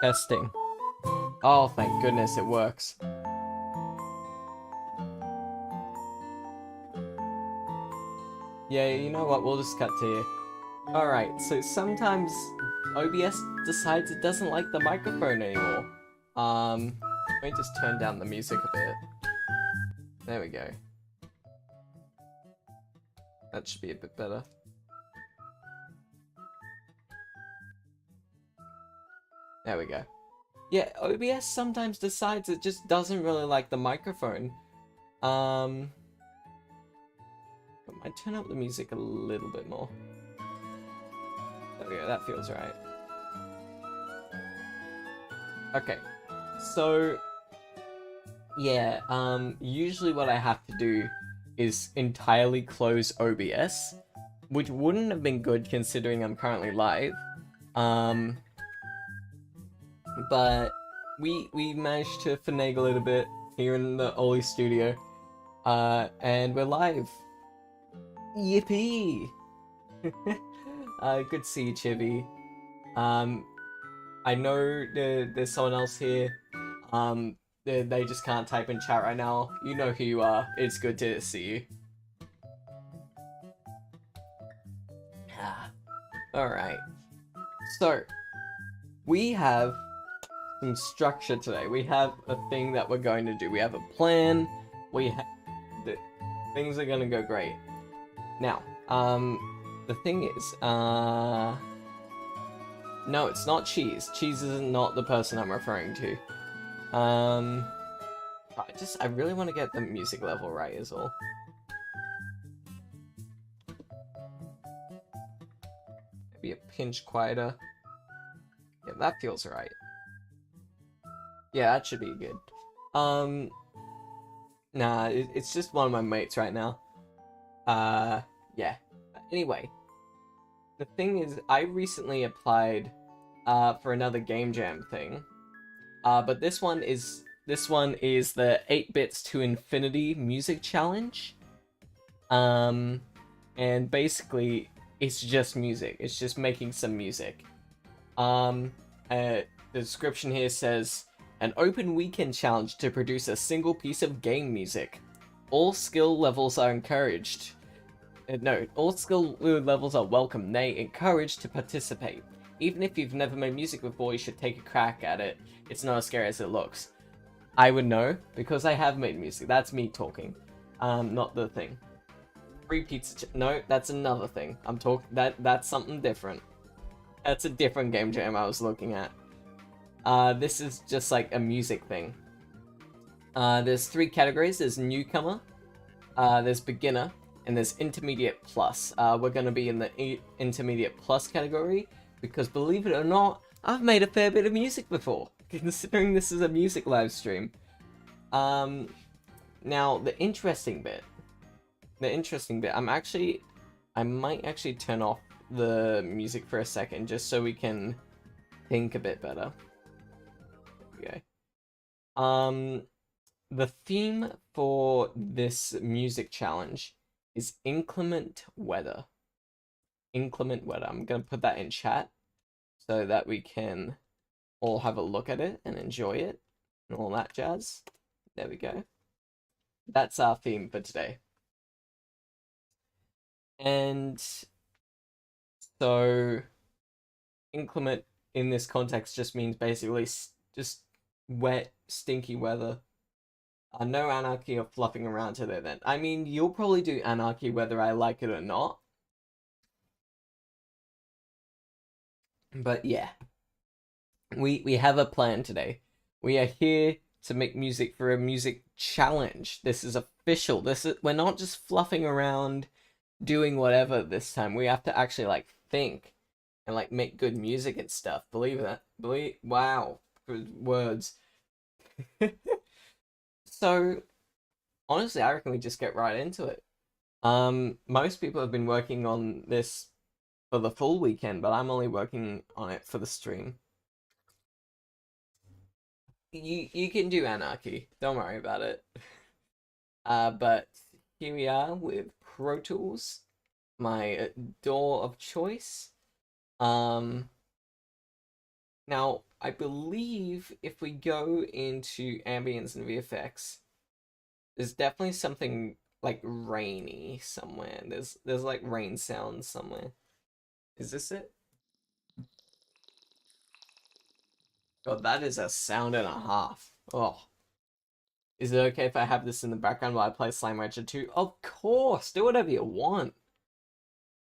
Testing. Oh, thank goodness it works. Yeah, you know what? We'll just cut to you. Alright, so sometimes OBS decides it doesn't like the microphone anymore. Let me just turn down the music a bit. There we go. That should be a bit better. There we go. Yeah, OBS sometimes decides it just doesn't really like the microphone. I might turn up the music a little bit more. There we go, that feels right. Okay, so yeah, usually what I have to do is entirely close OBS, which wouldn't have been good considering I'm currently live. But we managed to finagle it a bit here in the Oli studio, and we're live. Yippee! Good to see you, Chibi. I know there's someone else here. They just can't type in chat right now. You know who you are. It's good to see you. Alright. So, we have some structure today. We have a thing that we're going to do. We have a plan. Things are gonna go great. Now, the thing is, no, it's not Cheese. Cheese is not the person I'm referring to. I really want to get the music level right is all. Maybe a pinch quieter. Yeah, that feels right. Yeah, that should be good. Nah, it's just one of my mates right now. Yeah. Anyway, the thing is, I recently applied for another Game Jam thing. But this one is the 8 Bits to Infinity Music Challenge. And basically, it's just music. It's just making some music. The description here says, an open weekend challenge to produce a single piece of game music. All skill levels are encouraged. No, all skill levels are welcome. They encouraged to participate. Even if you've never made music before, you should take a crack at it. It's not as scary as it looks. I would know, because I have made music. That's me talking. Not the thing. Free pizza no, that's another thing. I'm talking that's something different. That's a different game jam I was looking at. This is just like a music thing. There's 3 categories. There's newcomer, there's beginner, and there's intermediate plus. We're gonna be in the intermediate plus category because, believe it or not, I've made a fair bit of music before, considering this is a music live stream. Now the interesting bit, I might actually turn off the music for a second just so we can think a bit better. Okay. The theme for this music challenge is inclement weather. Inclement weather. I'm gonna put that in chat so that we can all have a look at it and enjoy it and all that jazz. There we go. That's our theme for today. And so inclement in this context just means basically just wet, stinky weather. No anarchy or fluffing around to there then. I mean, you'll probably do anarchy whether I like it or not. But yeah. We have a plan today. We are here to make music for a music challenge. This is official. We're not just fluffing around doing whatever this time. We have to actually like think and like make good music and stuff. Wow. Good words. So honestly, I reckon we just get right into it. Most people have been working on this for the full weekend, but I'm only working on it for the stream. You can do anarchy. Don't worry about it. But here we are with Pro Tools, my DAW of choice. Now I believe if we go into ambience and VFX, there's definitely something like rainy somewhere. There's like rain sounds somewhere. Is this it? God, that is a sound and a half. Oh. Is it okay if I have this in the background while I play Slime Rancher 2? Of course! Do whatever you want.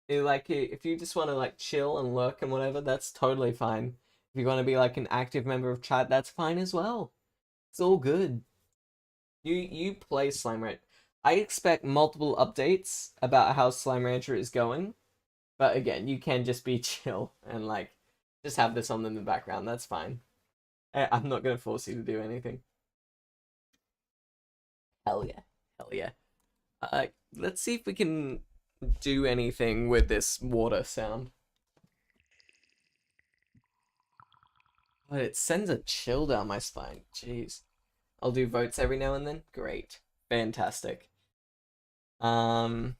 Like, if you just want to, like, chill and lurk and whatever, that's totally fine. If you want to be, like, an active member of chat, that's fine as well. It's all good. You play Slime Rancher. I expect multiple updates about how Slime Rancher is going. But again, you can just be chill and, like, just have this on in the background. That's fine. I'm not going to force you to do anything. Hell yeah. Hell yeah. Let's see if we can do anything with this water sound. But it sends a chill down my spine. Jeez. I'll do votes every now and then. Great. Fantastic. Okay,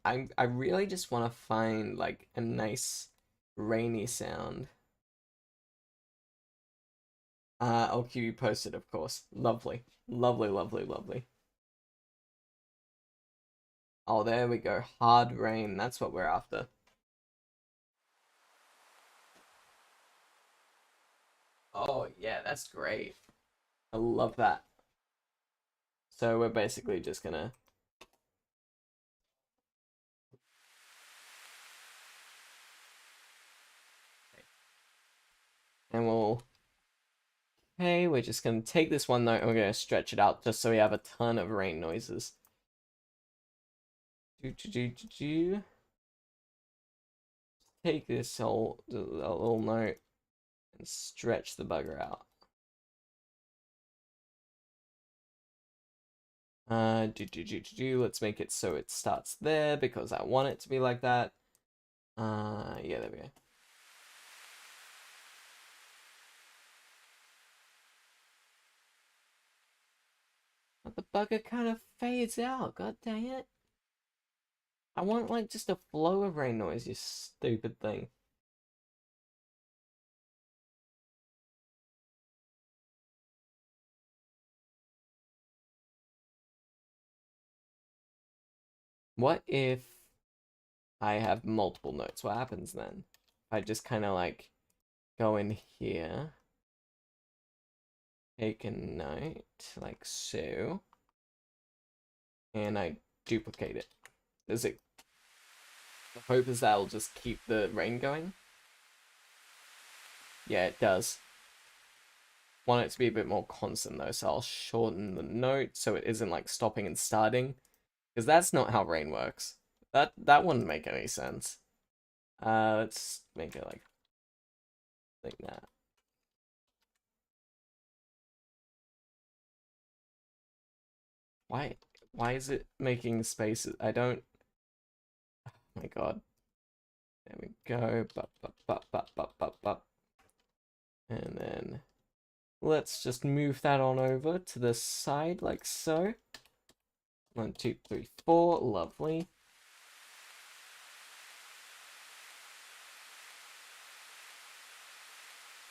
I really just want to find like a nice rainy sound. I'll keep you posted, of course. Lovely. Lovely, lovely, lovely. Oh, there we go. Hard rain. That's what we're after. Oh, yeah, that's great. I love that. So we're basically just gonna... And we'll... Okay, we're just gonna take this one note and we're gonna stretch it out just so we have a ton of rain noises. Take this whole little note and stretch the bugger out. Let's make it so it starts there because I want it to be like that. Yeah, there we go. But the bugger kind of fades out. God dang it! I want like just a flow of rain noise. You stupid thing. What if I have multiple notes? What happens then? I just kind of like go in here, take a note like so, and I duplicate it. Does it? The hope is that'll just keep the rain going. Yeah, it does. Want it to be a bit more constant though, so I'll shorten the note so it isn't like stopping and starting, because that's not how rain works. That wouldn't make any sense. Let's make it like that. Why is it making spaces? I don't. Oh my god. There we go. And then let's just move that on over to the side like so. 1, 2, 3, 4. Lovely.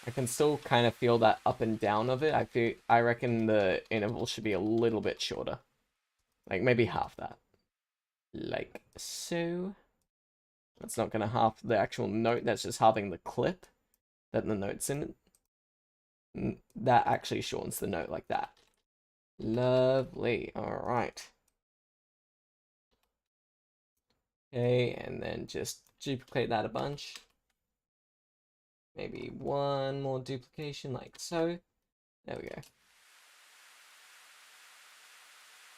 I can still kind of feel that up and down of it. I reckon the interval should be a little bit shorter. Like maybe half that. Like so. That's not gonna half the actual note, that's just halving the clip that the note's in it. That actually shortens the note like that. Lovely. Alright. Okay, and then just duplicate that a bunch. Maybe one more duplication like so. There we go.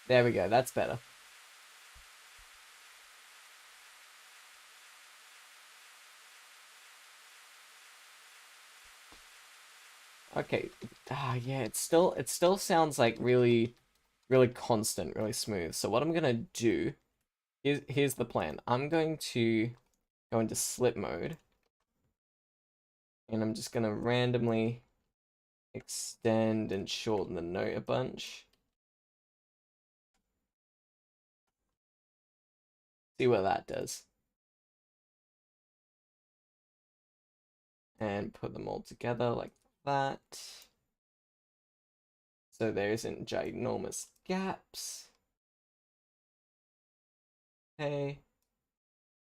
There we go, that's better. Okay. Yeah, it still sounds like really constant, really smooth. So what I'm gonna do here's the plan. I'm going to go into slip mode. And I'm just gonna randomly extend and shorten the note a bunch. See what that does. and put them all together like that. So there isn't ginormous gaps. Okay.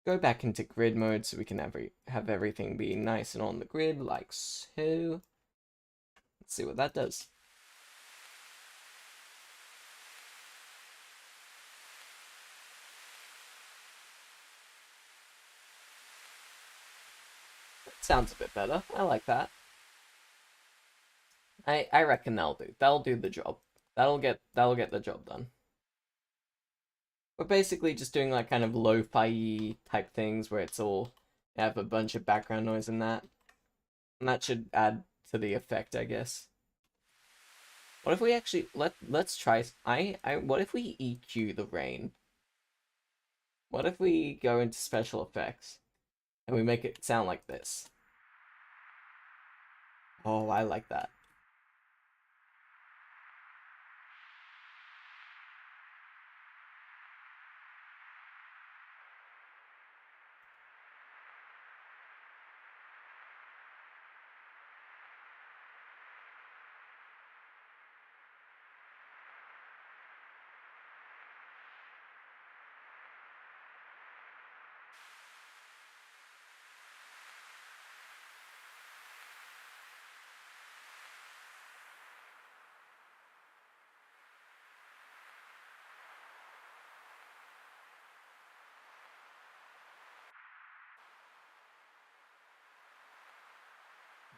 Go back into grid mode so we can have everything be nice and on the grid like so. Let's see what that does. That sounds a bit better. I like that. I reckon that'll do the job. That'll get the job done. We're basically just doing like kind of lo-fi type things where it's all have a bunch of background noise in that. And that should add to the effect, I guess. What if we actually let's try what if we EQ the rain? What if we go into special effects and we make it sound like this? Oh, I like that.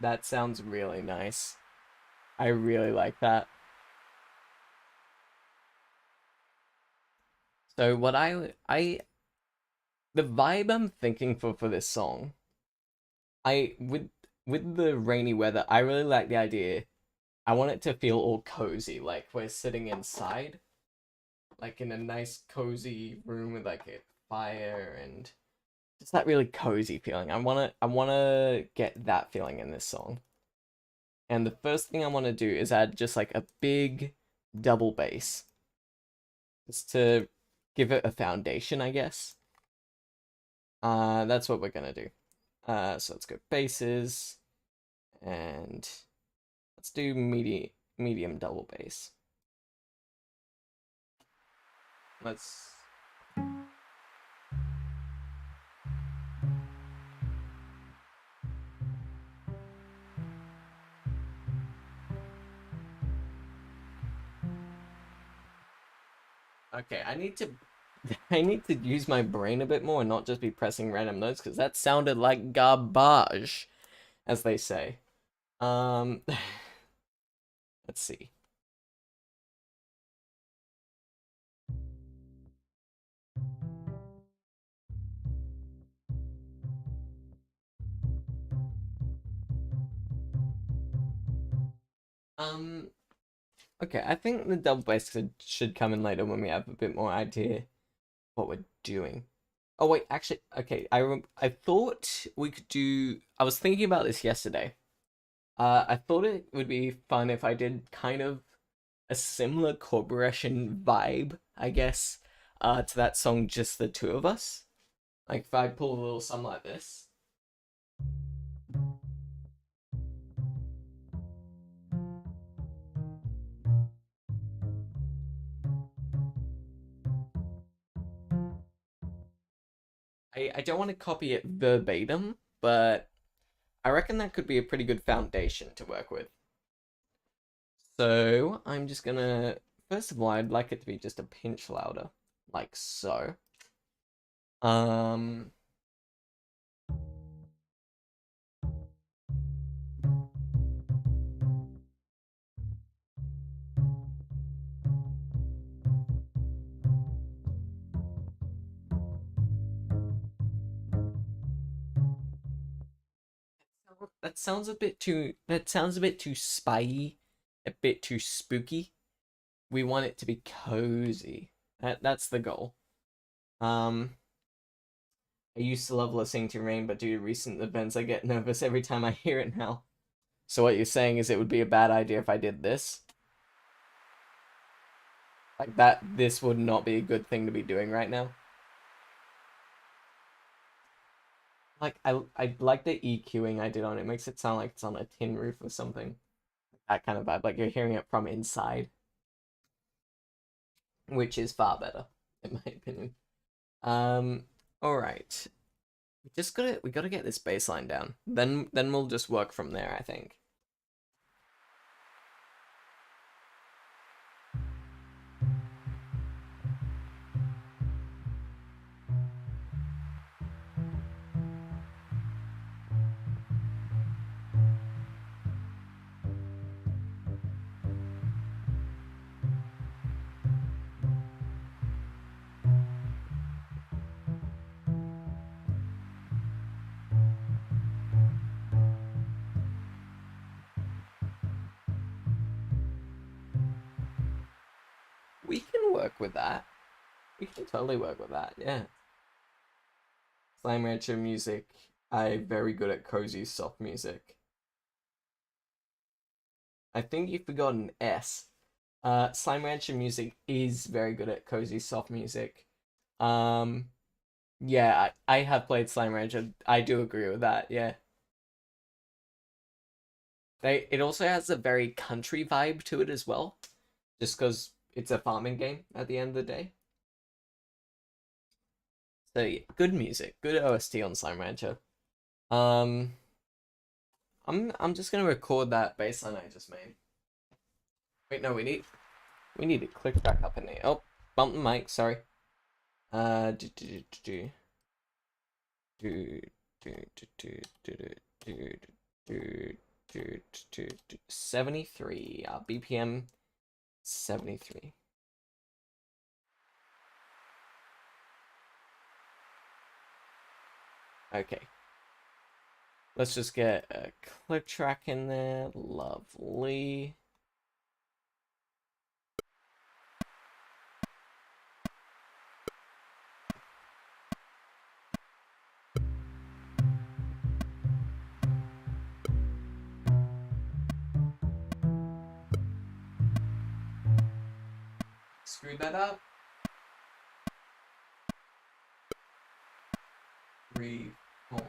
That sounds really nice. I really like that. So what the vibe I'm thinking for this song, I with the rainy weather, I really like the idea. I want it to feel all cozy, like we're sitting inside, like in a nice cozy room with like a fire and just that really cozy feeling. I wanna get that feeling in this song. And the first thing I want to do is add just like a big double bass. Just to give it a foundation, I guess. That's what we're gonna do. So let's go basses and let's do medium double bass. Let's Okay, I need to I need to use my brain a bit more and not just be pressing random notes because that sounded like garbage, as they say. Let's see. Um, okay, I think the double bass should come in later when we have a bit more idea what we're doing. Oh wait, actually, okay. I thought we could do. I was thinking about this yesterday. I thought it would be fun if I did kind of a similar corporation vibe, I guess, to that song, just the two of us. Like if I pull a little something like this. I don't want to copy it verbatim, but I reckon that could be a pretty good foundation to work with. So I'm just gonna, first of all, I'd like it to be just a pinch louder, like so. Um, that sounds a bit too. That sounds a bit too spy, a bit too spooky. We want it to be cozy. That's the goal. Um, I used to love listening to Rain, but due to recent events, I get nervous every time I hear it now. So what you're saying is it would be a bad idea if I did this? Like that, this would not be a good thing to be doing right now? Like, I like the EQing I did on it. It makes it sound like it's on a tin roof or something. That kind of vibe, like you're hearing it from inside. Which is far better, in my opinion. Alright. We gotta get this baseline down. Then we'll just work from there, I think. We can work with that. We can totally work with that, yeah. Slime Rancher music. I'm very good at cozy soft music. I think you forgot an S. Slime Rancher music is very good at cozy soft music. Um, yeah, I have played Slime Rancher. I do agree with that, yeah. It also has a very country vibe to it as well, just because it's a farming game at the end of the day. So yeah, good music, good OST on Slime Rancher. Um, I'm just gonna record that bass line I just made. Wait, no, we need to click back up in there. Oh, bump the mic. Sorry. Do do do do do do do do do do do do 73. BPM 73. Okay. Let's just get a click track in there. Lovely. Screw that up. 3, 4.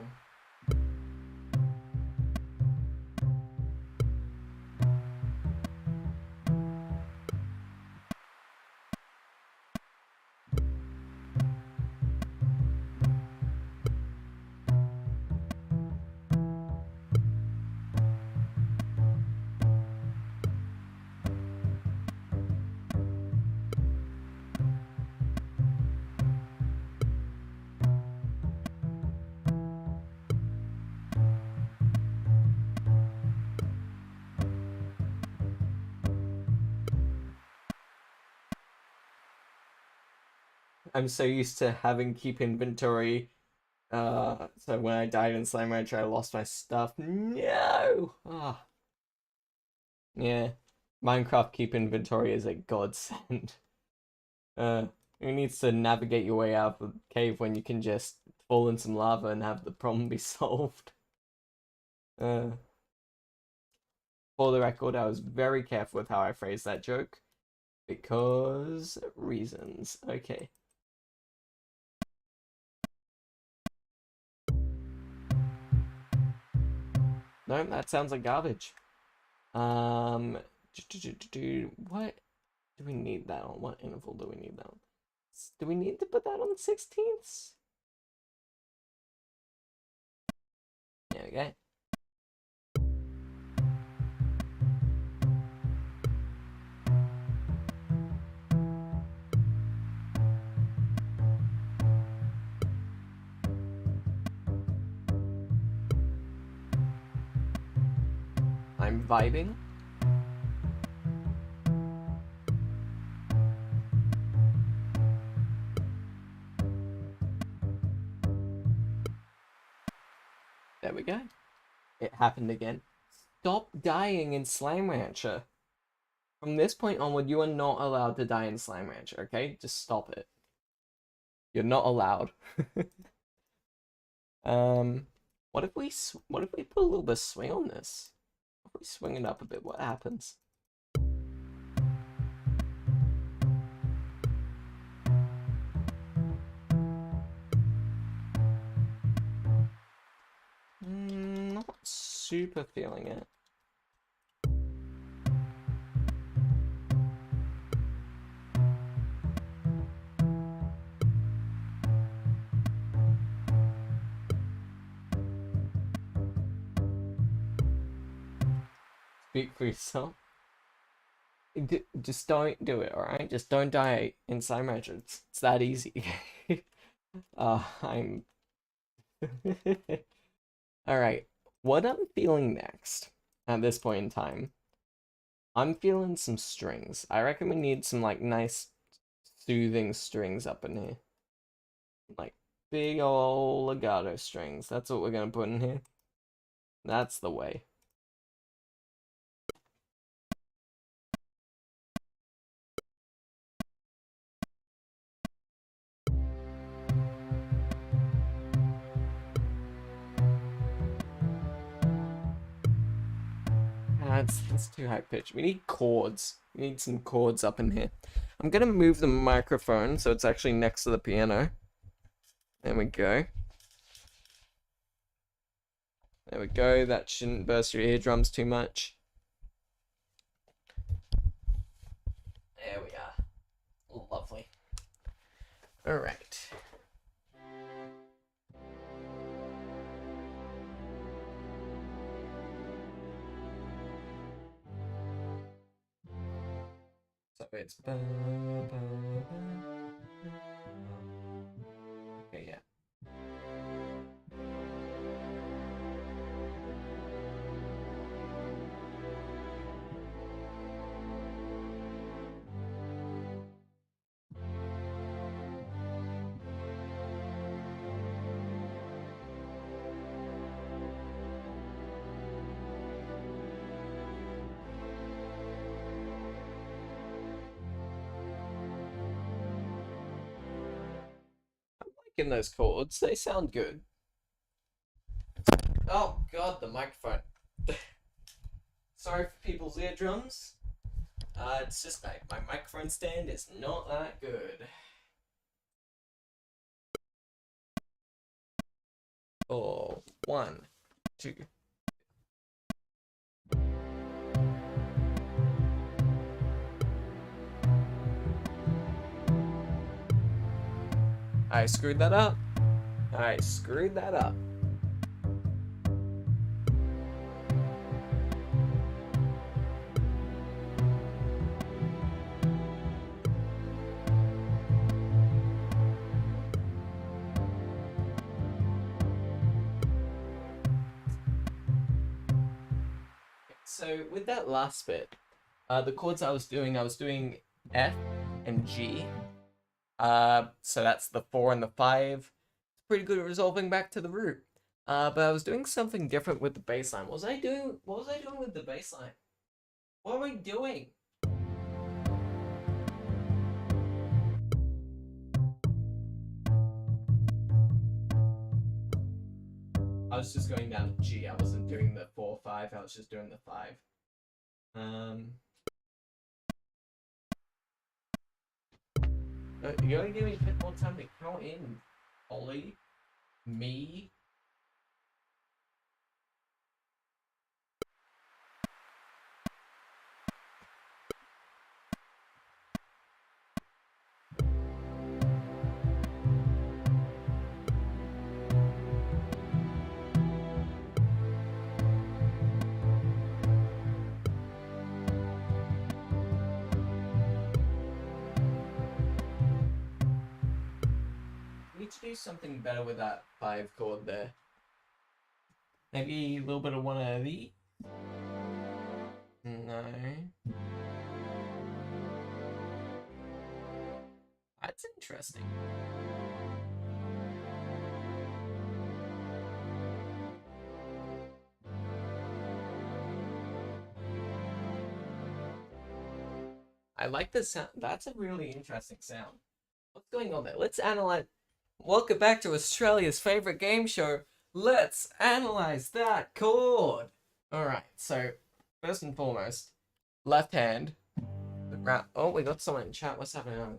I'm so used to having keep inventory. So when I died in Slime Rancher, I lost my stuff. No! Ah. Yeah. Minecraft keep inventory is a godsend. Who needs to navigate your way out of the cave when you can just fall in some lava and have the problem be solved? Uh, for the record, I was very careful with how I phrased that joke. Because reasons. Okay. No, that sounds like garbage. What do we need that on? What interval do we need that on? Do we need to put that on 16ths? There we go. I'm vibing. There we go. It happened again. Stop dying in Slime Rancher. From this point onward, you are not allowed to die in Slime Rancher, okay? Just stop it. You're not allowed. What if we put a little bit of swing on this? If we swing it up a bit, what happens? super feeling it. Speak for yourself. Just don't do it, alright? Just don't die in sign language. It's that easy. I'm... Alright, what I'm feeling next, at this point in time, I'm feeling some strings. I reckon we need some, like, nice, soothing strings up in here. Like, big ol' legato strings. That's what we're gonna put in here. That's the way. That's too high pitched. We need chords. We need some chords up in here. I'm gonna move the microphone so it's actually next to the piano. There we go. There we go. That shouldn't burst your eardrums too much. There we are. Lovely. All right. So it's okay, yeah. In those chords, they sound good. Oh god, the microphone. Sorry for people's eardrums. It's just like my microphone stand is not that good. Oh, 1, 2. I screwed that up. I screwed that up. So with that last bit, the chords I was doing F and G. So that's the 4 and the 5. It's pretty good at resolving back to the root. But I was doing something different with the bass line. What was I doing with the bass line? What am I doing? I was just going down to G. I wasn't doing the 4, 5. I was just doing the 5. You gotta give me a bit more time to count in. Ollie, me. Need to do something better with that 5 chord there. Maybe a little bit of one of these? No. That's interesting. I like the sound. That's a really interesting sound. What's going on there? Let's analyze. Welcome back to Australia's favorite game show. Let's analyze that chord. Alright, so first and foremost, left hand. Oh, we got someone in chat. What's happening over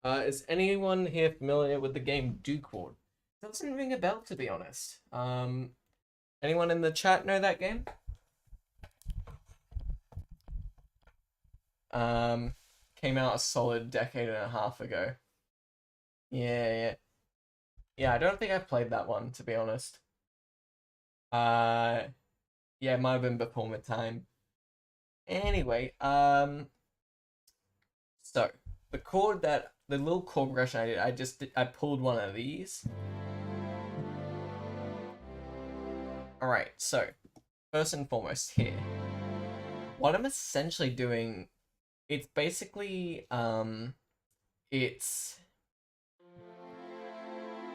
there? Is anyone here familiar with the game Do Chord? Doesn't ring a bell, to be honest. Anyone in the chat know that game? Came out a solid decade and a half ago. Yeah. Yeah, I don't think I've played that one, to be honest. Yeah, it might have been before my time. Anyway, so the little chord progression I did, I pulled one of these. Alright, so first and foremost here, what I'm essentially doing, it's basically it's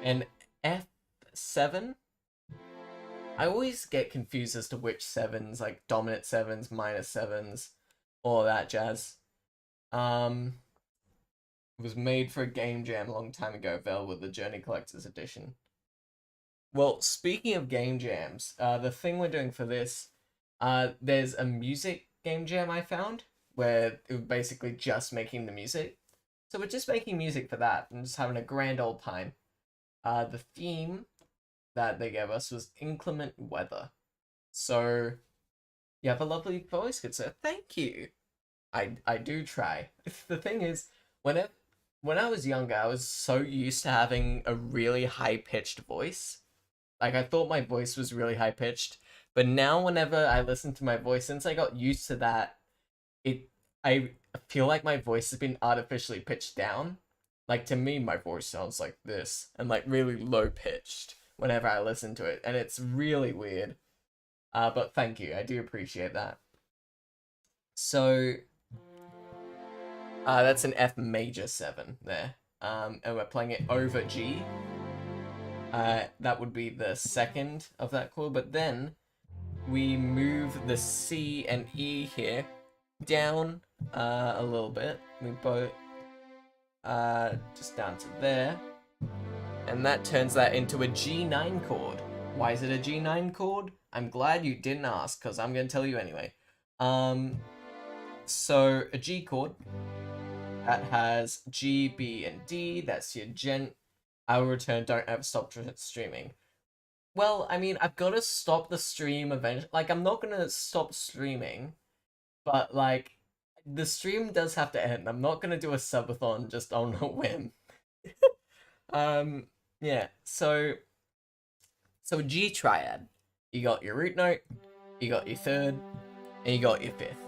an F7. I always get confused as to which sevens, like dominant sevens, minor sevens, all that jazz. It was made for a game jam a long time ago, available with the Journey Collector's Edition. Well, speaking of game jams, the thing we're doing for this, there's a music game jam I found, where it was basically just making the music. So we're just making music for that, and just having a grand old time. The theme that they gave us was inclement weather. So, you have a lovely voice, good sir. Thank you. I do try. The thing is, when I was younger, I was so used to having a really high-pitched voice. Like, I thought my voice was really high-pitched. But now, whenever I listen to my voice, since I got used to that, I feel like my voice has been artificially pitched down. Like, to me, my voice sounds like this, and like really low-pitched whenever I listen to it, and it's really weird. But thank you, I do appreciate that. So, that's an F major 7 there. And we're playing it over G. That would be the second of that chord, but then we move the C and E here down a little bit. We both just down to there, and that turns that into a G9 chord. Why is it a G9 chord? I'm glad you didn't ask, because I'm going to tell you anyway. So a G chord that has G, B, and D. That's your gent. I will return. Don't ever stop streaming. Well, I mean, I've got to stop the stream eventually. Like, I'm not gonna stop streaming, but like, the stream does have to end. I'm not gonna do a subathon just on a whim. Yeah. So G triad. You got your root note, you got your third, and you got your fifth.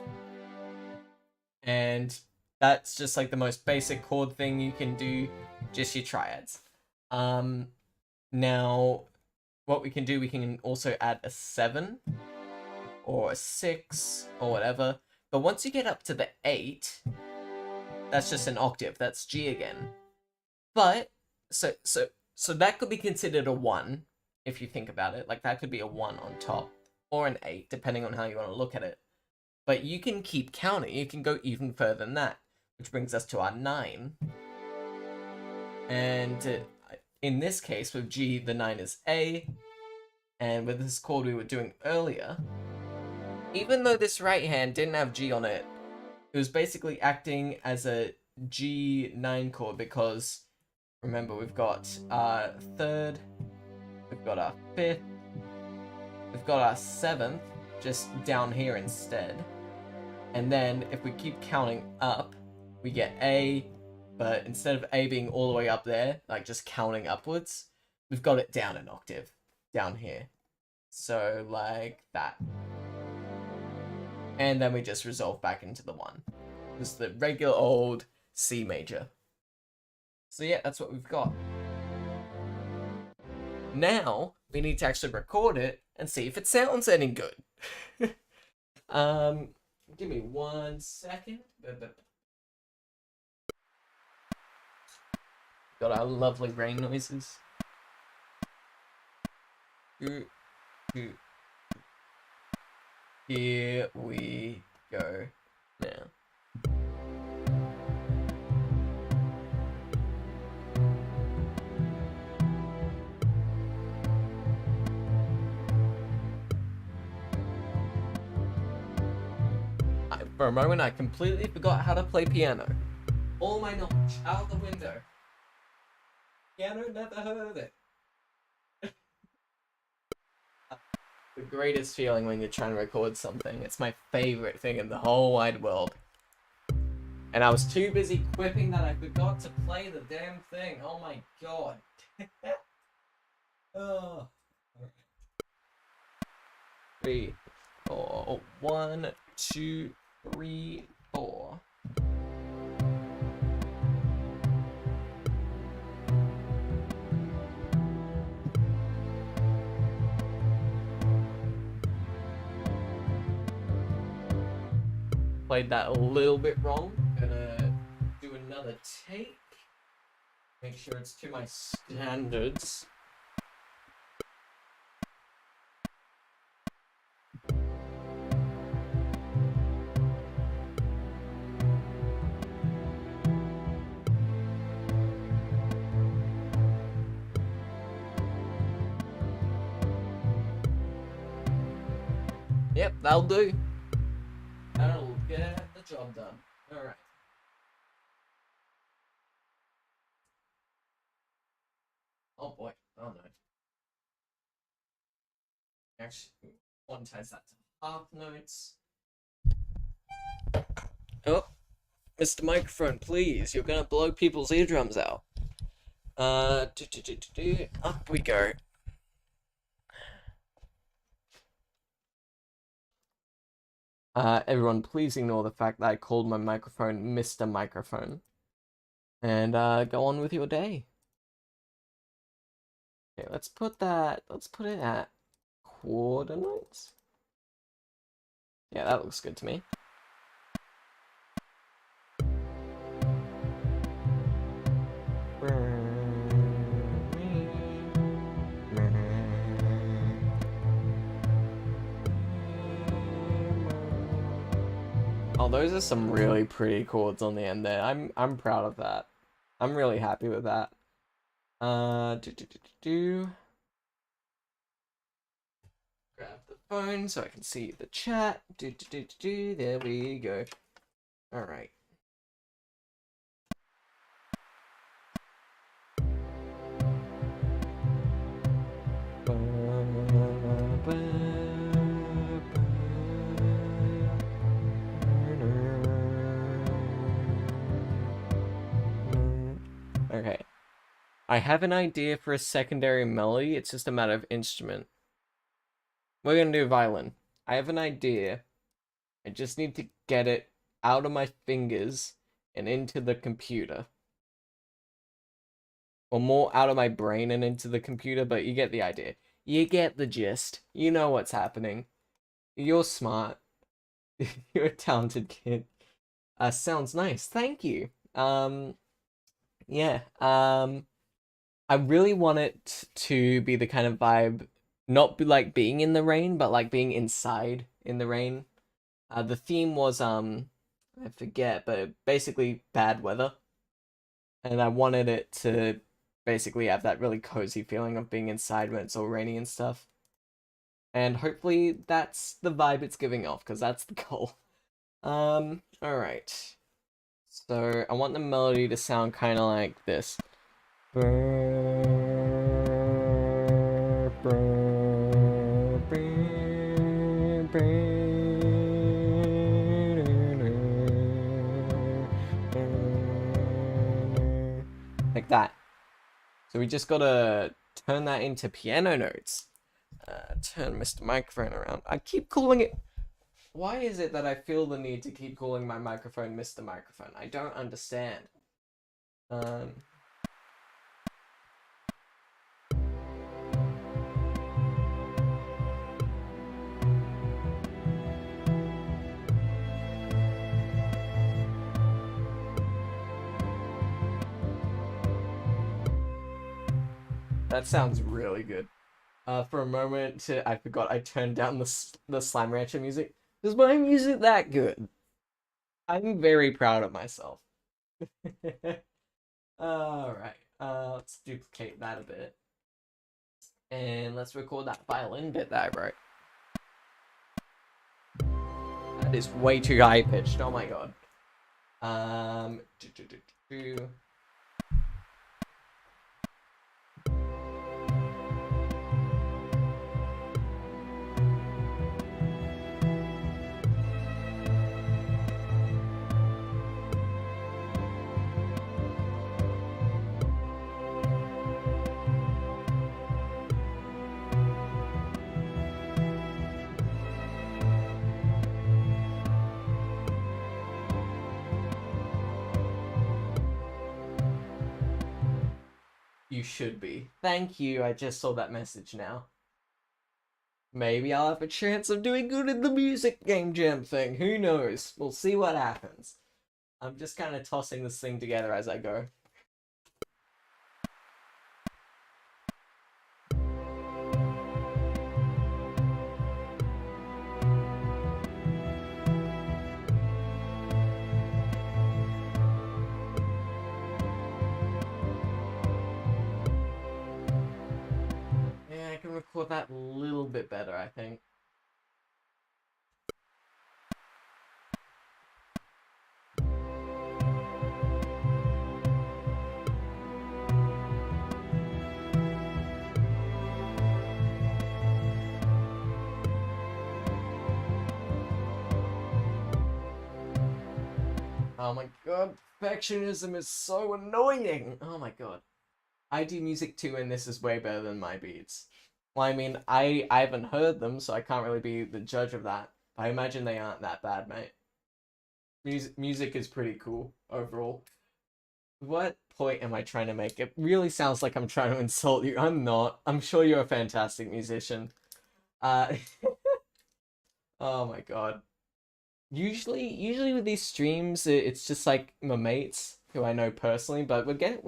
And that's just like the most basic chord thing you can do, just your triads. Now, what we can do, we can also add a 7 or a 6 or whatever. But once you get up to the 8, that's just an octave. That's G again. But so that could be considered a 1 if you think about it. Like, that could be a 1 on top, or an 8, depending on how you want to look at it. But you can keep counting. You can go even further than that, which brings us to our 9. And in this case, with G, the 9 is A. And with this chord we were doing earlier, even though this right hand didn't have G on it, it was basically acting as a G9 chord, because remember, we've got our third, we've got our fifth, we've got our 7th just down here instead. And then if we keep counting up, we get A, but instead of A being all the way up there, like just counting upwards, we've got it down an octave, down here. So like that. And then we just resolve back into the 1. This is the regular old C major. So yeah, that's what we've got. Now, we need to actually record it and see if it sounds any good. Give me 1 second. Got our lovely rain noises. Here we go now. For a moment, I completely forgot how to play piano. All my knowledge out the window. Piano, never heard of it. the greatest feeling when you're trying to record something. It's my favorite thing in the whole wide world. And I was too busy quipping that I forgot to play the damn thing. Oh my god. Oh. 3, 4. 1, 2, 3, 4. Played that a little bit wrong. Gonna do another take. Make sure it's to my standards. Yep, that'll do. That'll get the job done. Alright. Oh boy. Oh no. Actually, quantize that to half notes. Oh, Mr. Microphone, please. You're gonna blow people's eardrums out. Up we go. Everyone, please ignore the fact that I called my microphone Mr. Microphone. And, go on with your day. Okay, let's put it at coordinates. Yeah, that looks good to me. Oh, those are some really pretty chords on the end there. I'm proud of that. I'm really happy with that. Grab the phone so I can see the chat. There we go. All right. Okay. I have an idea for a secondary melody. It's just a matter of instrument. We're gonna do violin. I have an idea. I just need to get it out of my fingers and into the computer. Or more out of my brain and into the computer, but you get the idea. You get the gist. You know what's happening. You're smart. You're a talented kid. Sounds nice. Thank you. Yeah. I really want it to be the kind of vibe, not be like being in the rain, but like being inside in the rain. The theme was, I forget, but basically bad weather. And I wanted it to basically have that really cozy feeling of being inside when it's all rainy and stuff. And hopefully that's the vibe it's giving off, because that's the goal. Alright. So I want the melody to sound kind of like this. Like that. So we just gotta turn that into piano notes. Turn Mr. Microphone around. I keep calling it... Why is it that I feel the need to keep calling my microphone Mr. Microphone? I don't understand. That sounds really good. For a moment, I forgot I turned down the Slime Rancher music. Is my music that good? I'm very proud of myself. Alright, let's duplicate that a bit. And let's record that violin bit that I wrote. That is way too high pitched, oh my god. You should be. Thank you, I just saw that message now. Maybe I'll have a chance of doing good in the music game jam thing. Who knows? We'll see what happens. I'm just kind of tossing this thing together as I go. Yeah, I can record that a little bit better, I think. Oh my god, perfectionism is so annoying! Oh my god. I do music too, and this is way better than my beats. Well, I mean, I haven't heard them, so I can't really be the judge of that. But I imagine they aren't that bad, mate. Music is pretty cool, overall. What point am I trying to make? It really sounds like I'm trying to insult you. I'm not. I'm sure you're a fantastic musician. Oh my god. Usually with these streams, it's just like my mates who I know personally, but we're getting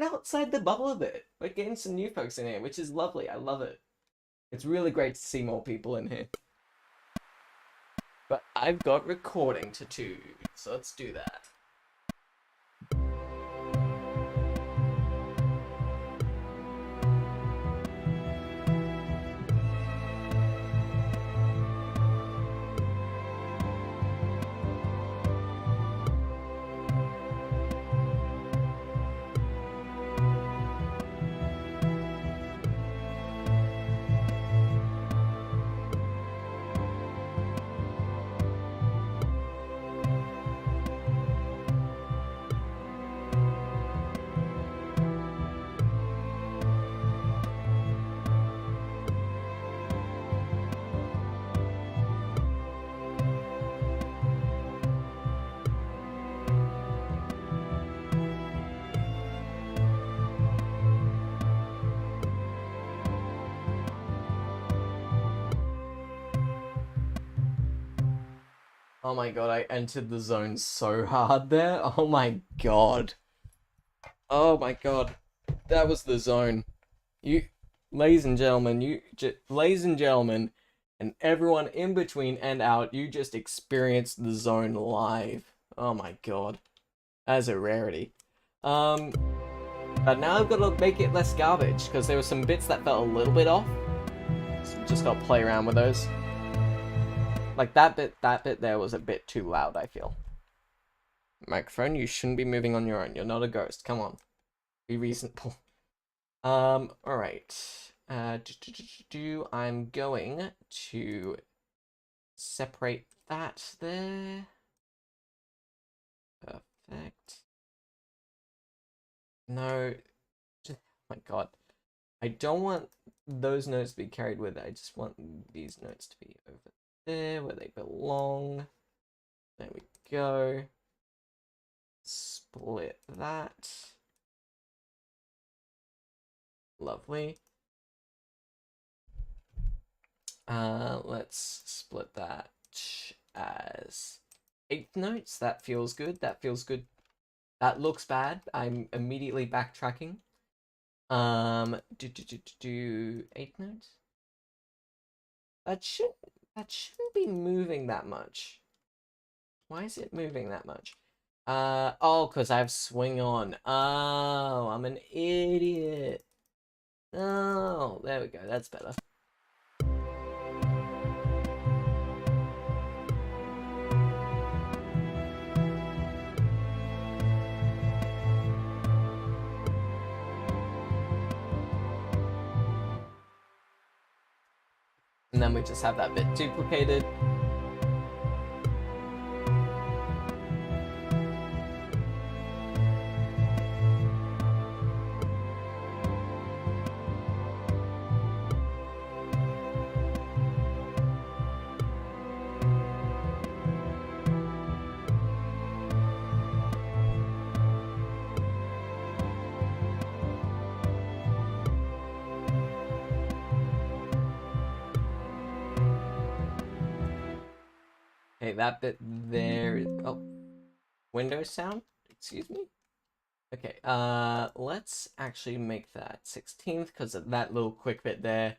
outside the bubble a bit. We're getting some new folks in here, which is lovely. I love it. It's really great to see more people in here. But I've got recording to do, so let's do that. Oh my god, I entered the zone so hard there. Oh my god. Oh my god. That was the zone. Ladies and gentlemen, ladies and gentlemen, and everyone in between and out, you just experienced the zone live. Oh my god. That is a rarity. But now I've got to make it less garbage, because there were some bits that felt a little bit off. So just got to play around with those. Like that bit there was a bit too loud, I feel. Microphone, you shouldn't be moving on your own. You're not a ghost. Come on. Be reasonable. Alright. I'm going to separate that there. Perfect. No. Oh my god. I don't want those notes to be carried with it. I just want these notes to be over there where they belong. There we go. Split that. Lovely. Let's split that as 8 notes. That feels good. That feels good. That looks bad. I'm immediately backtracking. Do 8 notes? That shouldn't be moving that much. Why is it moving that much? Oh, because I have swing on. Oh, I'm an idiot. Oh, there we go. That's better. And then we just have that bit duplicated. Okay, that bit there is... Oh, Windows sound? Excuse me? Okay, let's actually make that 16th, because of that little quick bit there.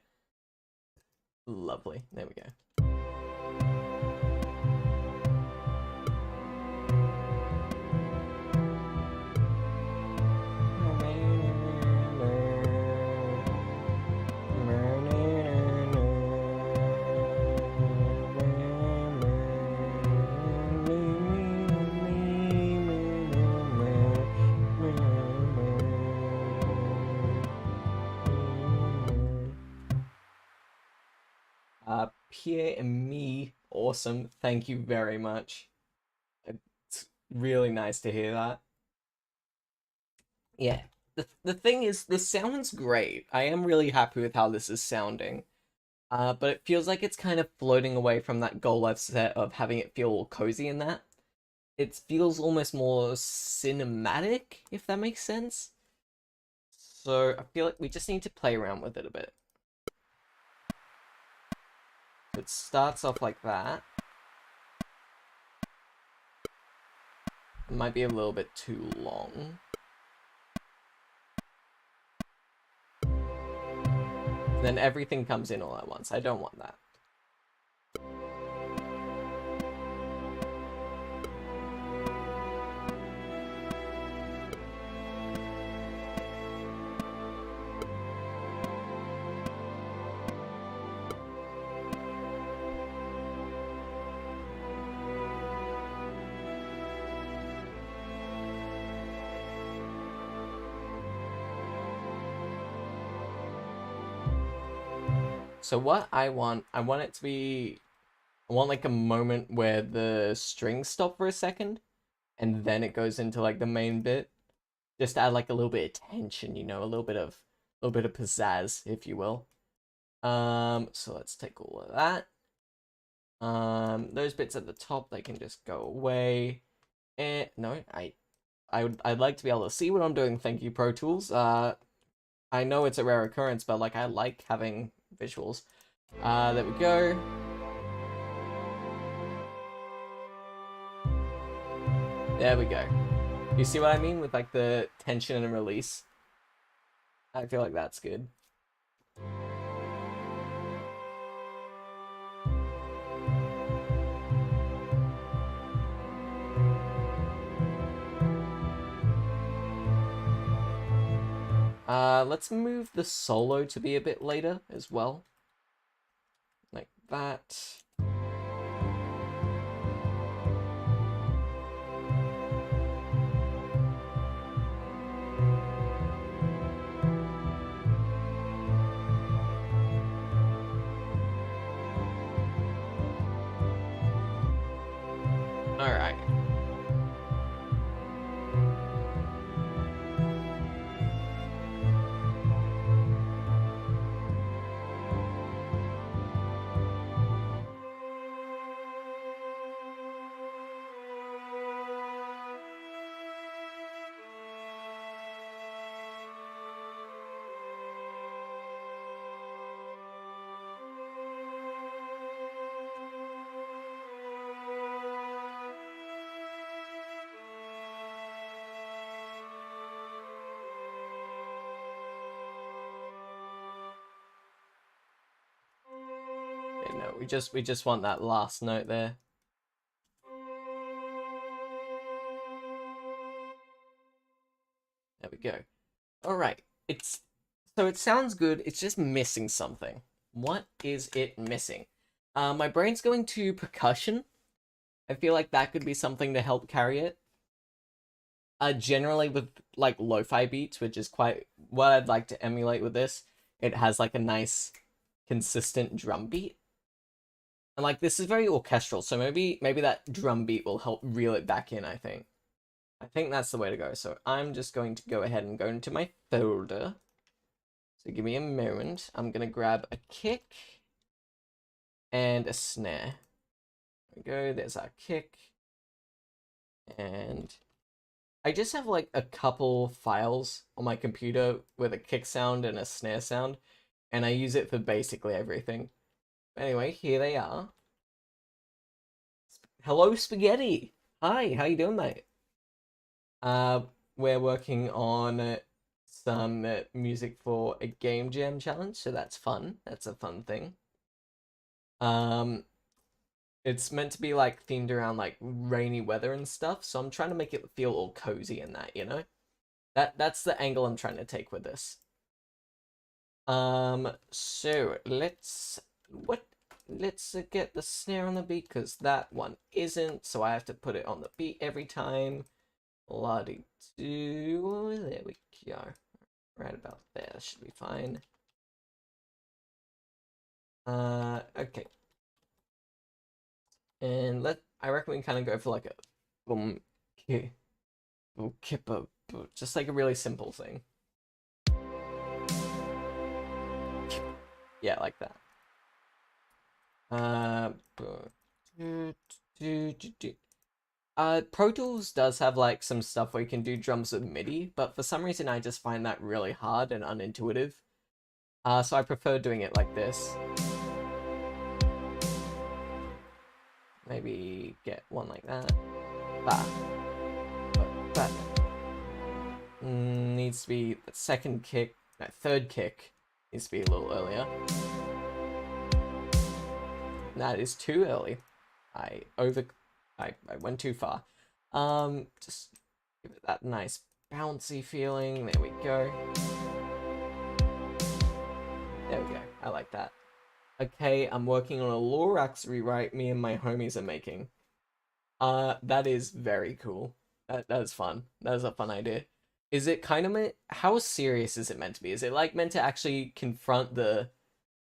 Lovely. There we go. Pierre and me, awesome. Thank you very much. It's really nice to hear that. Yeah, the thing is, this sounds great. I am really happy with how this is sounding. But it feels like it's kind of floating away from that goal I've set of having it feel cozy in that. It feels almost more cinematic, if that makes sense. So I feel like we just need to play around with it a bit. It starts off like that. It might be a little bit too long. Then everything comes in all at once. I don't want that. So what I want it to be, I want like a moment where the strings stop for a second, and then it goes into like the main bit, just to add like a little bit of tension, you know, a little bit of pizzazz, if you will. So let's take all of that. Those bits at the top, they can just go away. And no, I'd like to be able to see what I'm doing. Thank you, Pro Tools. I know it's a rare occurrence, but like I like having visuals. There we go. There we go. You see what I mean with like the tension and release? I feel like that's good. Let's move the solo to be a bit later as well. Like that. Alright. Okay, no, we just want that last note there. There we go. Alright. So it sounds good, it's just missing something. What is it missing? My brain's going to percussion. I feel like that could be something to help carry it. Generally with like lo-fi beats, which is quite what I'd like to emulate with this. It has like a nice consistent drum beat. And like this is very orchestral, so maybe that drum beat will help reel it back in, I think. I think that's the way to go. So I'm just going to go ahead and go into my folder. So give me a moment. I'm going to grab a kick and a snare. There we go. There's our kick. And I just have like a couple files on my computer with a kick sound and a snare sound. And I use it for basically everything. Anyway, here they are. Hello, Spaghetti. Hi, how you doing, mate? Uh, we're working on some music for a game jam challenge, so that's fun. That's a fun thing. Um, it's meant to be like themed around like rainy weather and stuff, so I'm trying to make it feel all cozy in that, you know? That's the angle I'm trying to take with this. So let's get the snare on the beat because that one isn't, so I have to put it on the beat every time. La-di-do. There we go. Right about there. Should be fine. Okay. And I reckon we kind of go for like a boom, boom, kippa, just like a really simple thing. Yeah, like that. Pro Tools does have like some stuff where you can do drums with MIDI, but for some reason I just find that really hard and unintuitive. So I prefer doing it like this. Maybe get one like that. Bah. But that needs to be the second kick, no, third kick needs to be a little earlier. That is too early. I went too far. Just give it that nice bouncy feeling. There we go. There we go. I like that. Okay, I'm working on a Lorax rewrite me and my homies are making. That is very cool. That is fun. That is a fun idea. Is it kind of how serious is it meant to be? Is it like meant to actually confront the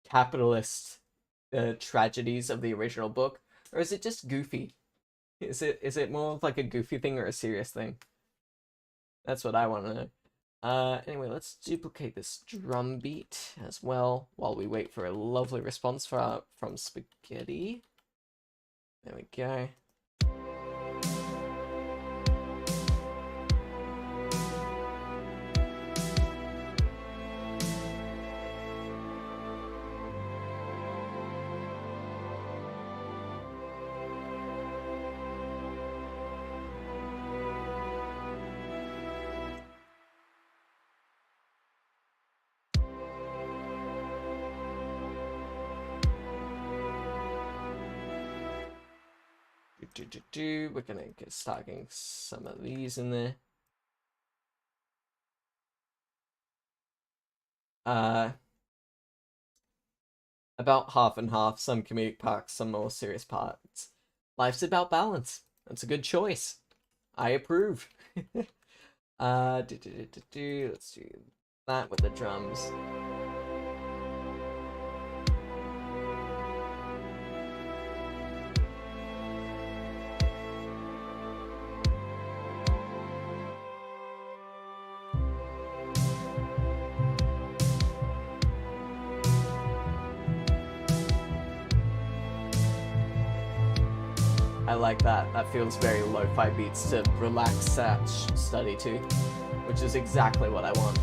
capitalist tragedies of the original book, or is it just goofy? Is it more of like a goofy thing or a serious thing? That's what I want to know. Anyway, let's duplicate this drum beat as well while we wait for a lovely response from Spaghetti. There we go. We're gonna start getting some of these in there. About half and half, some comedic parts, some more serious parts. Life's about balance. That's a good choice. I approve. Let's do that with the drums. I like that. That feels very lo-fi beats to relax that study to, which is exactly what I want.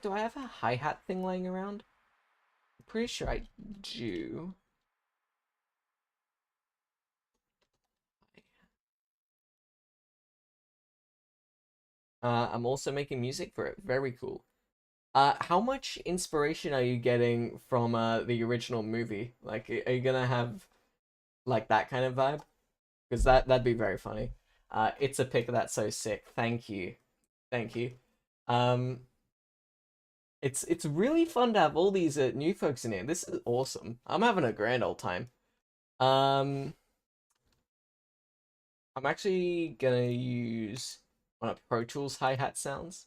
Do I have a hi-hat thing laying around? I'm pretty sure I do. I'm also making music for it. Very cool. How much inspiration are you getting from the original movie? Like, are you gonna have like that kind of vibe? Because that'd be very funny. It's a pick that's so sick. Thank you, thank you. Um, it's really fun to have all these new folks in here. This is awesome. I'm having a grand old time. Um, I'm actually gonna use one of Pro Tools hi-hat sounds.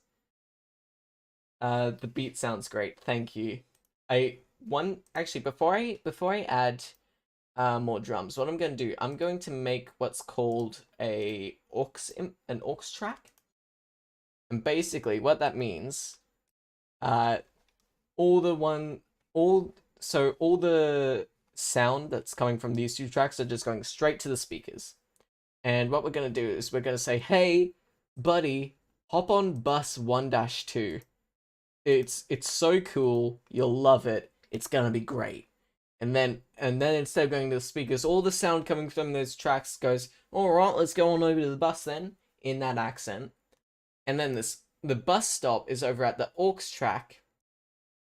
The beat sounds great. Thank you. Actually before I add more drums, what I'm going to do, I'm going to make what's called an aux track. And basically what that means, all the sound that's coming from these two tracks are just going straight to the speakers. And what we're going to do is we're going to say, "Hey, buddy, hop on bus 1-2. It's so cool. You'll love it. It's gonna be great. And then instead of going to the speakers, all the sound coming from those tracks goes, all right, let's go on over to the bus then, in that accent. And then the bus stop is over at the aux track.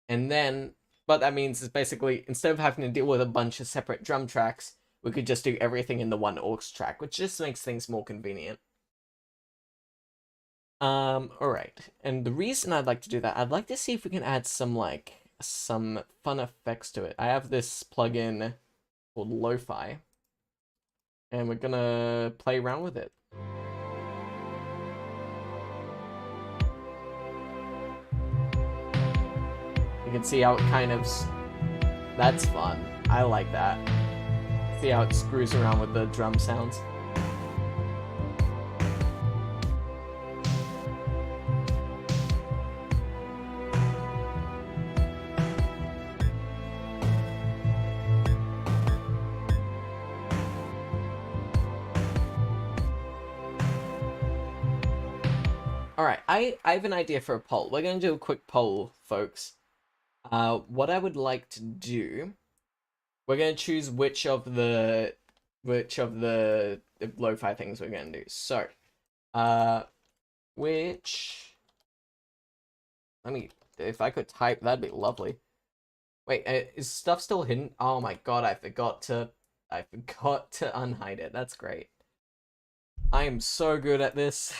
And then, but that means is basically, instead of having to deal with a bunch of separate drum tracks, we could just do everything in the one aux track, which just makes things more convenient. Alright. And the reason I'd like to do that, I'd like to see if we can add some fun effects to it. I have this plugin called Lo-Fi, and we're gonna play around with it. You can see how it kind of... That's fun. I like that. See how it screws around with the drum sounds. Alright, I have an idea for a poll. We're going to do a quick poll, folks. What I would like to do... We're going to choose which of the lo-fi things we're going to do. So, which... Let me... If I could type, that'd be lovely. Wait, is stuff still hidden? Oh my god, I forgot to unhide it. That's great. I am so good at this.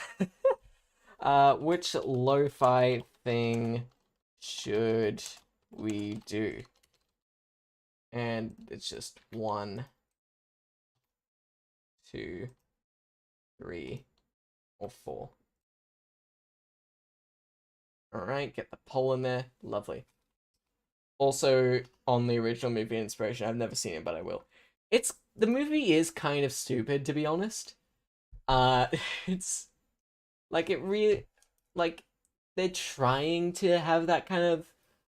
Which lo-fi thing should we do? And it's just 1, 2, 3, or 4. Alright, get the poll in there. Lovely. Also, on the original movie inspiration, I've never seen it, but I will. The movie is kind of stupid, to be honest. It's like, it really, like, they're trying to have that kind of,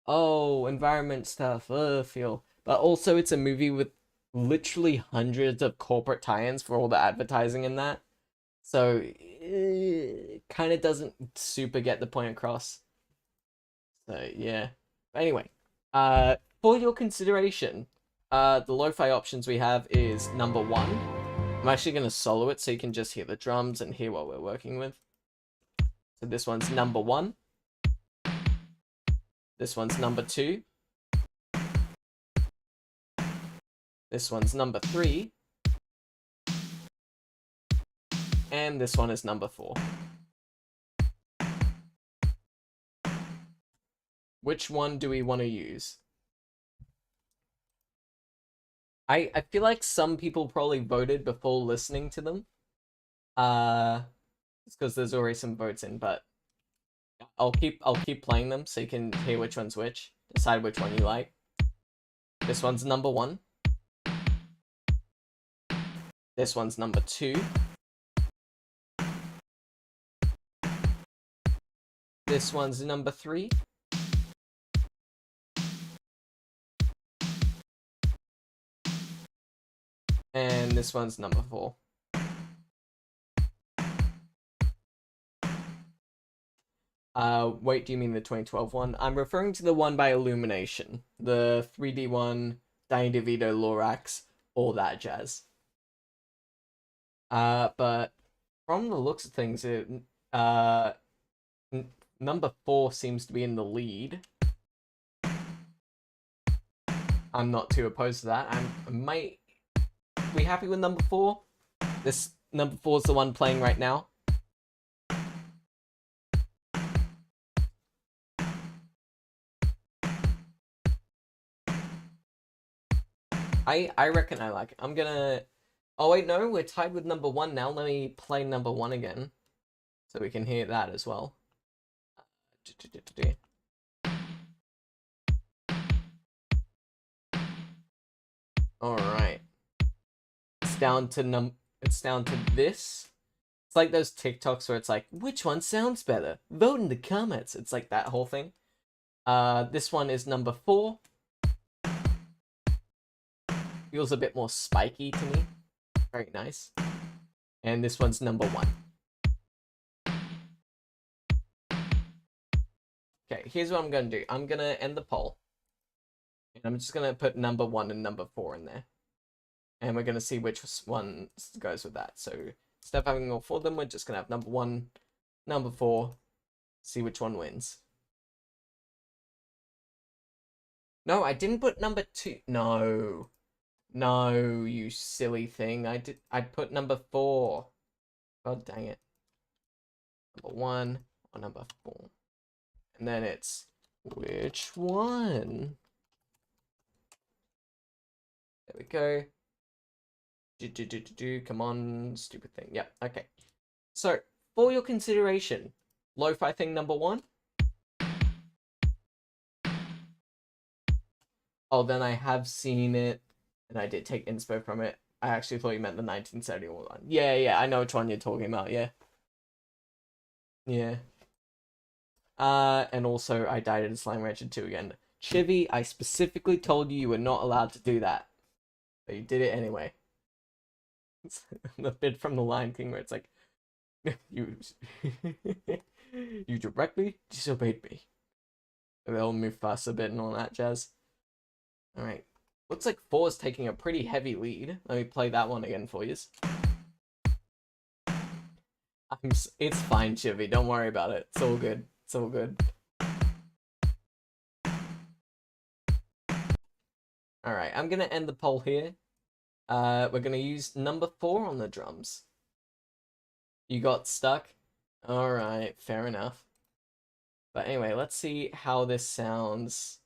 oh, environment stuff, feel. But also, it's a movie with literally hundreds of corporate tie-ins for all the advertising in that. So, it kind of doesn't super get the point across. So, yeah. But anyway, for your consideration, the lo-fi options we have is number 1. I'm actually going to solo it so you can just hear the drums and hear what we're working with. So this one's number 1. This one's number 2. This one's number 3. And this one is number 4. Which one do we want to use? I feel like some people probably voted before listening to them. It's because there's already some votes in, but I'll keep playing them so you can hear which one's which. Decide which one you like. This one's number 1. This one's number 2. This one's number 3. And this one's number 4. Wait, do you mean the 2012 one? I'm referring to the one by Illumination. The 3D one, Danny DeVito, Lorax, all that jazz. But from the looks of things, number 4 seems to be in the lead. I'm not too opposed to that. I might be happy with number 4. This number 4 is the one playing right now. I reckon I like it. I'm gonna... Oh wait, no, we're tied with number 1 now. Let me play number 1 again, so we can hear that as well. Alright. It's down to this. It's like those TikToks where it's like, which one sounds better? Vote in the comments. It's like that whole thing. This one is number 4. Feels a bit more spiky to me. Very nice. And this one's number 1. here's what I'm gonna do. I'm gonna end the poll. And I'm just gonna put number 1 and number 4 in there. And we're gonna see which one goes with that. So instead of having all 4 of them, we're just gonna have number 1, number 4, see which one wins. No, I didn't put number 2. No. No, you silly thing. I put number 4. God dang it. Number 1 or number 4. And then it's which one? There we go. Come on, stupid thing. Yep, okay. So, for your consideration, lo-fi thing number 1. Oh, then I have seen it, and I did take inspo from it. I actually thought you meant the 1971 one. Yeah, I know which one you're talking about, yeah. Yeah. And also, I died in Slime Rancher 2 again. Chivy, I specifically told you were not allowed to do that. But you did it anyway. It's the bit from The Lion King where it's like, you directly disobeyed me. The old Mufasa bit and all that jazz. Alright. Looks like 4 is taking a pretty heavy lead. Let me play that one again for you. It's fine, Chivy. Don't worry about it. It's all good. It's all good. Alright, I'm gonna end the poll here. We're gonna use number 4 on the drums. You got stuck? Alright, fair enough. But anyway, let's see how this sounds.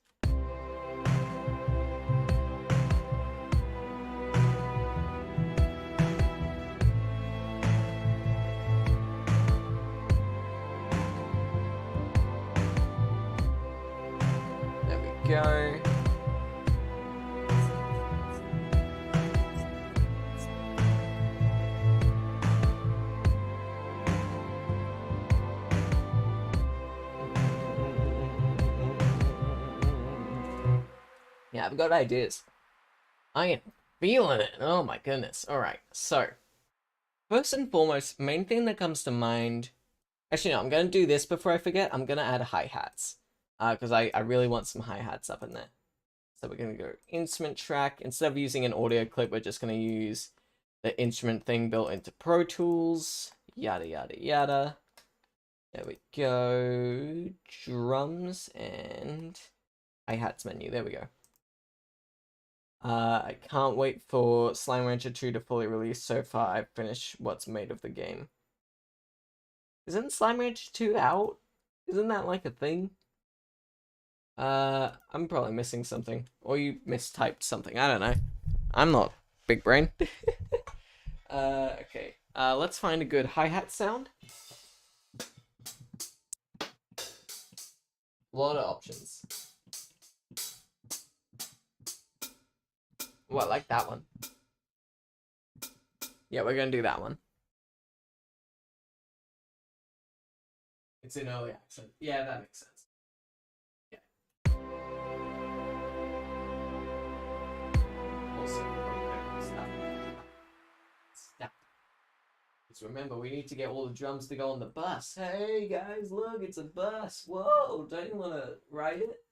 There we go. Yeah, I've got ideas. I am feeling it. Oh my goodness. Alright, so. First and foremost, main thing that comes to mind. Actually, no, I'm going to do this before I forget. I'm going to add hi-hats. Because I really want some hi-hats up in there. So we're going to go instrument track. Instead of using an audio clip, we're just going to use the instrument thing built into Pro Tools. Yada, yada, yada. There we go. Drums and hi-hats menu. There we go. I can't wait for Slime Rancher 2 to fully release. So far, I've finished what's made of the game. Isn't Slime Rancher 2 out? Isn't that like a thing? I'm probably missing something. Or you mistyped something. I don't know. I'm not big brain. Okay. Let's find a good hi-hat sound. A lot of options. Oh, I like that one. Yeah, we're gonna do that one. It's in early accent. Yeah, that makes sense. Yeah. Also, stop. Just remember, we need to get all the drums to go on the bus. Hey guys, look, it's a bus. Whoa, don't you want to ride it?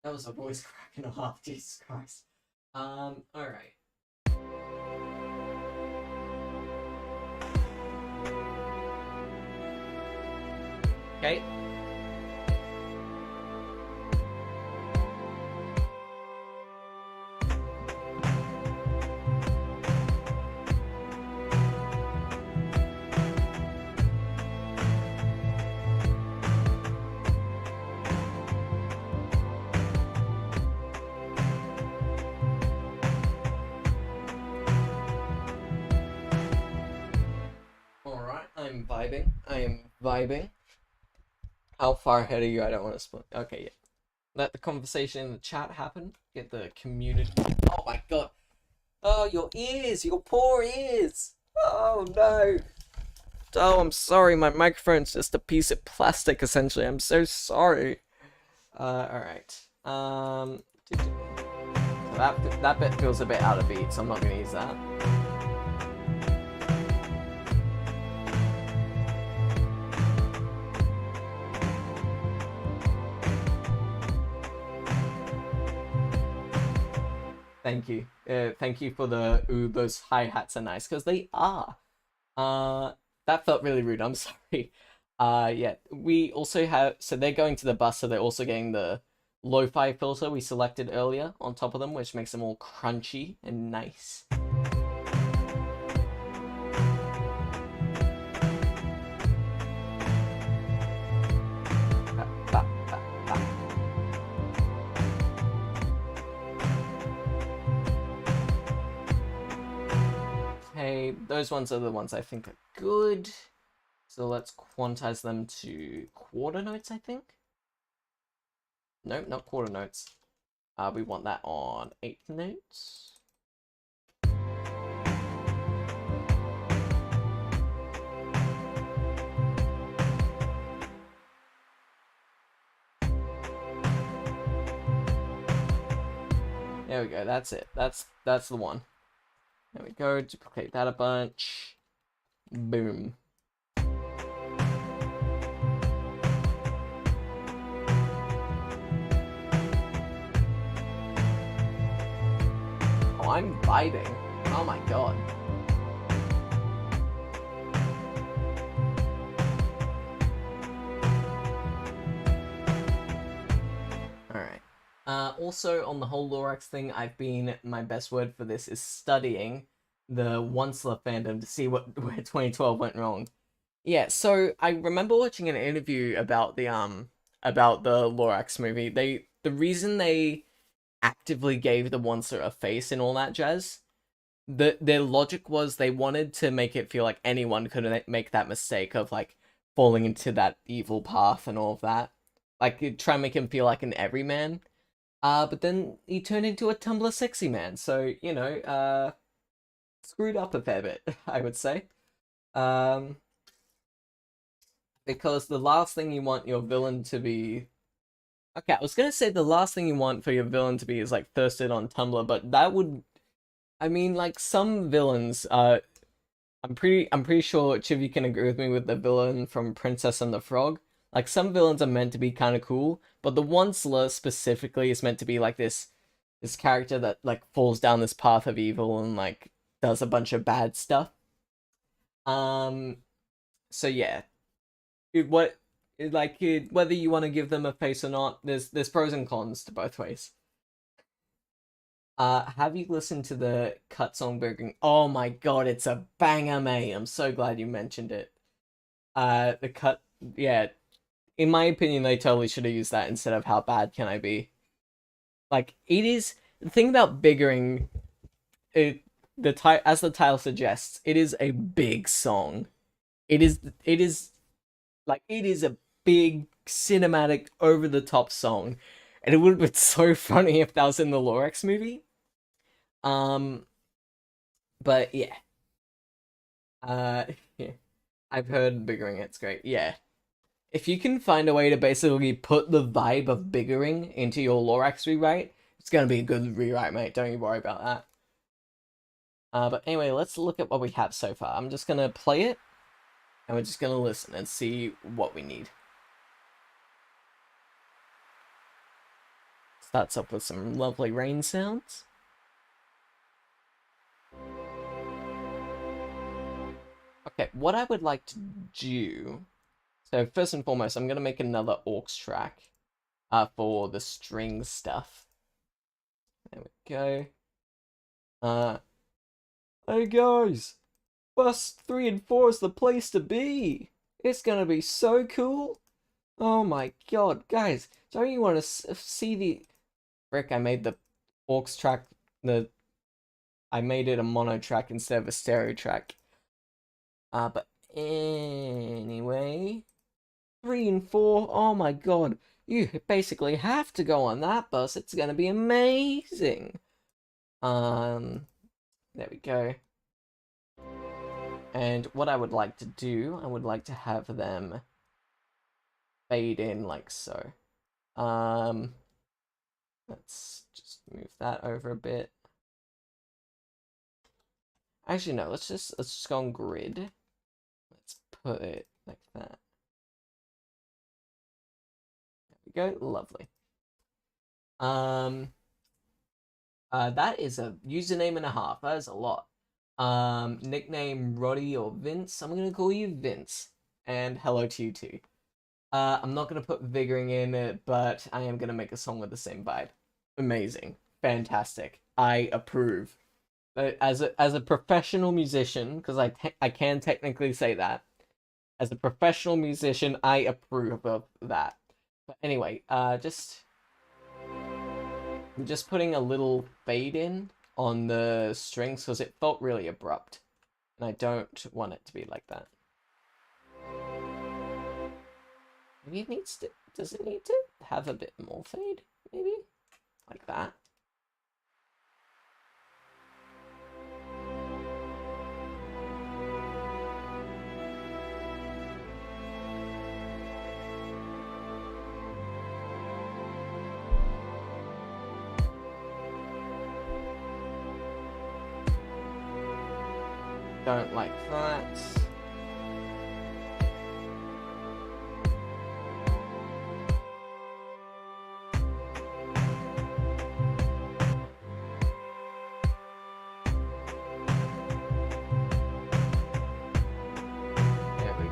That was a voice cracking off. Jesus Christ. Alright. Okay. I am vibing. How far ahead are you? I don't want to split. Okay, yeah. Let the conversation in the chat happen. Get the community. Oh my god. Oh, your ears. Your poor ears. Oh no. Oh, I'm sorry. My microphone's just a piece of plastic, essentially. I'm so sorry. Alright. So that bit feels a bit out of beat, so I'm not going to use that. Thank you. Thank you for the ooh, those hi-hats are nice, because they are. Uh, that felt really rude. I'm sorry. Yeah, we also have, so they're going to the bus, so they're also getting the lo-fi filter we selected earlier on top of them, which makes them all crunchy and nice. Okay, those ones are the ones I think are good. So let's quantize them to quarter notes, I think. Nope, not quarter notes. We want that on eighth notes. There we go. That's it. That's the one. There we go. Duplicate that a bunch. Boom. Oh, I'm vibing. Oh my god. Alright. Also, on the whole Lorax thing, my best word for this is studying the Onceler fandom to see where 2012 went wrong. Yeah, so I remember watching an interview about the Lorax movie. The reason they actively gave the Onceler a face and all that jazz, their logic was they wanted to make it feel like anyone could make that mistake of like falling into that evil path and all of that. Like try and make him feel like an everyman. But then he turned into a Tumblr sexy man, so screwed up a fair bit, I would say. Um, because the last thing you want your villain to be. Okay, I was gonna say the last thing you want for your villain to be is like thirsted on Tumblr, but that would. I mean, like some villains. I'm pretty sure Chivi can agree with me with the villain from Princess and the Frog. Like some villains are meant to be kind of cool, but the Onceler specifically is meant to be like this character that like falls down this path of evil and like does a bunch of bad stuff. Um, so yeah, whether you want to give them a face or not, there's pros and cons to both ways. Have you listened to the Cut Song Burgering? Oh my god, it's a banger, mate. I'm so glad you mentioned it. The cut, yeah. In my opinion, they totally should have used that instead of How Bad Can I Be? Like, it is the thing about biggering. It as the title suggests, it is a big song. It is like it is a big cinematic over the top song, and it would have been so funny if that was in the Lorax movie. Um, but yeah, yeah, I've heard biggering. It's great. Yeah, if you can find a way to basically put the vibe of biggering into your Lorax rewrite, it's gonna be a good rewrite, mate. Don't you worry about that. But anyway, let's look at what we have so far. I'm just gonna play it, and we're just gonna listen and see what we need. Starts off with some lovely rain sounds. Okay, what I would like to do. So first and foremost, I'm gonna make another aux track, for the string stuff. There we go. Hey guys, bus 3 and 4 is the place to be. It's gonna be so cool. Oh my god, guys, don't you want to see the frick? I made the aux track I made it a mono track instead of a stereo track. But anyway, 3 and 4. Oh my god, you basically have to go on that bus. It's gonna be amazing. There we go. And what I would like to do, I would like to have them fade in like so. Let's just move that over a bit. Actually, no, let's just go on grid. Let's put it like that. There we go, lovely. That is a username and a half. That is a lot. Nickname Roddy or Vince. I'm gonna call you Vince. And hello to you too. I'm not gonna put Vigoring in it, but I am gonna make a song with the same vibe. Amazing. Fantastic. I approve. As a professional musician, because I can technically say that. As a professional musician, I approve of that. But anyway, I'm just putting a little fade in on the strings because it felt really abrupt. And I don't want it to be like that. Maybe it needs to, does it need to have a bit more fade? Maybe? Like that. Don't like that. There we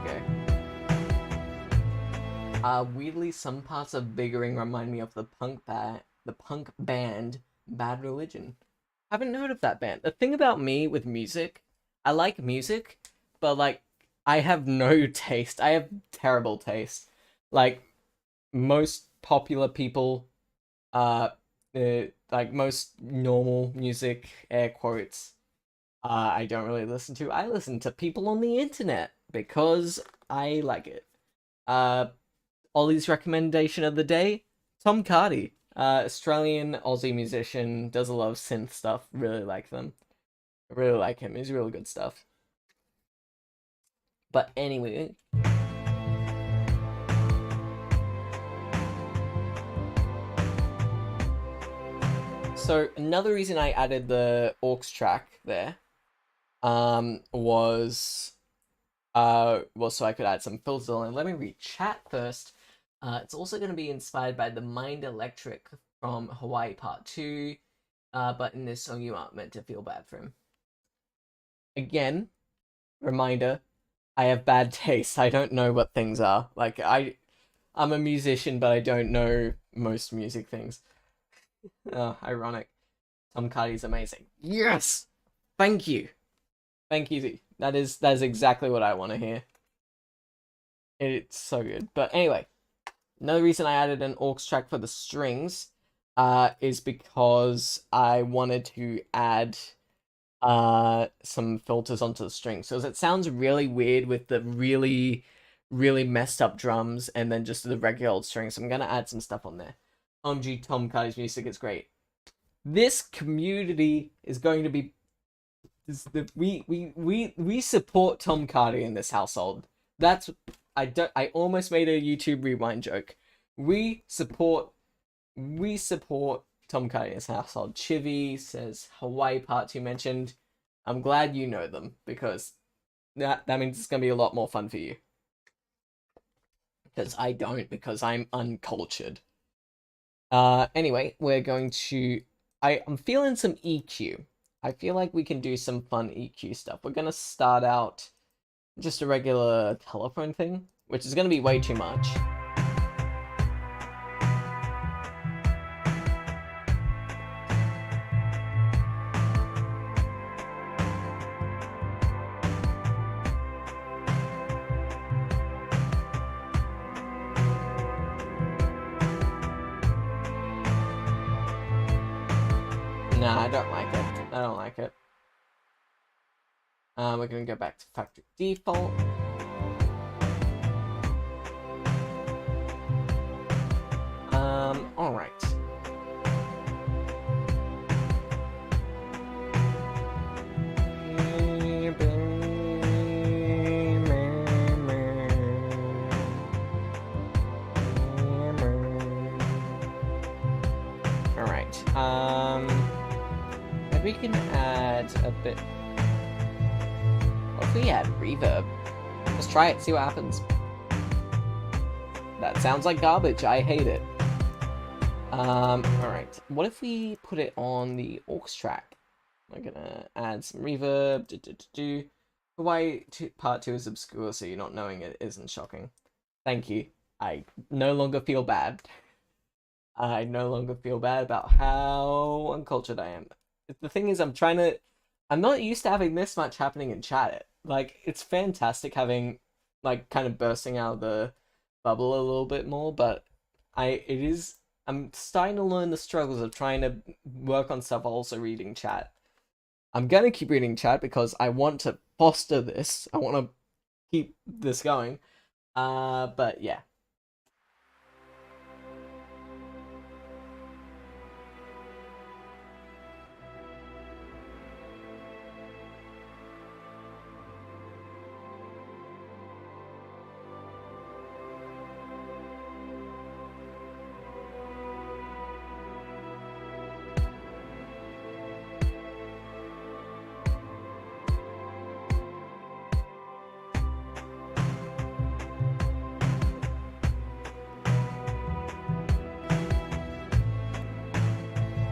go. Weirdly, some parts of Vigoring remind me of the punk band Bad Religion. I haven't heard of that band. The thing about me with music, I like music, but like I have no taste. I have terrible taste. Like most popular people, like most normal music, air quotes, I don't really listen to. I listen to people on the internet because I like it. Ollie's recommendation of the day, Tom Cardy, Australian Aussie musician, does a lot of synth stuff. Really like them. I really like him. He's really good stuff. But anyway. So another reason I added the aux track there was so I could add some filters on. Let me read chat first. It's also going to be inspired by the Mind Electric from Hawaii Part 2. But in this song, you aren't meant to feel bad for him. Again, reminder, I have bad taste. I don't know what things are. Like, I'm a musician, but I don't know most music things. Ironic. Tom Cardy's amazing. Yes! Thank you. Thank you. That is exactly what I want to hear. It's so good. But anyway, another reason I added an aux track for the strings is because I wanted to add some filters onto the strings. So it sounds really weird with the really messed up drums and then just the regular old strings. So I'm gonna add some stuff on there. OMG, Tom Cardy's music is great. This community is going to be we support Tom Cardy in this household. I almost made a YouTube rewind joke. We support Tom Cardy in his household. Chivy says Hawaii Part 2 mentioned. I'm glad you know them because that means it's gonna be a lot more fun for you. Because I don't, because I'm uncultured. Anyway, we're going to I'm feeling some EQ. I feel like we can do some fun EQ stuff. We're gonna start out just a regular telephone thing, which is gonna be way too much. Nah, I don't like it. I don't like it. We're gonna go back to factory default. Alright. Maybe we can add a bit. What if we add reverb? Let's try it, see what happens. That sounds like garbage. I hate it. Alright. What if we put it on the aux track? I'm gonna add some reverb. Why part 2 is obscure, so you're not knowing it isn't shocking. Thank you. I no longer feel bad. I no longer feel bad about how uncultured I am. The thing is, I'm not used to having this much happening in chat. Like, it's fantastic having, like, kind of bursting out of the bubble a little bit more, but I'm starting to learn the struggles of trying to work on stuff while also reading chat. I'm gonna keep reading chat because I want to foster this. I want to keep this going. But yeah.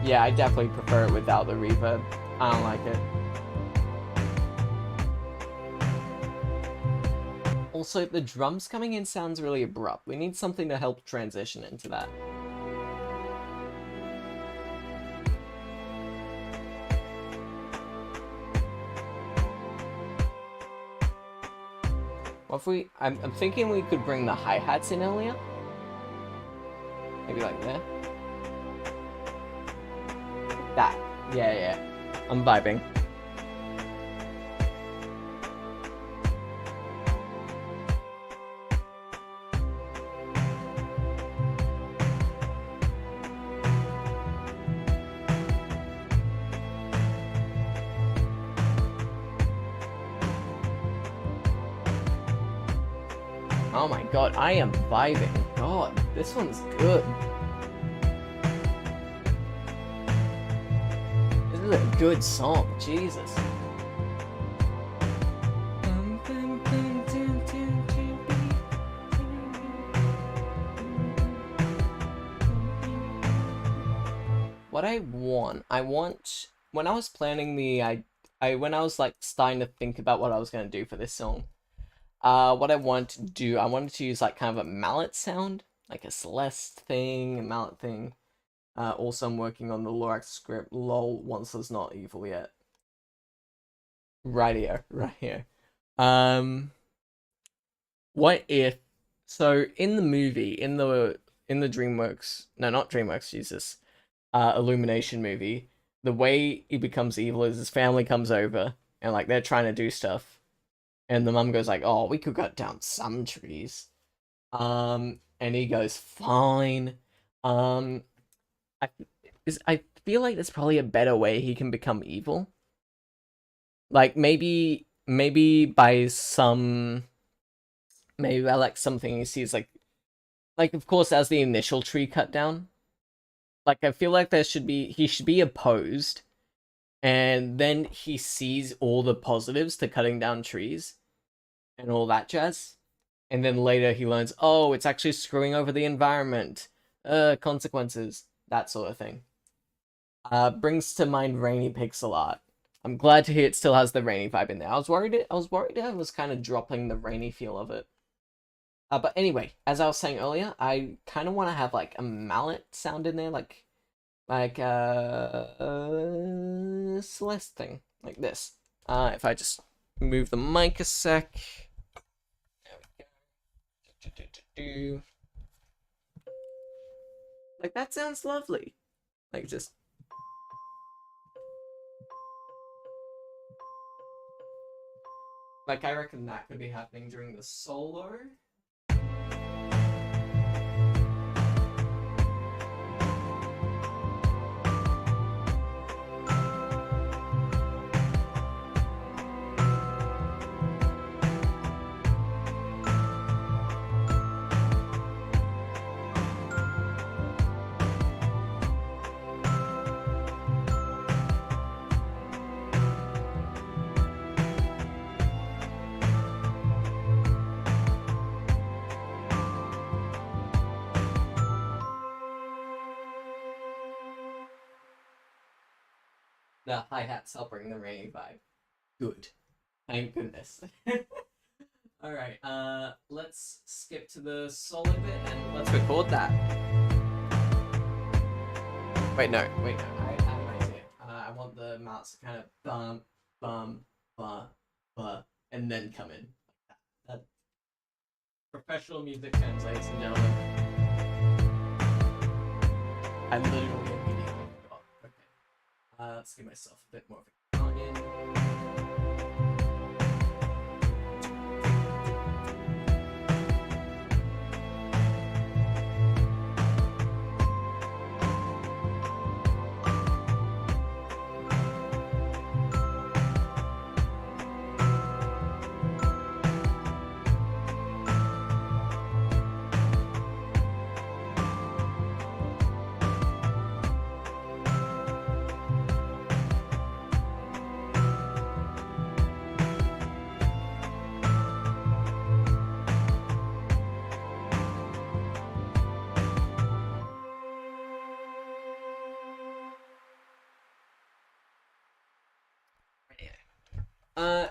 Yeah, I definitely prefer it without the reverb. I don't like it. Also, the drums coming in sounds really abrupt. We need something to help transition into that. What if we... I'm thinking we could bring the hi-hats in earlier. Maybe like there. That. Yeah. I'm vibing. Oh my god, I am vibing. God, this one's good. This is a good song, Jesus. What I want, when I was planning when I was like starting to think about what I was going to do for this song, what I wanted to do, I wanted to use like kind of a mallet sound, like a Celeste thing, a mallet thing. Also, I'm working on the Lorax script. Lol, once there's not evil yet. Right here. What if? So in the movie, in the DreamWorks, no, not DreamWorks, Jesus, Illumination movie, the way he becomes evil is his family comes over and like they're trying to do stuff. And the mum goes like, "Oh, we could cut down some trees." And he goes, "Fine." I feel like there's probably a better way he can become evil. Like maybe by like something he sees like of course as the initial tree cut down. Like I feel like he should be opposed, and then he sees all the positives to cutting down trees and all that jazz. And then later he learns, oh, it's actually screwing over the environment. Consequences. That sort of thing. Brings to mind Rainy Pixel Art. I'm glad to hear it still has the rainy vibe in there. I was worried it was kind of dropping the rainy feel of it. But anyway, as I was saying earlier, I kind of want to have like a mallet sound in there, like a Celeste thing, like this. If I just move the mic a sec. There we go. Like that sounds lovely. Like just. Like I reckon that could be happening during the solo. The hi-hats help bring the rainy vibe. Good. Thank goodness. Alright, let's skip to the solo bit and let's record that. Wait, no, I have an idea. I want the mouse to kind of bum, bum, ba, and then come in. Like that. Professional music fans, ladies and gentlemen. I literally immediately forgot. Okay. Let's give myself a bit more of a count in.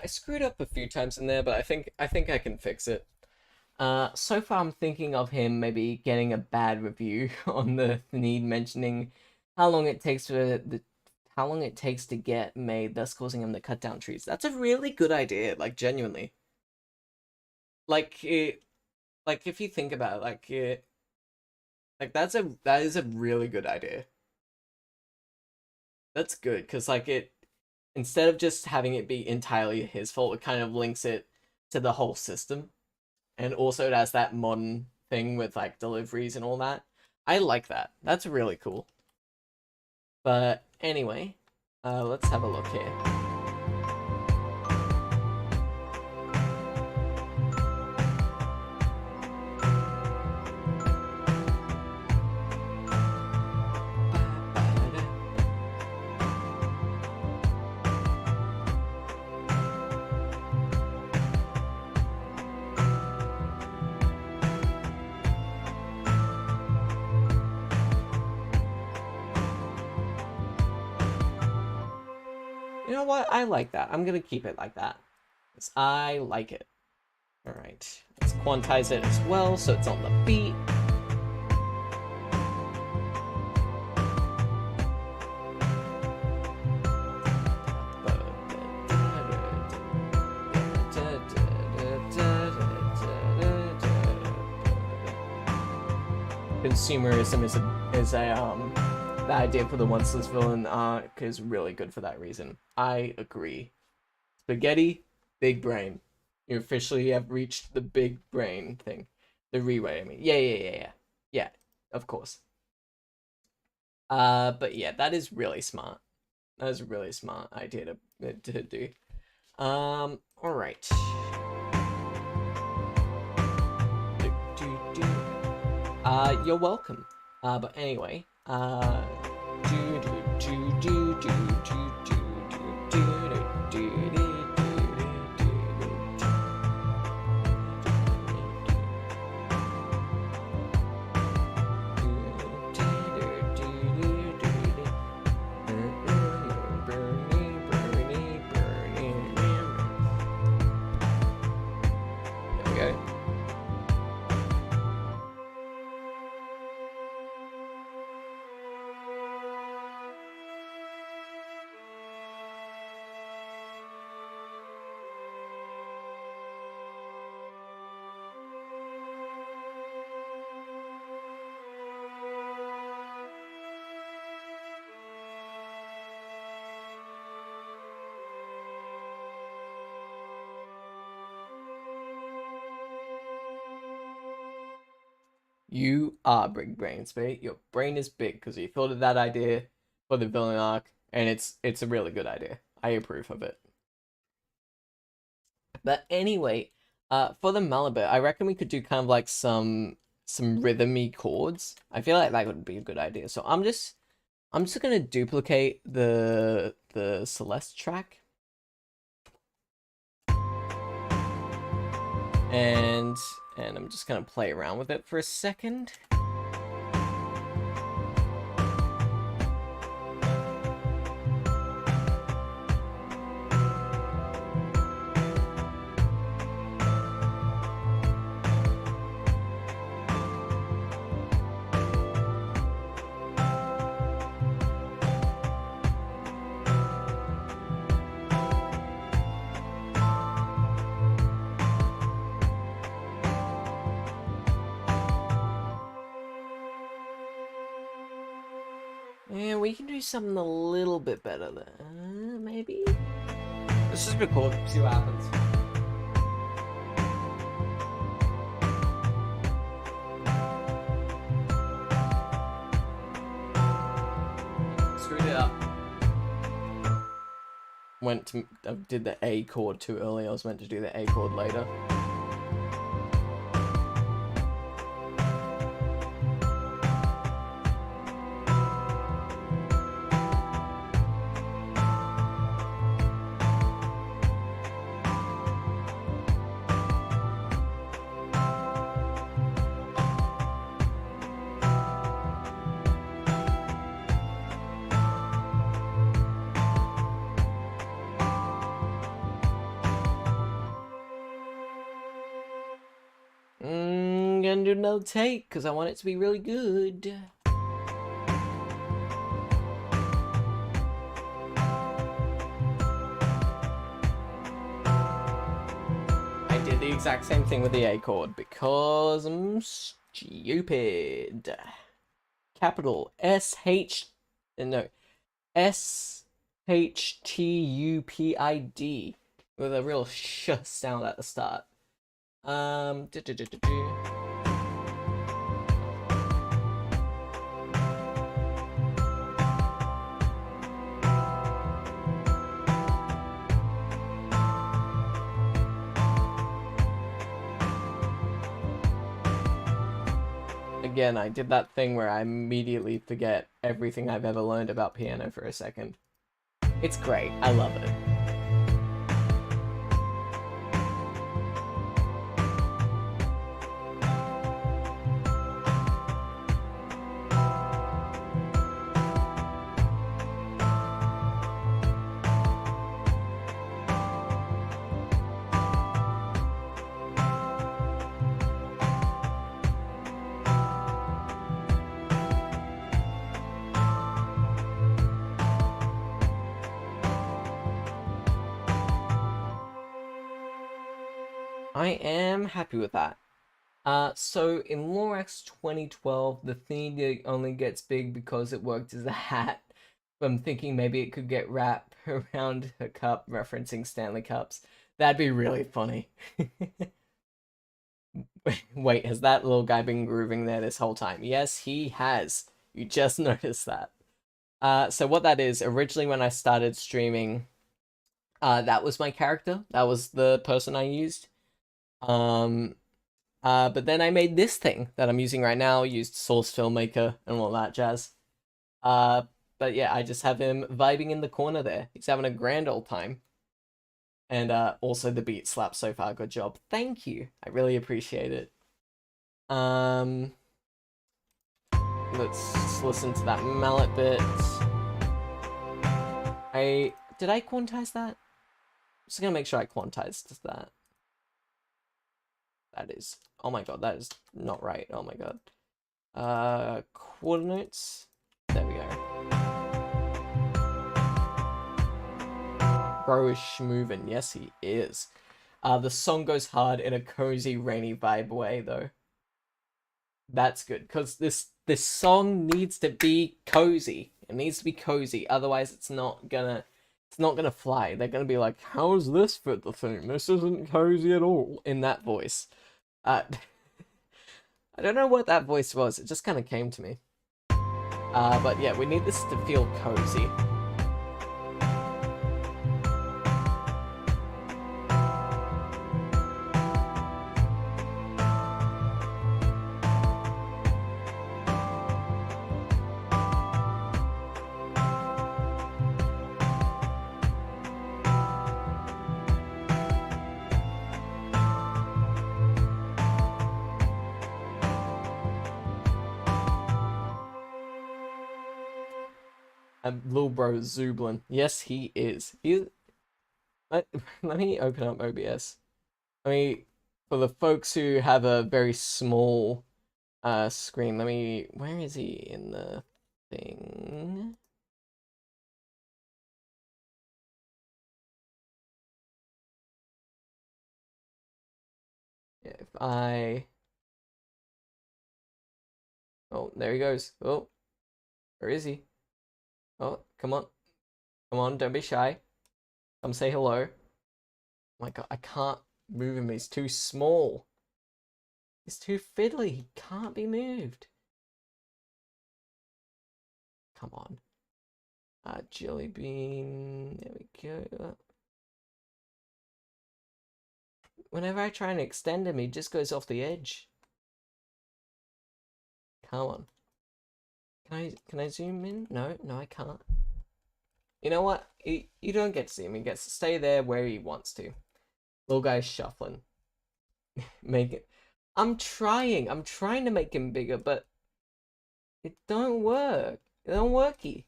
I screwed up a few times in there, but I think I can fix it. So far I'm thinking of him maybe getting a bad review on the need mentioning how long it takes to get made, thus causing him to cut down trees. That's a really good idea, like genuinely. Like if you think about it, that is a really good idea. That's good, because instead of just having it be entirely his fault, it kind of links it to the whole system. And also it has that modern thing with like deliveries and all that. I like that. That's really cool. But anyway, let's have a look here. You know what? I like that. I'm gonna keep it like that. Because I like it. Alright. Let's quantize it as well so it's on the beat. Consumerism is the idea for the Onceless villain arc is really good for that reason. I agree. Spaghetti, big brain. You officially have reached the big brain thing. The reway, I mean. Yeah. Yeah, of course. But yeah, that is really smart. That is a really smart idea to do. Alright. You're welcome. But anyway, you are big brain, Spade. Your brain is big because you thought of that idea for the villain arc, and it's a really good idea. I approve of it. But anyway, for the Malibet, I reckon we could do kind of like some rhythmy chords. I feel like that would be a good idea. So I'm just gonna duplicate the Celeste track. And I'm just gonna play around with it for a second. Yeah, we can do something a little bit better there. Maybe? Let's just record, see what happens. Screwed it up. Did the A chord too early. I was meant to do the A chord later. Gonna do another take because I want it to be really good. I did the exact same thing with the A chord because I'm stupid. Capital SHTUPID with a real sh sound at the start. Again, I did that thing where I immediately forget everything I've ever learned about piano for a second. It's great. I love it. I am happy with that. So in Lorax 2012, the theme only gets big because it worked as a hat. I'm thinking maybe it could get wrapped around a cup, referencing Stanley Cups. That'd be really funny. Wait, has that little guy been grooving there this whole time? Yes, he has. You just noticed that. So what that is, originally when I started streaming, that was my character. That was the person I used. But then I made this thing that I'm using right now, used Source Filmmaker and all that jazz. But yeah, I just have him vibing in the corner there. He's having a grand old time. And also the beat slaps so far. Good job. Thank you. I really appreciate it. Let's listen to that mallet bit. Did I quantize that? I'm just gonna make sure I quantized that. That is, oh my god, that is not right. Oh my god. Quarter notes. There we go. Bro is schmoovin'. Yes, he is. The song goes hard in a cozy, rainy vibe way, though. That's good, because this song needs to be cozy. It needs to be cozy, otherwise it's not gonna fly. They're gonna be like, how does this fit the theme? This isn't cozy at all, in that voice. I don't know what that voice was, it just kind of came to me. But yeah, we need this to feel cozy. Lil bro Zublin. Yes, he is. Let me open up OBS. I mean, for the folks who have a very small screen, where is he in the thing? If I... Oh, there he goes. Oh, where is he? Oh, come on. Come on, don't be shy. Come say hello. Oh my god, I can't move him. He's too small. He's too fiddly. He can't be moved. Come on. Jellybean. There we go. Whenever I try and extend him, he just goes off the edge. Come on. Can I zoom in? No, I can't. You know what? You don't get to see him. He gets to stay there where he wants to. Little guy's shuffling. Make it. I'm trying to make him bigger, but it don't work. It don't worky.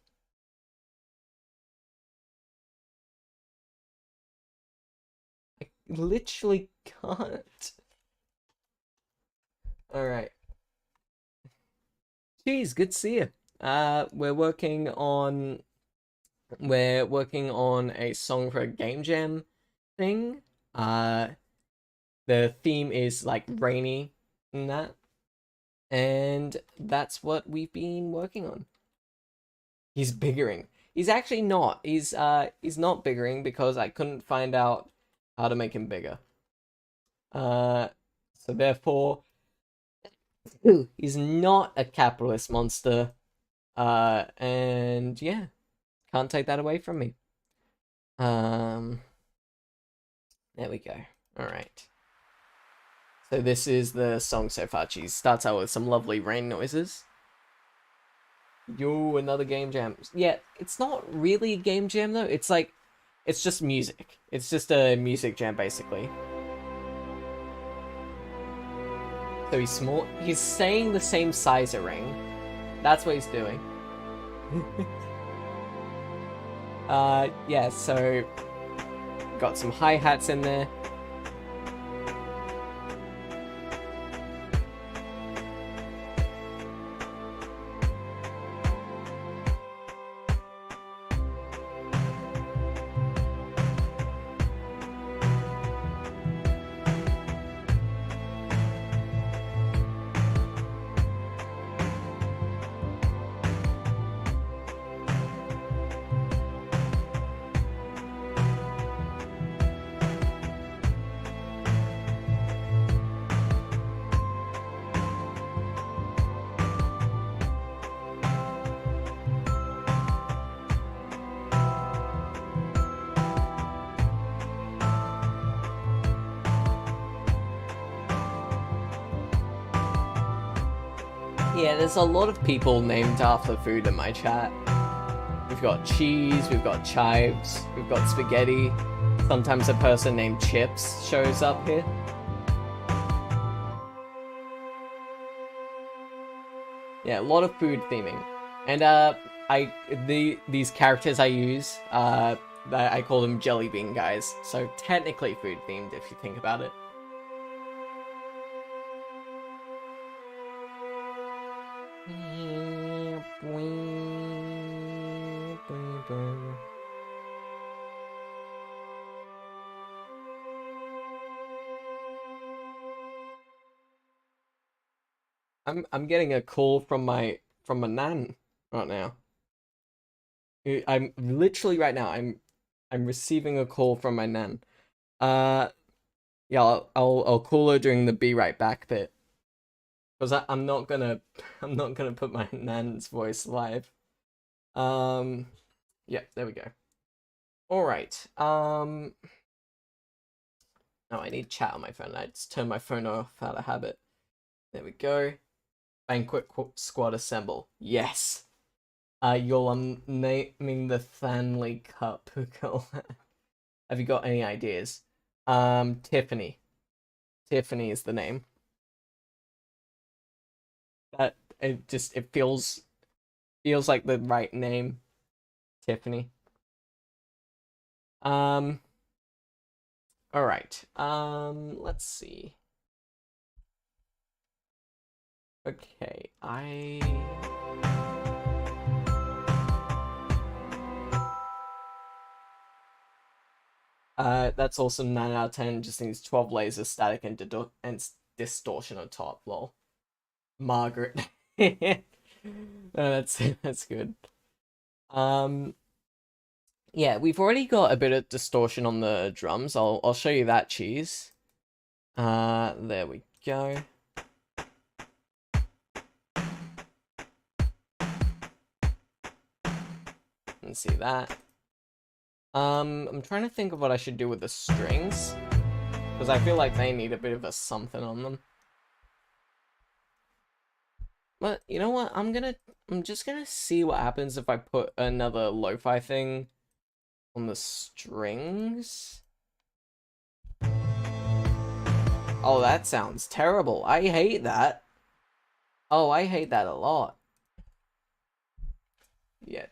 I literally can't. Alright. Geez, good to see you. We're working on a song for a game jam thing. The theme is like rainy and that. And that's what we've been working on. He's biggering. He's actually not. He's not biggering because I couldn't find out how to make him bigger. So therefore he's not a capitalist monster. And yeah, can't take that away from me. There we go. All right. So this is the song so far. Cheese starts out with some lovely rain noises. Yo, another game jam. Yeah, it's not really a game jam though. It's like, it's just music. It's just a music jam basically. So he's small. He's staying the same size ring. That's what he's doing. Yeah, so got some hi-hats in there. Yeah, there's a lot of people named after food in my chat. We've got cheese, we've got chives, we've got spaghetti. Sometimes a person named Chips shows up here. Yeah, a lot of food theming. And these characters I use, I call them Jellybean Guys. So technically food themed if you think about it. I'm getting a call from my nan right now. I'm literally right now I'm receiving a call from my nan. Yeah, I'll call her during the be right back bit. Because I'm not gonna put my nan's voice live. Yeah, there we go. Alright. Oh, I need chat on my phone. I just turned my phone off out of habit. There we go. Banquet squad assemble. Yes. You're naming the Thanley Cup. Have you got any ideas? Tiffany. Tiffany is the name. That it feels like the right name. Tiffany. All right. Let's see. Okay, that's awesome. 9 out of 10. Just needs 12 lasers, static, and distortion on top. Lol. Margaret. No, that's good. Yeah, we've already got a bit of distortion on the drums. I'll show you that cheese. There we go. And see that. I'm trying to think of what I should do with the strings, because I feel like they need a bit of a something on them. But you know what? I'm just gonna see what happens if I put another lo-fi thing on the strings. Oh, that sounds terrible. I hate that. Oh, I hate that a lot. Yeah.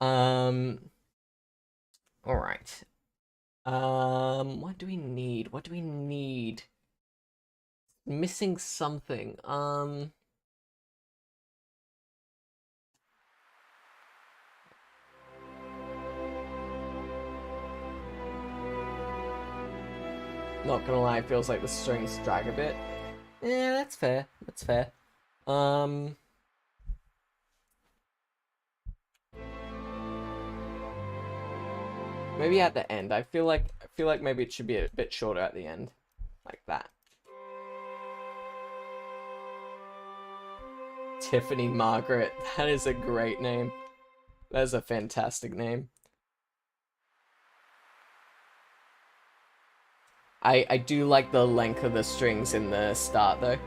All right. What do we need? What do we need? Missing something. Not gonna lie, it feels like the strings drag a bit. Yeah, that's fair. That's fair. Maybe at the end. I feel like maybe it should be a bit shorter at the end. Like that. Tiffany Margaret. That is a great name. That is a fantastic name. I do like the length of the strings in the start though.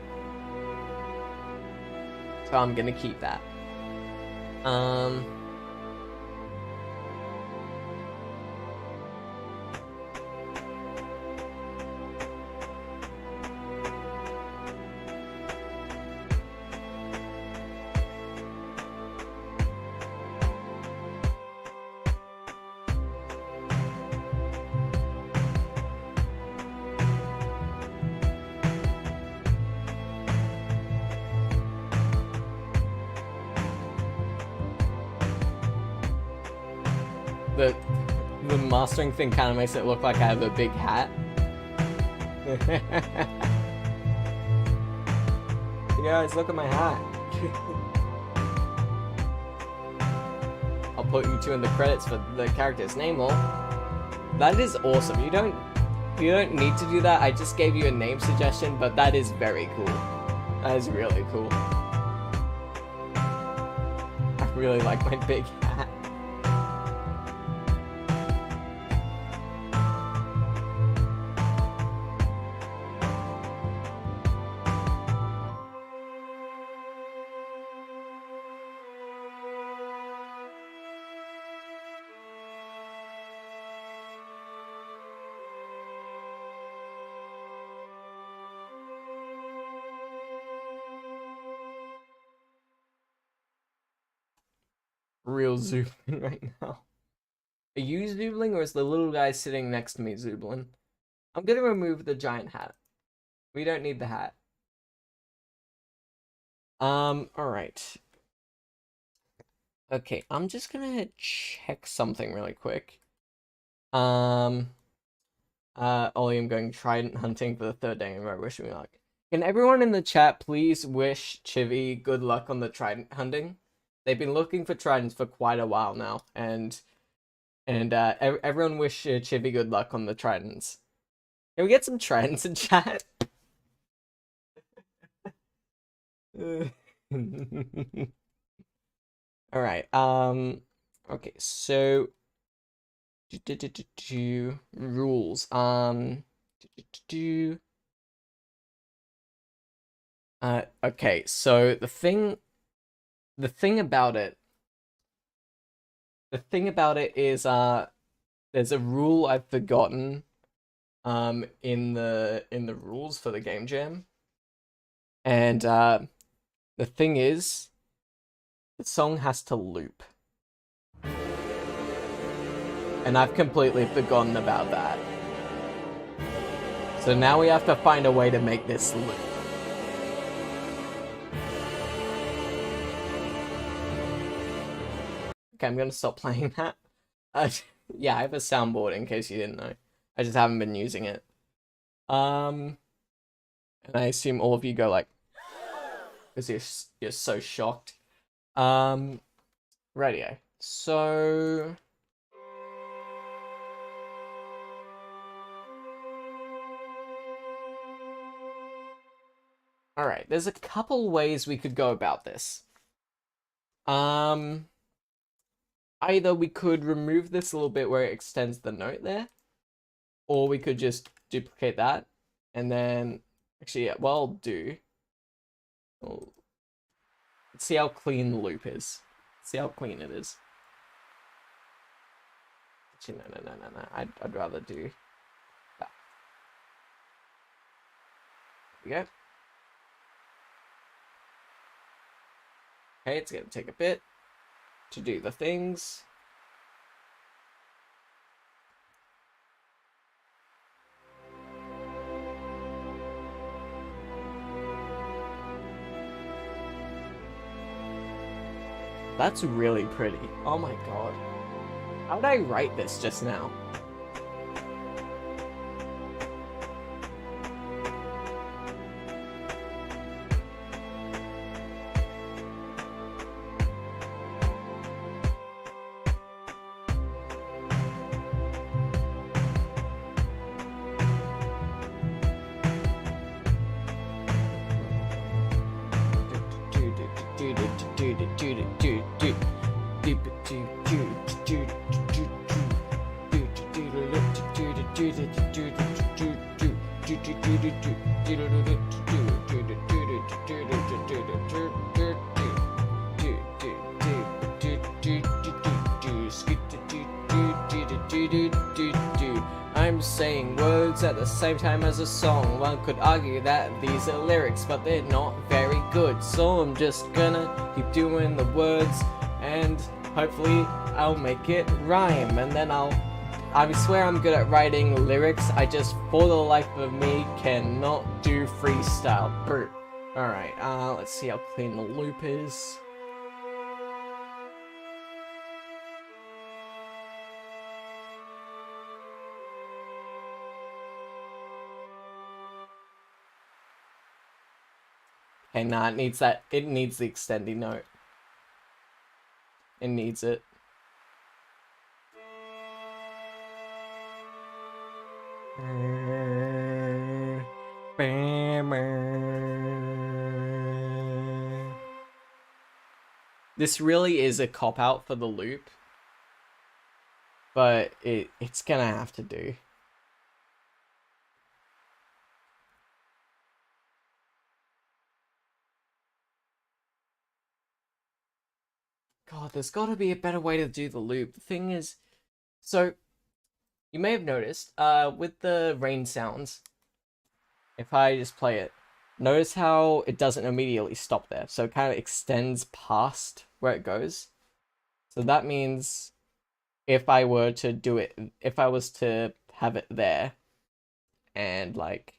So I'm gonna keep that. The mastering thing kind of makes it look like I have a big hat. You guys, look at my hat. I'll put you two in the credits for the character's name, lol. That is awesome. You don't need to do that. I just gave you a name suggestion, but that is very cool. That is really cool. I really like my big hat. Real zoobling right now. Are you zoobling or is the little guy sitting next to me zoobling? I'm gonna remove the giant hat. We don't need the hat. Alright. Okay, I'm just gonna check something really quick. Ollie, I'm going trident hunting for the third day in a row. Wish me luck. Can everyone in the chat please wish Chivi good luck on the trident hunting? They've been looking for tridents for quite a while now, and everyone wish Chivi good luck on the tridents. Can we get some tridents in chat? All right. Okay. So, rules. Okay. So the thing about it is there's a rule I've forgotten in the rules for the game jam, and the thing is the song has to loop, and I've completely forgotten about that. So now we have to find a way to make this loop. Okay, I'm gonna stop playing that. Yeah, I have a soundboard in case you didn't know. I just haven't been using it. And I assume all of you go like, because you're so shocked. Radio. So alright, there's a couple ways we could go about this. Either we could remove this little bit where it extends the note there, or we could just duplicate that, and then, actually, yeah, what I'll do, let's see how clean the loop is. See how clean it is. Actually, no. I'd rather do that. There we go. Okay, it's gonna take a bit to do the things. That's really pretty. Oh my god. How did I write this just now? I'm saying words at the same time as a song. One could argue that these are lyrics, but they're not very good. So I'm just gonna keep doing the words, and hopefully I'll make it rhyme. And then I swear I'm good at writing lyrics. I just, for the life of me, cannot do freestyle. Brr. Alright, let's see how clean the loop is. Okay, nah, it needs the extending note. It needs it. This really is a cop-out for the loop, but it's gonna have to do. God, there's gotta be a better way to do the loop. The thing is, so, you may have noticed, with the rain sounds, if I just play it, notice how it doesn't immediately stop there. So it kind of extends past where it goes. So that means if I were to do it, if I was to have it there, and like,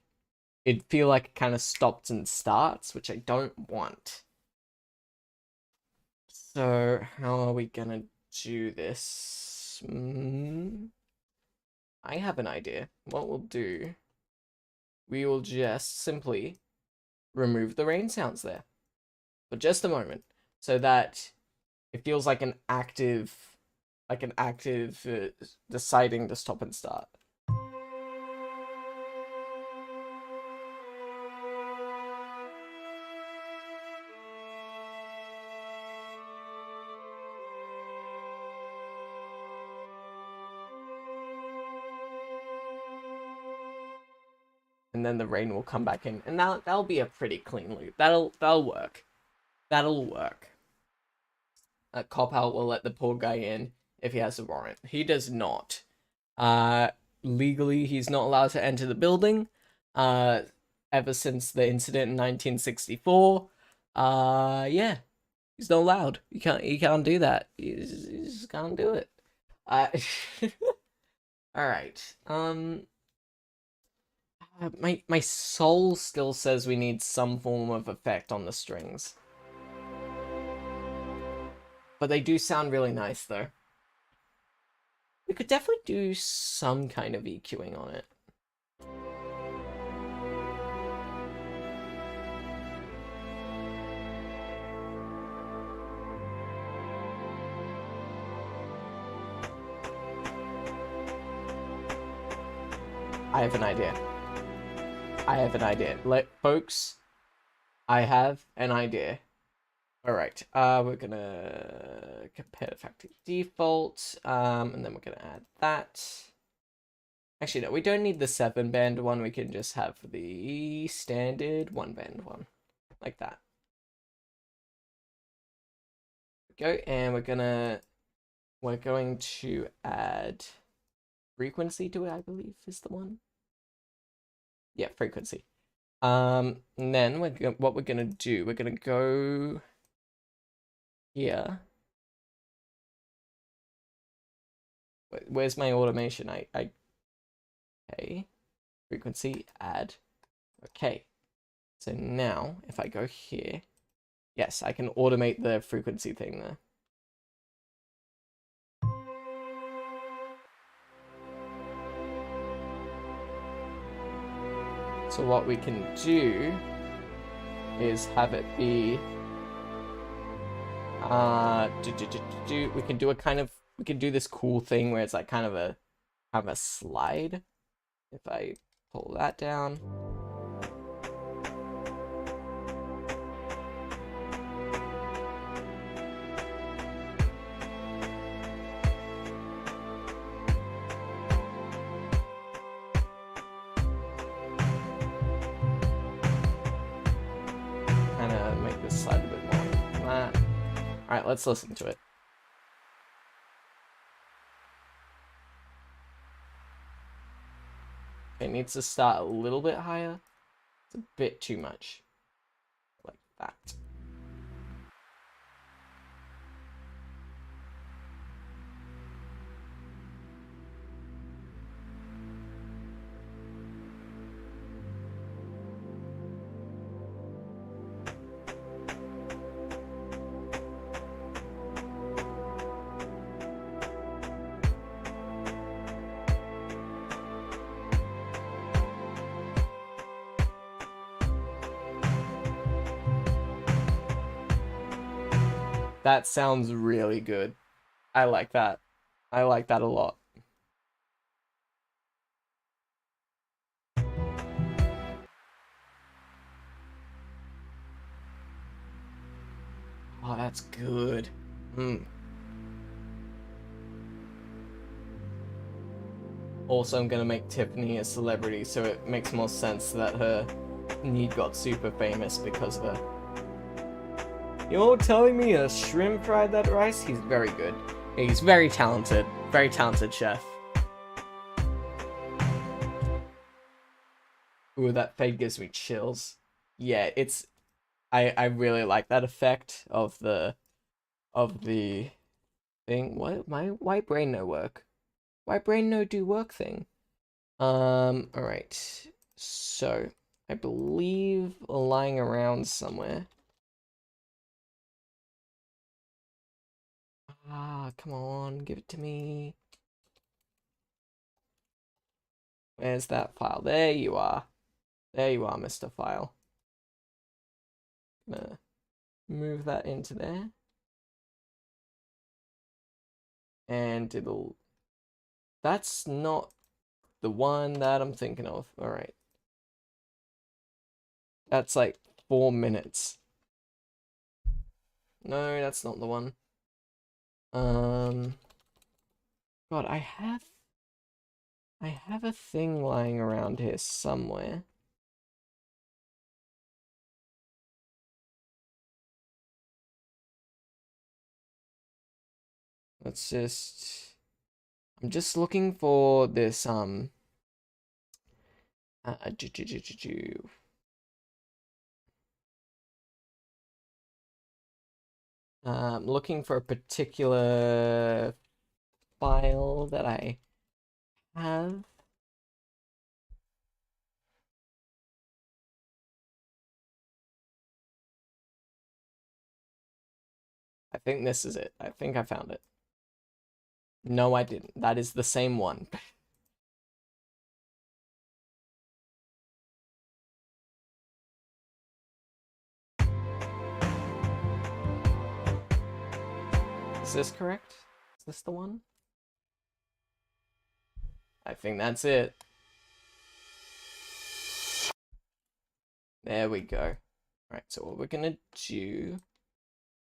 it'd feel like it kind of stops and starts, which I don't want. So how are we gonna do this? I have an idea. What we'll do, we will just simply remove the rain sounds there for just a moment, so that it feels like an active deciding to stop and start. And then the rain will come back in, and that'll be a pretty clean loop. That'll work. That'll work. A cop-out will let the poor guy in if he has a warrant. He does not. Legally, he's not allowed to enter the building. Ever since the incident in 1964. Yeah, he's not allowed. He can't do that. He just can't do it. All right. My soul still says we need some form of effect on the strings. But they do sound really nice, though. We could definitely do some kind of EQing on it. I have an idea. I have an idea. Folks, I have an idea. Alright, we're gonna compare the factory default, and then we're gonna add that. Actually, no, we don't need the 7-band one, we can just have the standard 1-band one, like that. Go, and we're going to add frequency to it, I believe, is the one. Yeah, frequency. And then what we're gonna do, we're gonna go here. Where's my automation? Okay. Frequency, add. Okay. So now, if I go here, yes, I can automate the frequency thing there. So what we can do is have it be we can do a kind of, we can do this cool thing where it's like kind of a slide. If I pull that down, kind of make this slide a bit more like that. All right, let's listen to it. It needs to start a little bit higher. It's a bit too much. Like that. That sounds really good. I like that. I like that a lot. Oh, that's good. Also, I'm gonna make Tiffany a celebrity, so it makes more sense that her need got super famous because of her. You're telling me a shrimp fried that rice? He's very good. He's very talented chef. Ooh, that fade gives me chills. Yeah, it's, I really like that effect of the thing. What, my white brain no work? White brain no do work thing. Alright. So I believe lying around somewhere. Ah, come on, give it to me. Where's that file? There you are. There you are, Mr. File. Gonna move that into there. And it'll... That's not the one that I'm thinking of. Alright. That's like 4 minutes. No, that's not the one. God, I have a thing lying around here somewhere. Let's just... I'm just looking for this, looking for a particular file that I have. I think this is it. I think I found it. No, I didn't. That is the same one. Is this correct? Is this the one? I think that's it. There we go. Right, so what we're gonna do,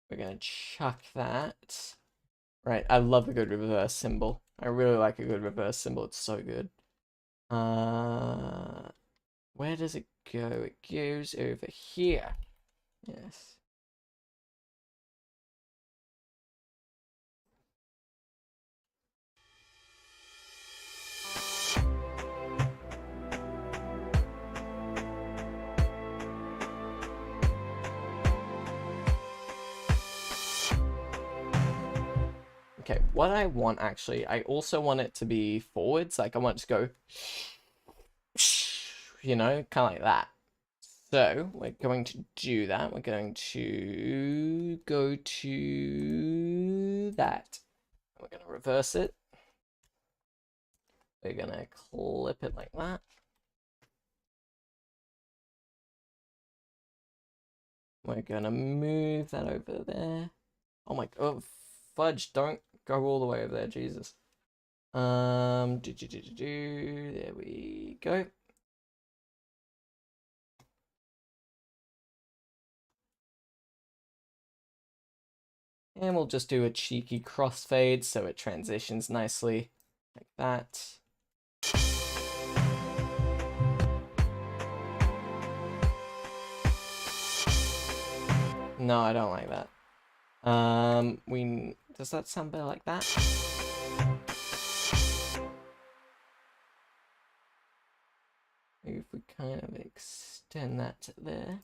we're gonna chuck that. Right, I love a good reverse symbol. I really like a good reverse symbol. It's so good. Where does it go? It goes over here. Yes. Okay, what I want actually, I also want it to be forwards. Like I want it to go, you know, kind of like that. So we're going to do that. We're going to go to that. We're going to reverse it. We're going to clip it like that. We're going to move that over there. Oh my god, fudge, don't go all the way over there, Jesus. There we go. And we'll just do a cheeky crossfade so it transitions nicely like that. No, I don't like that. Does that sound better like that? Maybe if we kind of extend that to there.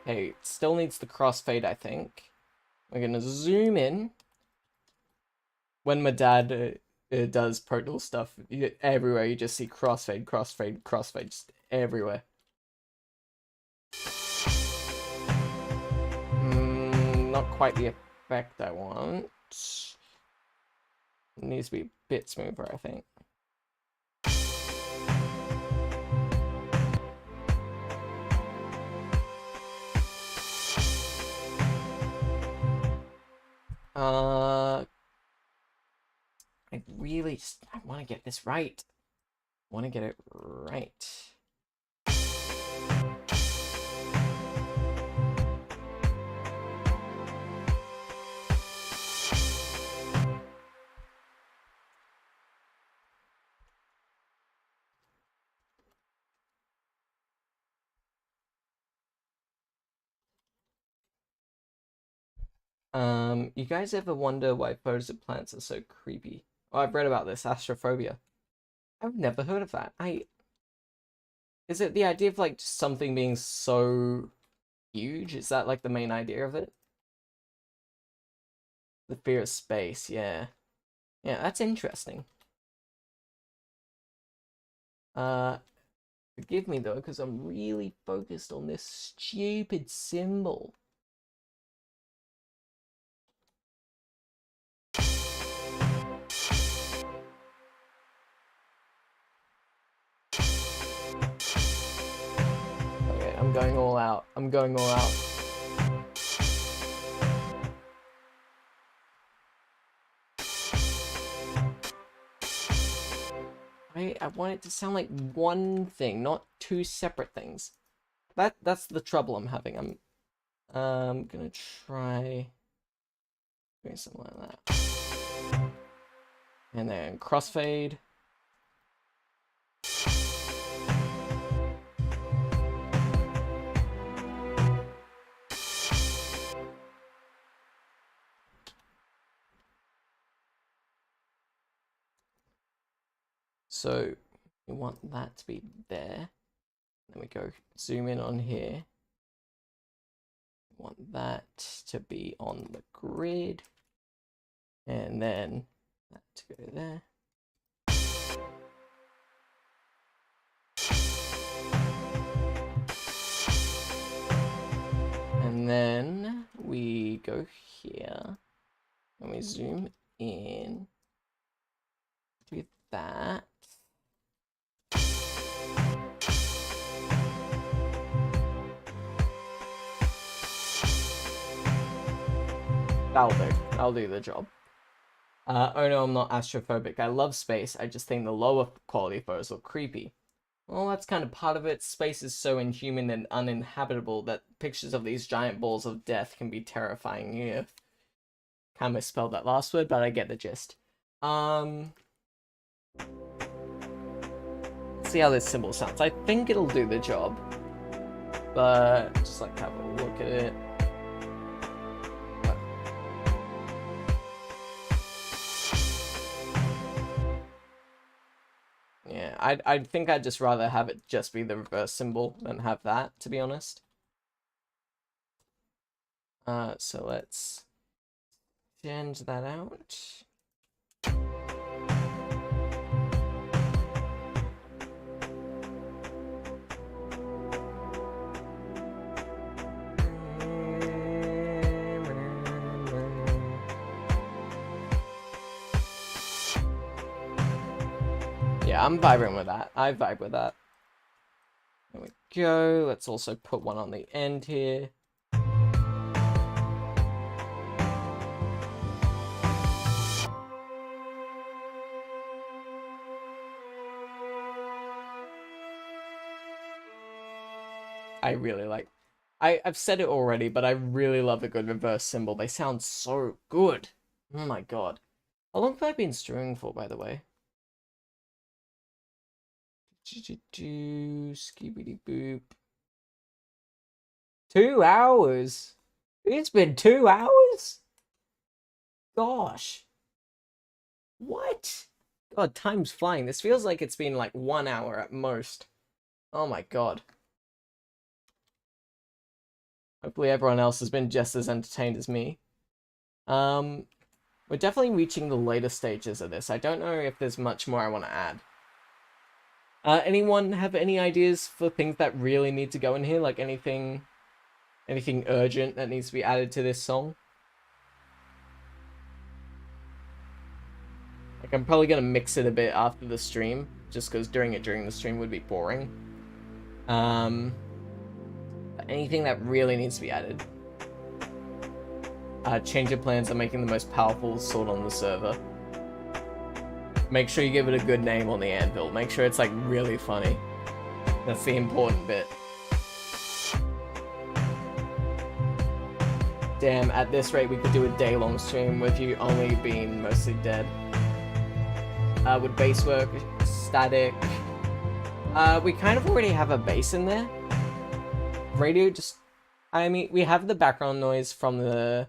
Okay, it still needs the crossfade, I think. We're gonna zoom in. When my dad does Pro Tools stuff, everywhere you just see crossfade, crossfade, crossfade, just everywhere. Not quite the effect I want. It needs to be a bit smoother, I think. I want to get this right. I want to get it right. You guys ever wonder why photos of plants are so creepy? Oh, I've read about this, astrophobia. I've never heard of that. Is it the idea of like just something being so huge? Is that like the main idea of it? The fear of space, yeah. Yeah, that's interesting. Forgive me though, because I'm really focused on this stupid symbol. Okay, I'm going all out. I'm going all out. I want it to sound like one thing, not two separate things. That's the trouble I'm having. I'm gonna try doing something like that. And then crossfade. So we want that to be there. Then we go zoom in on here. We want that to be on the grid. And then that to go there. And then we go here and we zoom in, do that. That'll do the job. Oh no, I'm not astrophobic. I love space. I just think the lower quality photos look creepy. Well, that's kind of part of it. Space is so inhuman and uninhabitable that pictures of these giant balls of death can be terrifying. Yeah. Kind of misspelled that last word, but I get the gist. Let's see how this symbol sounds. I think it'll do the job. But just like have a look at it. Yeah, I think I'd just rather have it just be the reverse symbol than have that, to be honest. So let's change that out. Yeah, I'm vibing with that. I vibe with that. There we go. Let's also put one on the end here. I really like... I've said it already, but I really love a good reverse symbol. They sound so good. Oh my god. How long have I been streaming for, by the way? Skibidi boop. 2 hours? It's been 2 hours? Gosh. What? God, time's flying. This feels like it's been like 1 hour at most. Oh my god. Hopefully everyone else has been just as entertained as me. We're definitely reaching the later stages of this. I don't know if there's much more I want to add. Anyone have any ideas for things that really need to go in here? Like anything urgent that needs to be added to this song? Like, I'm probably gonna mix it a bit after the stream, just because doing it during the stream would be boring. Anything that really needs to be added. Change your plans on making the most powerful sword on the server. Make sure you give it a good name on the anvil. Make sure it's like really funny. That's the important bit. Damn, at this rate we could do a day-long stream with you only being mostly dead. With base work, static. We kind of already have a base in there. Radio just... I mean, we have the background noise from the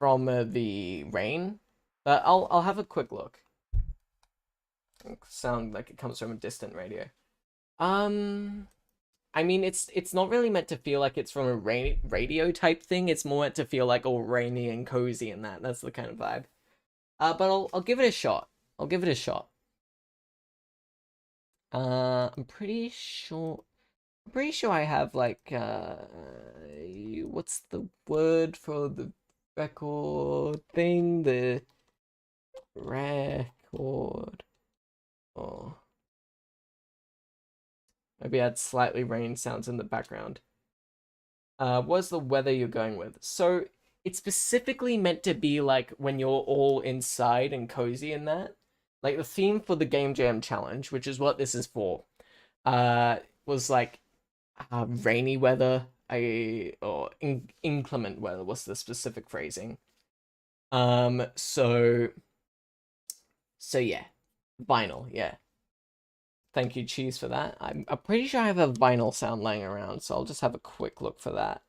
rain, but I'll have a quick look. Sound like it comes from a distant radio. I mean, it's not really meant to feel like it's from a radio type thing. It's more meant to feel like all rainy and cozy and that. That's the kind of vibe. But I'll give it a shot. I'll give it a shot. I'm pretty sure I have like what's the word for the record thing? The record. Oh. Maybe add slightly rain sounds in the background. What's the weather you're going with? So it's specifically meant to be like when you're all inside and cozy in that. Like the theme for the Game Jam Challenge, which is what this is for, was like rainy weather, or inclement weather was the specific phrasing. So yeah, vinyl, yeah. Thank you, Cheese, for that. I'm pretty sure I have a vinyl sound laying around, so I'll just have a quick look for that.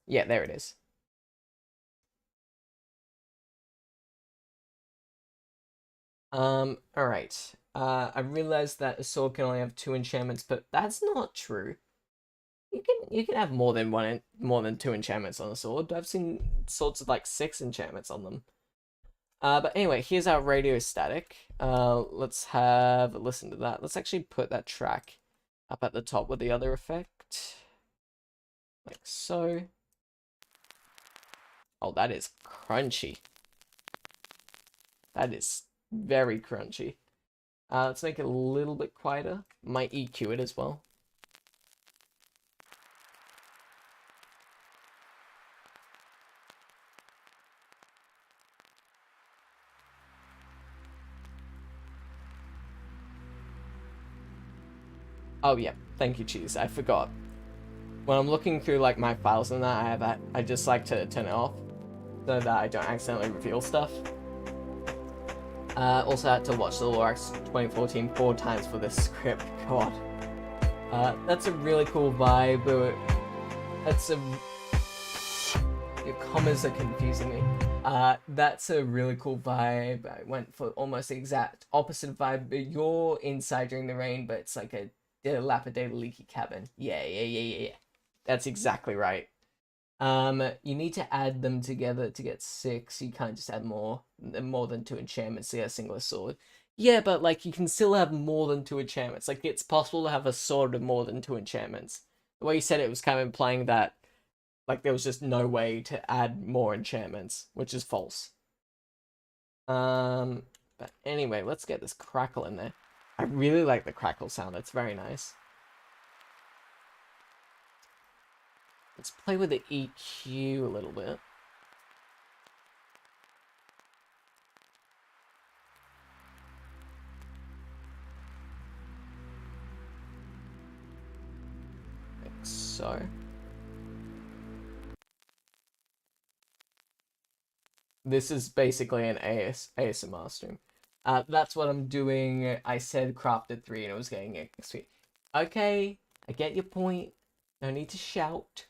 Yeah, there it is. Alright. I realized that a sword can only have 2 enchantments, but that's not true. You can have more than 2 enchantments on a sword. I've seen swords with like 6 enchantments on them. But anyway, here's our radio static. Let's have a listen to that. Let's actually put that track up at the top with the other effect. Like so. Oh, that is crunchy. That is very crunchy. Let's make it a little bit quieter. Might EQ it as well. Oh yeah, thank you, Cheese. I forgot. When I'm looking through like my files and that, I just like to turn it off so that I don't accidentally reveal stuff. Also had to watch the Lorax 2014 4 times for this script. God. That's a really cool vibe. That's a... Your commas are confusing me. That's a really cool vibe. I went for almost the exact opposite vibe. You're inside during the rain, but it's like a dilapidated leaky cabin. Yeah. That's exactly right. You need to add them together to get 6. You can't just add more than 2 enchantments to get a single sword. Yeah, but like you can still have more than 2 enchantments. Like it's possible to have a sword of more than 2 enchantments. The way you said it was kind of implying that like there was just no way to add more enchantments, which is false. But anyway, let's get this crackle in there. I really like the crackle sound. It's very nice. Let's play with the EQ a little bit. Like so. This is basically an ASMR stream. That's what I'm doing. I said crafted 3 and it was getting XP. Okay, I get your point. No need to shout.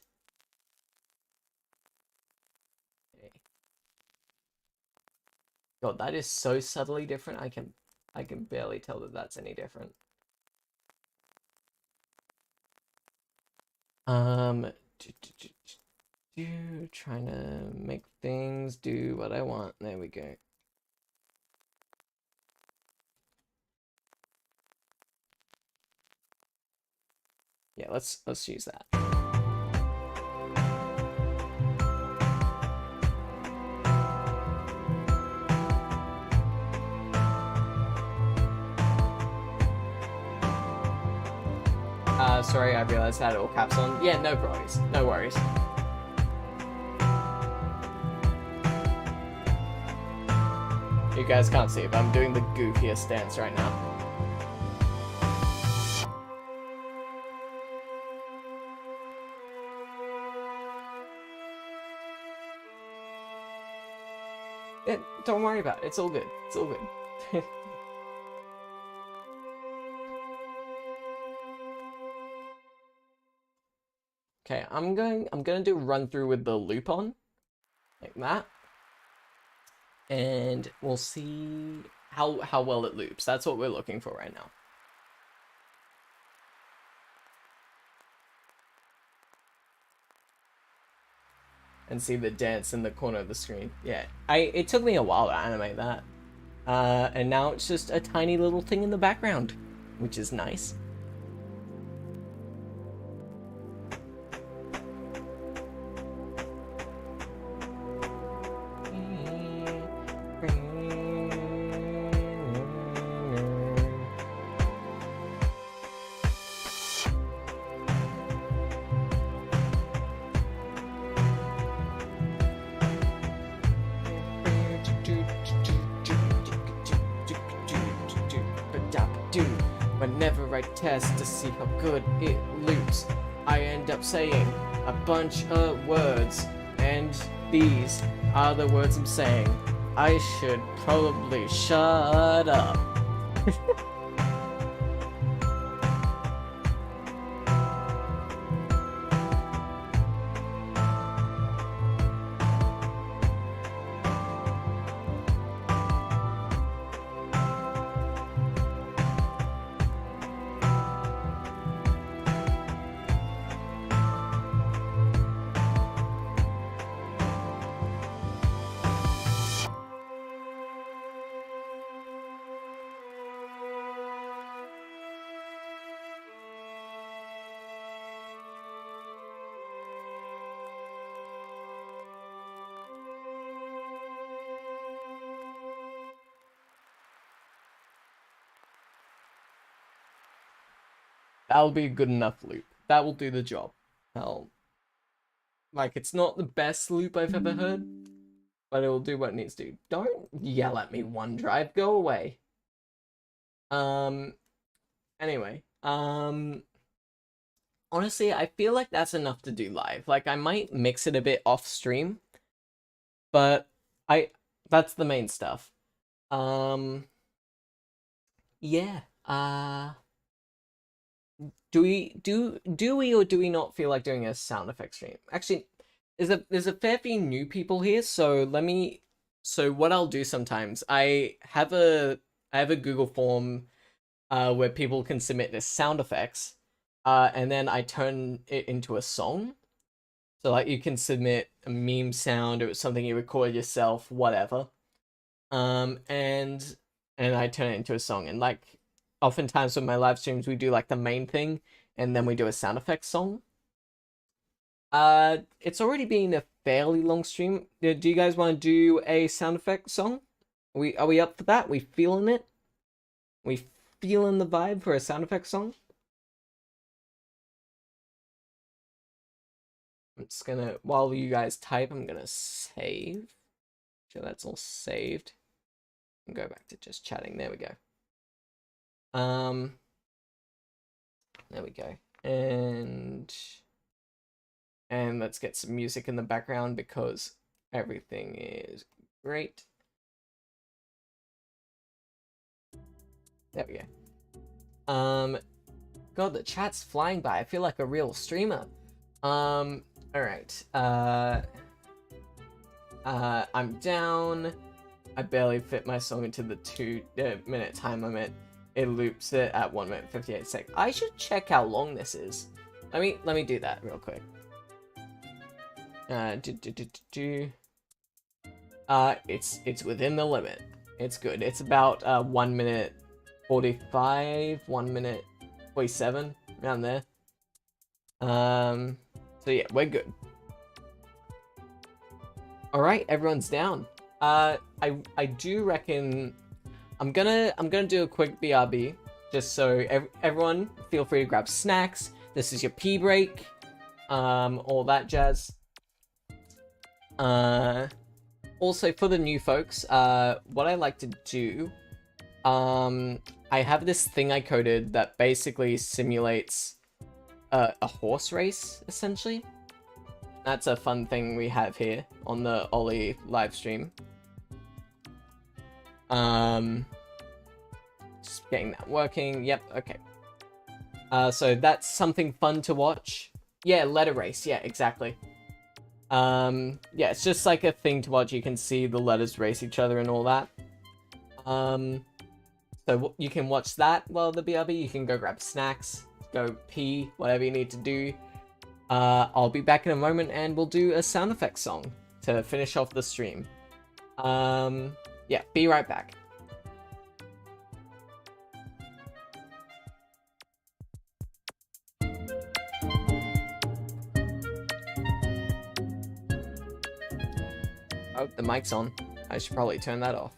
God, that is so subtly different. I can barely tell that that's any different. Trying to make things do what I want. There we go. Yeah, let's use that. Sorry, I realized I had all caps on. Yeah, no worries. No worries. You guys can't see it, but I'm doing the goofiest stance right now. Yeah, don't worry about it. It's all good. It's all good. Okay, I'm gonna do a run through with the loop on, like that, and we'll see how well it loops. That's what we're looking for right now. And see the dance in the corner of the screen. Yeah, it took me a while to animate that, and now it's just a tiny little thing in the background, which is nice. Whenever I test to see how good it loops, I end up saying a bunch of words, and these are the words I'm saying. I should probably shut up. That'll be a good enough loop. That will do the job. Like, it's not the best loop I've ever heard, but it will do what it needs to do. Don't yell at me, OneDrive. Go away. Anyway, Honestly, I feel like that's enough to do live. Like, I might mix it a bit off stream, but I that's the main stuff. Yeah. Do we or do we not feel like doing a sound effect stream? Actually, there's a fair few new people here, so what I'll do sometimes, I have a Google form where people can submit their sound effects, and then I turn it into a song. So like you can submit a meme sound or something you record yourself, whatever. And I turn it into a song. And like oftentimes with my live streams we do like the main thing and then we do a sound effects song. It's already been a fairly long stream. Do you guys want to do a sound effect song? Are we up for that? We feeling it? We feeling the vibe for a sound effect song? I'm just gonna, while you guys type, I'm gonna save. Sure that's all saved. And go back to just chatting. There we go. There we go. And let's get some music in the background because everything is great. There we go. God, the chat's flying by. I feel like a real streamer. All right. I'm down. I barely fit my song into the 2-minute time limit. It loops it at 1 minute 58 seconds. I should check how long this is. Let me do that real quick. It's within the limit. It's good. It's about 1 minute 45, 1 minute 47, around there. So yeah, we're good. All right, everyone's down. I do reckon I'm gonna do a quick BRB just so everyone feel free to grab snacks. This is your pee break, all that jazz. Also for the new folks, what I like to do, I have this thing I coded that basically simulates a horse race, essentially. That's a fun thing we have here on the Ollie live stream. Just getting that working. Yep, okay. So that's something fun to watch. Yeah, letter race. Yeah, exactly. Yeah, it's just like a thing to watch. You can see the letters race each other and all that. So you can watch that while the BRB. You can go grab snacks, go pee, whatever you need to do. I'll be back in a moment and we'll do a sound effects song to finish off the stream. Yeah, be right back. Oh, the mic's on. I should probably turn that off.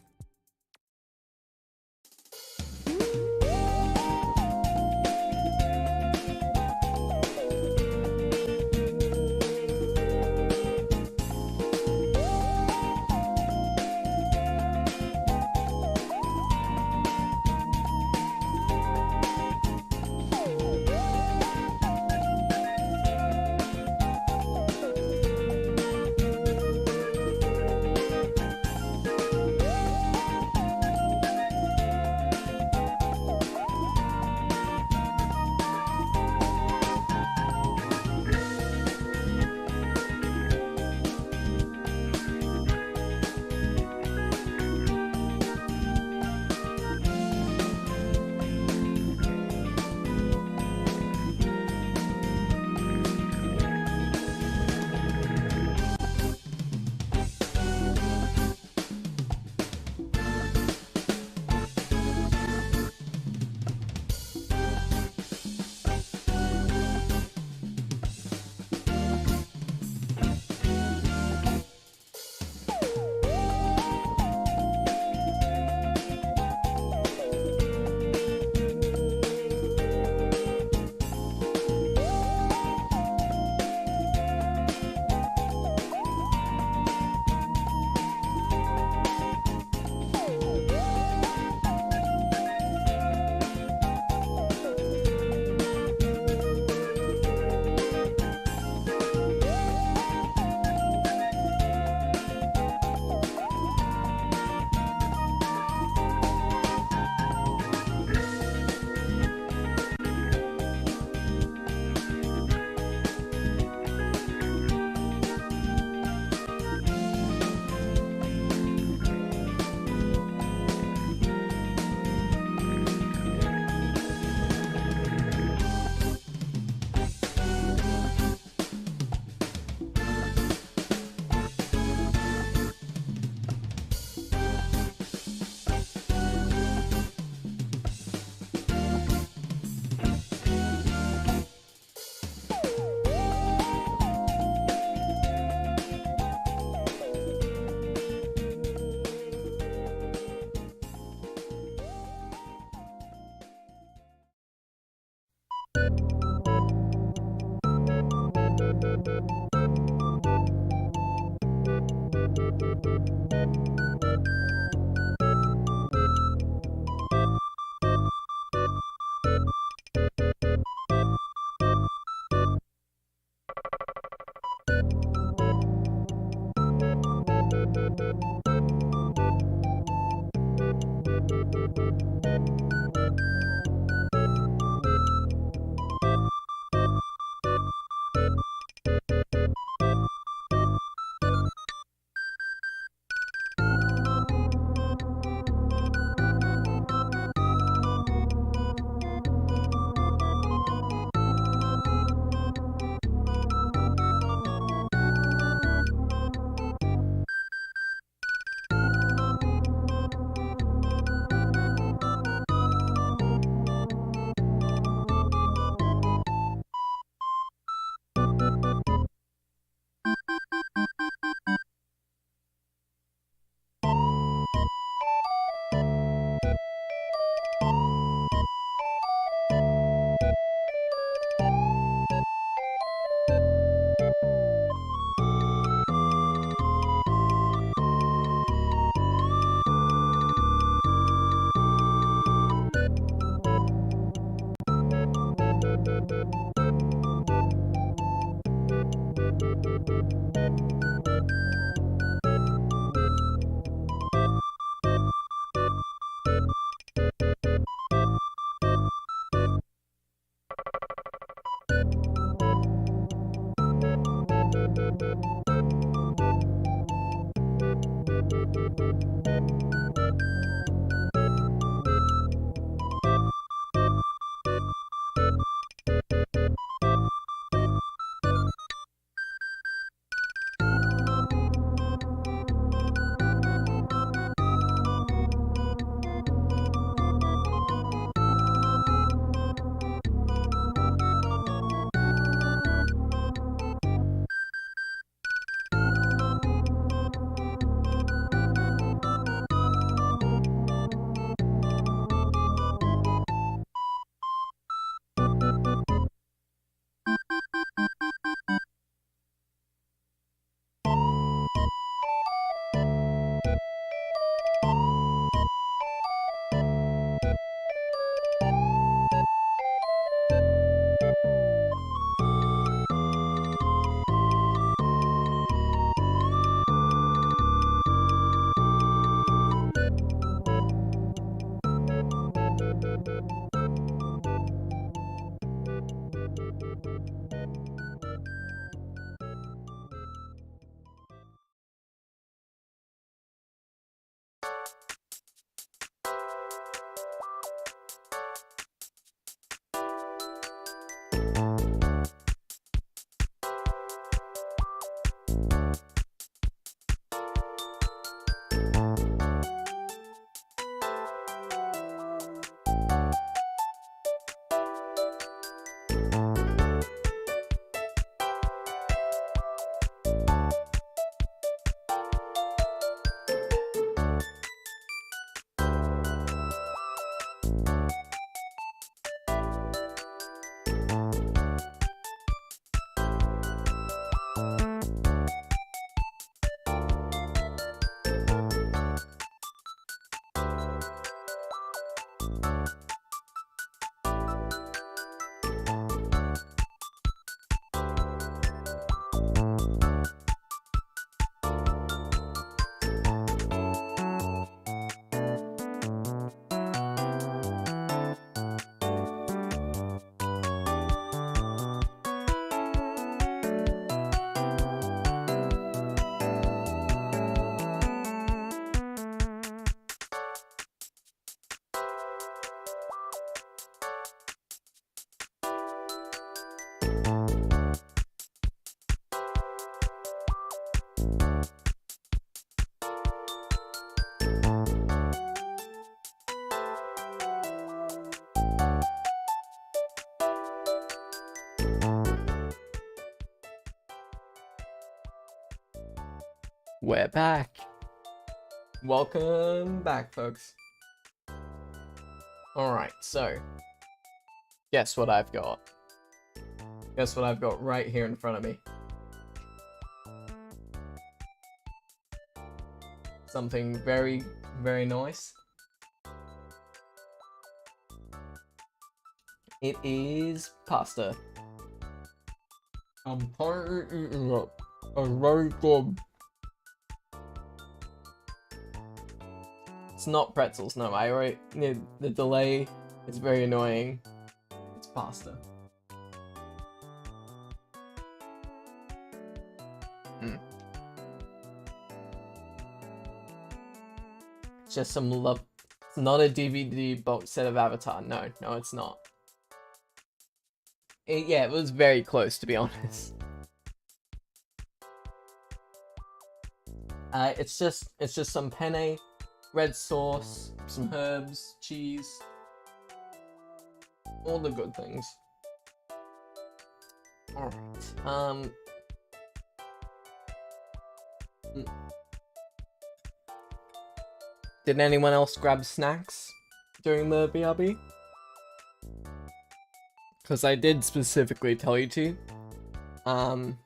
We're back. Welcome back, folks. Alright, so guess what I've got? Guess what I've got right here in front of me? something very, very nice. It is pasta. I'm currently eating it. It's very good. It's not pretzels, no. I already the delay is very annoying. It's pasta. It's just some love. It's not a DVD box set of Avatar. No, it's not. Yeah, it was very close, to be honest. It's just some penne, red sauce, some herbs, cheese, all the good things. All right. Did anyone else grab snacks during the BRB? Because I did specifically tell you to. I'm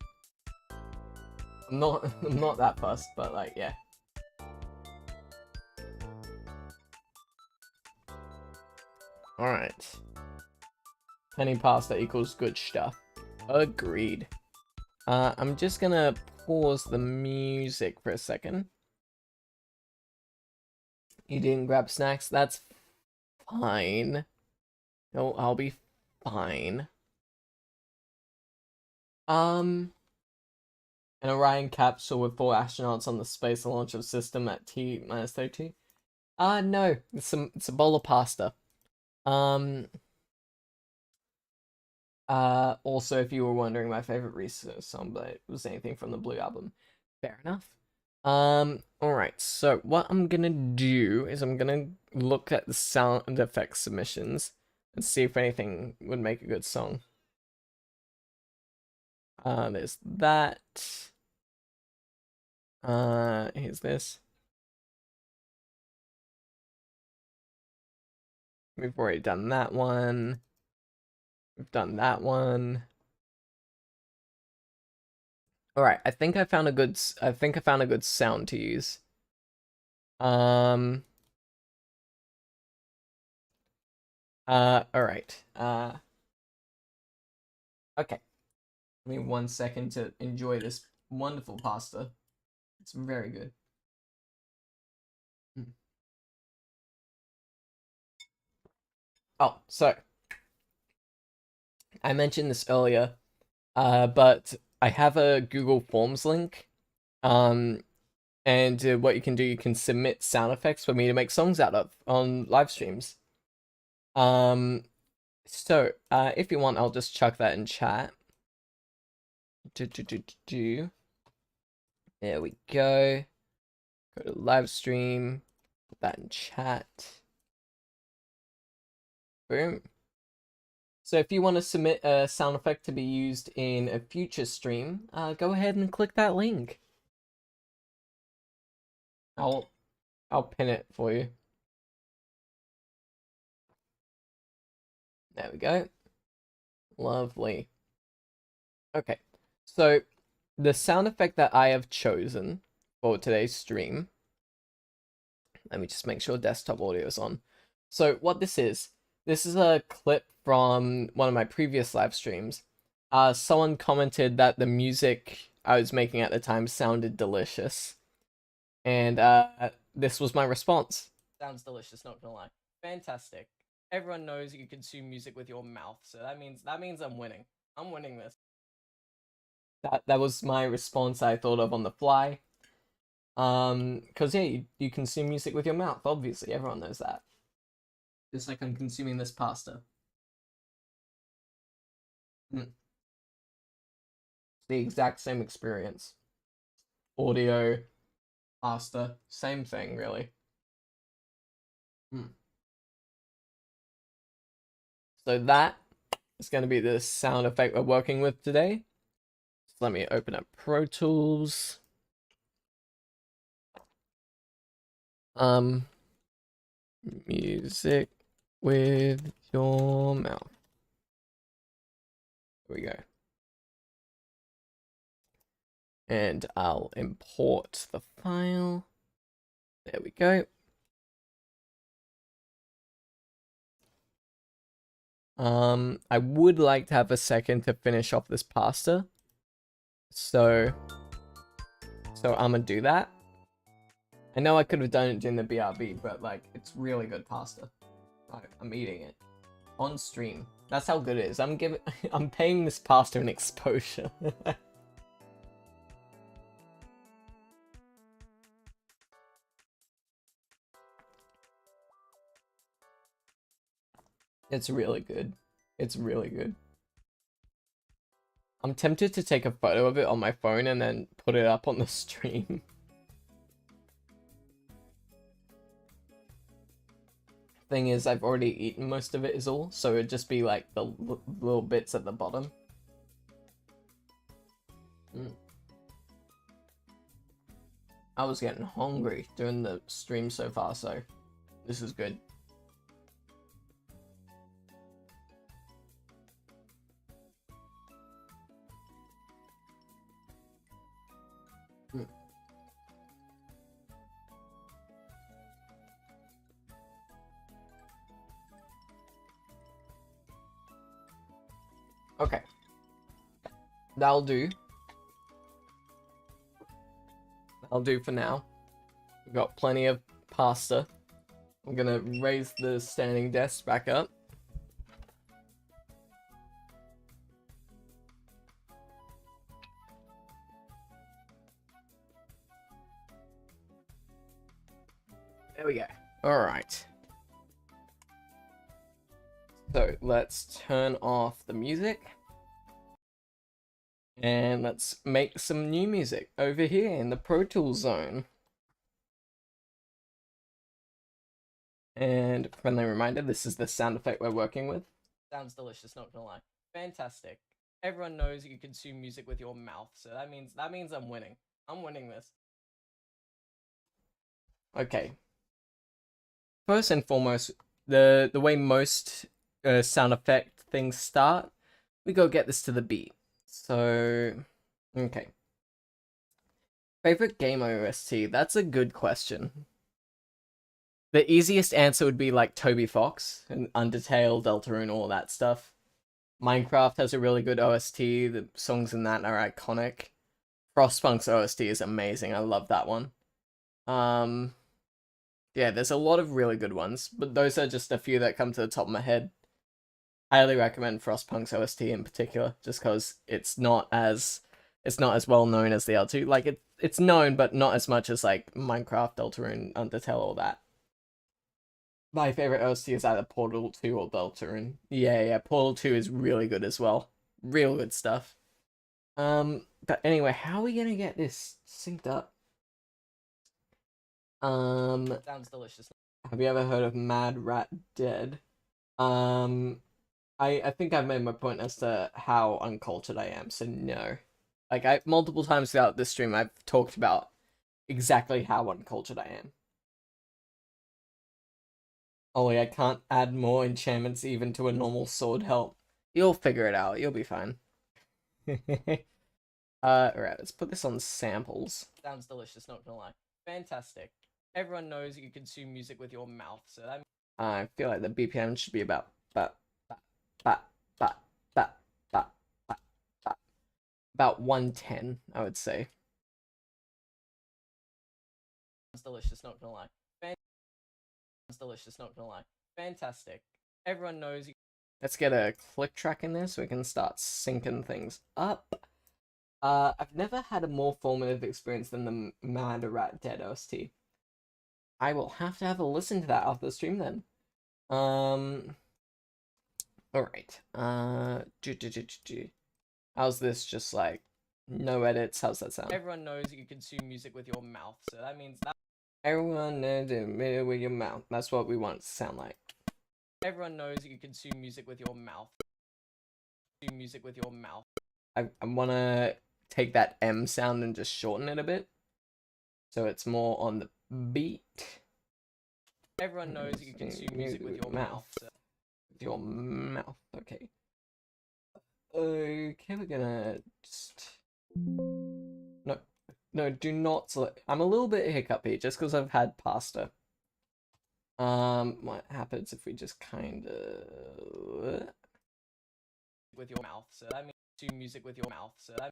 not that fussed, but like, yeah. Alright. Penny pasta equals good stuff. Agreed. I'm just gonna pause the music for a second. You didn't grab snacks? That's fine. No, I'll be fine. An Orion capsule with 4 astronauts on the space launch of system at T-32. No, it's a bowl of pasta. Also, if you were wondering, my favorite Reese song, but it was anything from the Blue album. Fair enough. Alright, so what I'm gonna do is I'm gonna look at the sound effects submissions and see if anything would make a good song. There's that. Here's this. We've already done that one. We've done that one. Alright, I think I found a good sound to use. Alright. Okay. Give me 1 second to enjoy this wonderful pasta. It's very good. Oh, so I mentioned this earlier, but I have a Google Forms link. And what you can do, you can submit sound effects for me to make songs out of on live streams. So if you want, I'll just chuck that in chat. There we go. Go to live stream. Put that in chat. Boom. So if you want to submit a sound effect to be used in a future stream, go ahead and click that link. I'll pin it for you. There we go. Lovely. Okay, so the sound effect that I have chosen for today's stream, let me just make sure desktop audio is on. So what this is a clip from one of my previous live streams. Someone commented that the music I was making at the time sounded delicious. And this was my response. Sounds delicious, not gonna lie. Fantastic. Everyone knows you consume music with your mouth, so that means I'm winning. I'm winning this. That was my response I thought of on the fly. Cause yeah, you consume music with your mouth, obviously, everyone knows that. Just like I'm consuming this pasta. It's the exact same experience. Audio, pasta, same thing, really. So that is going to be the sound effect we're working with today. So let me open up Pro Tools. Music with your mouth. Here we go. And I'll import the file. There we go. I would like to have a second to finish off this pasta. So I'm gonna do that. I know I could have done it during the BRB, but like, it's really good pasta. I'm eating it on stream. That's how good it is. I'm paying this pasta an exposure. It's really good. It's really good. I'm tempted to take a photo of it on my phone and then put it up on the stream. Thing is, I've already eaten most of it is all, so it'd just be like the little bits at the bottom. I was getting hungry during the stream so far, so this is good. Okay. That'll do. That'll do for now. We've got plenty of pasta. I'm gonna raise the standing desk back up. There we go. Alright. So let's turn off the music. And let's make some new music over here in the Pro Tools zone. And friendly reminder, this is the sound effect we're working with. Sounds delicious, not gonna lie. Fantastic. Everyone knows you consume music with your mouth, so that means I'm winning. I'm winning this. Okay. First and foremost, the way most sound effect things start, we go get this to the beat. So, okay. Favorite game OST? That's a good question. The easiest answer would be like Toby Fox and Undertale, Deltarune, all that stuff. Minecraft has a really good OST. The songs in that are iconic. Frostpunk's OST is amazing. I love that one. Yeah, there's a lot of really good ones, but those are just a few that come to the top of my head. I highly recommend Frostpunk's OST in particular, just because it's not as well known as the other two. Like it's known, but not as much as like Minecraft, Deltarune, Undertale, all that. My favorite OST is either Portal 2 or Deltarune. Yeah, Portal 2 is really good as well. Real good stuff. But anyway, how are we gonna get this synced up? Sounds delicious. Have you ever heard of Mad Rat Dead? I think I've made my point as to how uncultured I am, so no. Like, multiple times throughout this stream, I've talked about exactly how uncultured I am. Ollie, I can't add more enchantments even to a normal sword help. You'll figure it out, you'll be fine. Alright, let's put this on samples. Sounds delicious, not gonna lie. Fantastic. Everyone knows you consume music with your mouth, so that... I feel like the BPM should be about 110, I would say. It's delicious, not gonna lie. It's delicious, not gonna lie. Fantastic. Everyone knows you. Let's get a click track in there so we can start syncing things up. I've never had a more formative experience than the Mad Rat Dead OST. I will have to have a listen to that after the stream then. Alright. How's this? Just like no edits. How's that sound? Everyone knows you consume music with your mouth, so that means that everyone knows it with your mouth. That's what we want it to sound like. Everyone knows you consume music with your mouth. Consume music with your mouth. I want to take that M sound and just shorten it a bit, so it's more on the beat. Everyone knows you consume music with your mouth. So. With your mouth, okay. Okay, we're gonna just... No, No, do not select. I'm a little bit hiccupy just because I've had pasta. What happens if we just kind of with your mouth? So that means consume music with your mouth. So that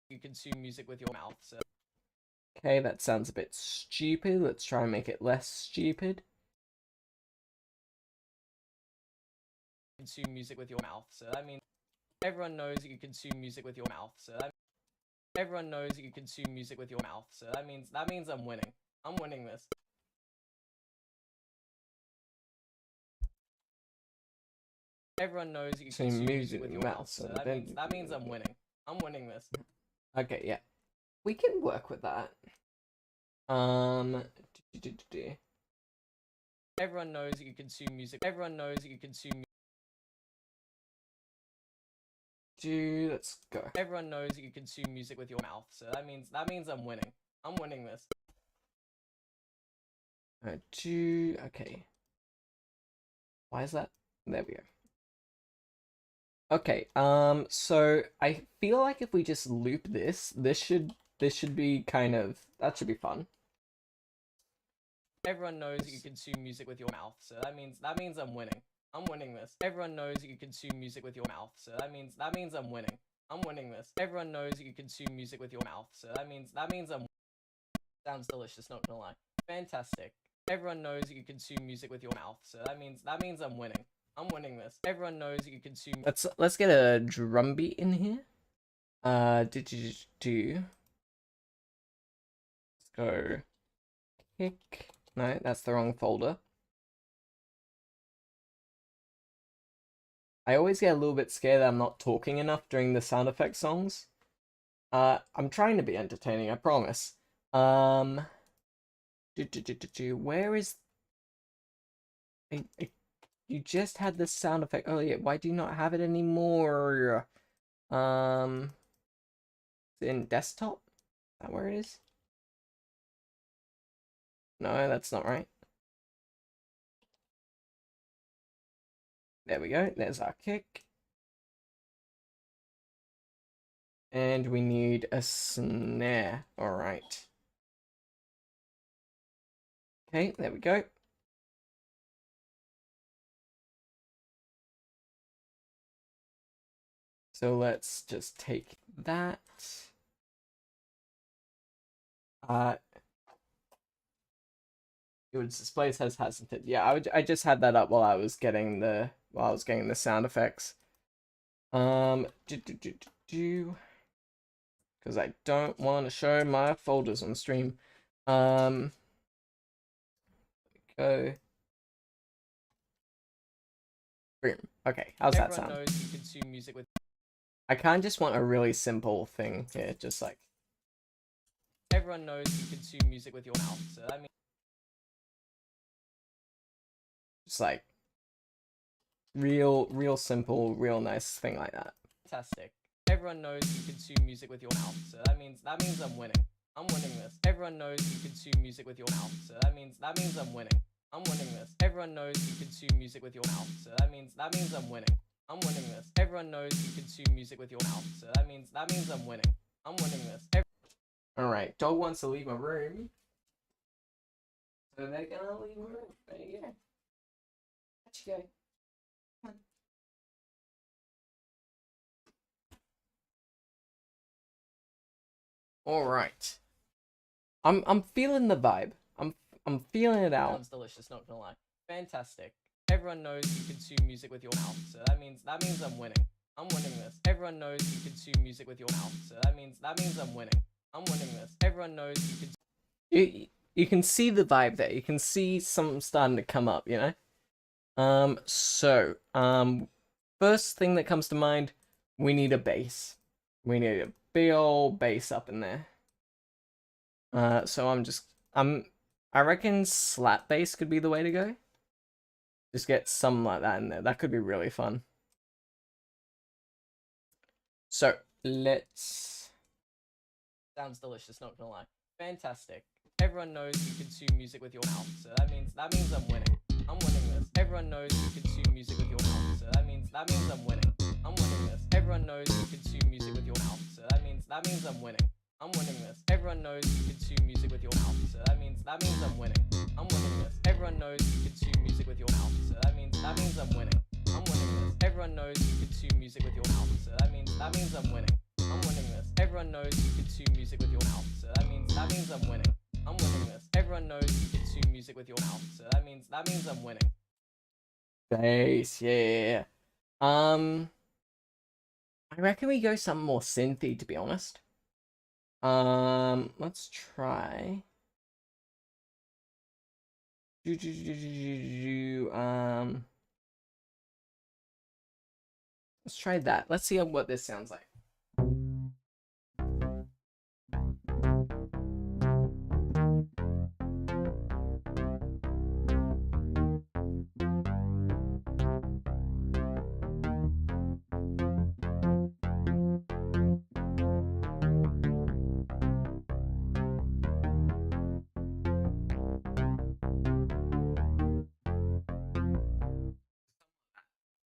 you consume music with your mouth. So okay, that sounds a bit stupid. Let's try and make it less stupid. Consume music with your mouth. So that means everyone knows that you consume music with your mouth. So that everyone knows that you consume music with your mouth. So that means I'm winning. I'm winning this. Everyone knows that you consume music with your mouth. So that means I'm winning. I'm winning this. Okay, yeah. We can work with that. Everyone knows that you consume music. Everyone knows that you consume. Let's go. Everyone knows that you consume music with your mouth. So that means I'm winning. I'm winning this. Okay. Why is that? There we go. Okay, so I feel like if we just loop this should be kind of, that should be fun. Everyone knows that you consume music with your mouth, so that means I'm winning. I'm winning this. Everyone knows that you consume music with your mouth, so that means I'm winning. I'm winning this. Everyone knows that you consume music with your mouth, so that means I'm. Sounds delicious, not gonna lie. Fantastic. Everyone knows that you consume music with your mouth, so that means I'm winning. I'm winning this. Everyone knows that you consume. Let's get a drum beat in here. Let's go. Kick. No, that's the wrong folder. I always get a little bit scared that I'm not talking enough during the sound effect songs. I'm trying to be entertaining, I promise. Where is... You just had this sound effect earlier. Why do you not have it anymore? Is it in desktop? Is that where it is? No, that's not right. There we go. There's our kick. And we need a snare. Alright. Okay, there we go. So let's just take that. It would display says hasn't it. Yeah, I just had that up while I was getting the sound effects. Because I don't want to show my folders on stream. Go. Boom. Okay, how's that sound? Everyone knows you consume music with. I kind of just want a really simple thing here, just like. Everyone knows you consume music with your mouth, so that means. Just like. Real simple, real nice thing like that. Fantastic. Everyone knows you consume music with your mouth, so that means I'm winning. I'm winning this. Everyone knows you consume music with your mouth, so that means I'm winning. I'm winning this. Everyone knows you consume music with your mouth, so that means I'm winning. I'm winning this. Everyone knows you consume music with your mouth, so that means I'm winning. I'm winning this. Alright, dog wants to leave my room. So they're gonna leave my room. There you go. Let you go. Come on. Alright. I'm feeling the vibe. I'm feeling it out. Sounds delicious, not gonna lie. Fantastic. Everyone knows you consume music with your mouth, so that means I'm winning. I'm winning this. Everyone knows you consume music with your mouth, so that means I'm winning. I'm winning this. Everyone knows you can. You can see the vibe there. You can see something starting to come up, you know. First thing that comes to mind, we need a bass. We need a big old bass up in there. So I reckon slap bass could be the way to go. Just get something like that in there. That could be really fun. So, let's... Sounds delicious, not gonna lie. Fantastic. Everyone knows you consume music with your mouth, so that means I'm winning. I'm winning this. Everyone knows you consume music with your mouth, so that means I'm winning. I'm winning this. Everyone knows you consume music with your mouth, so that means I'm winning. I'm winning this. Everyone knows you consume music with your mouth, so that means I'm winning. I'm winning this. Everyone knows you consume music with your mouth, so that means I'm winning. I'm winning this. Everyone knows you consume music with your mouth, so that means I'm winning. I'm winning this. Everyone knows you consume music with your mouth, so that means I'm winning. I'm winning this. Everyone knows you consume music with your mouth, so that means I'm winning. Bass, yeah. I reckon we go something more synthy, to be honest. Let's try. Let's try that. Let's see what this sounds like.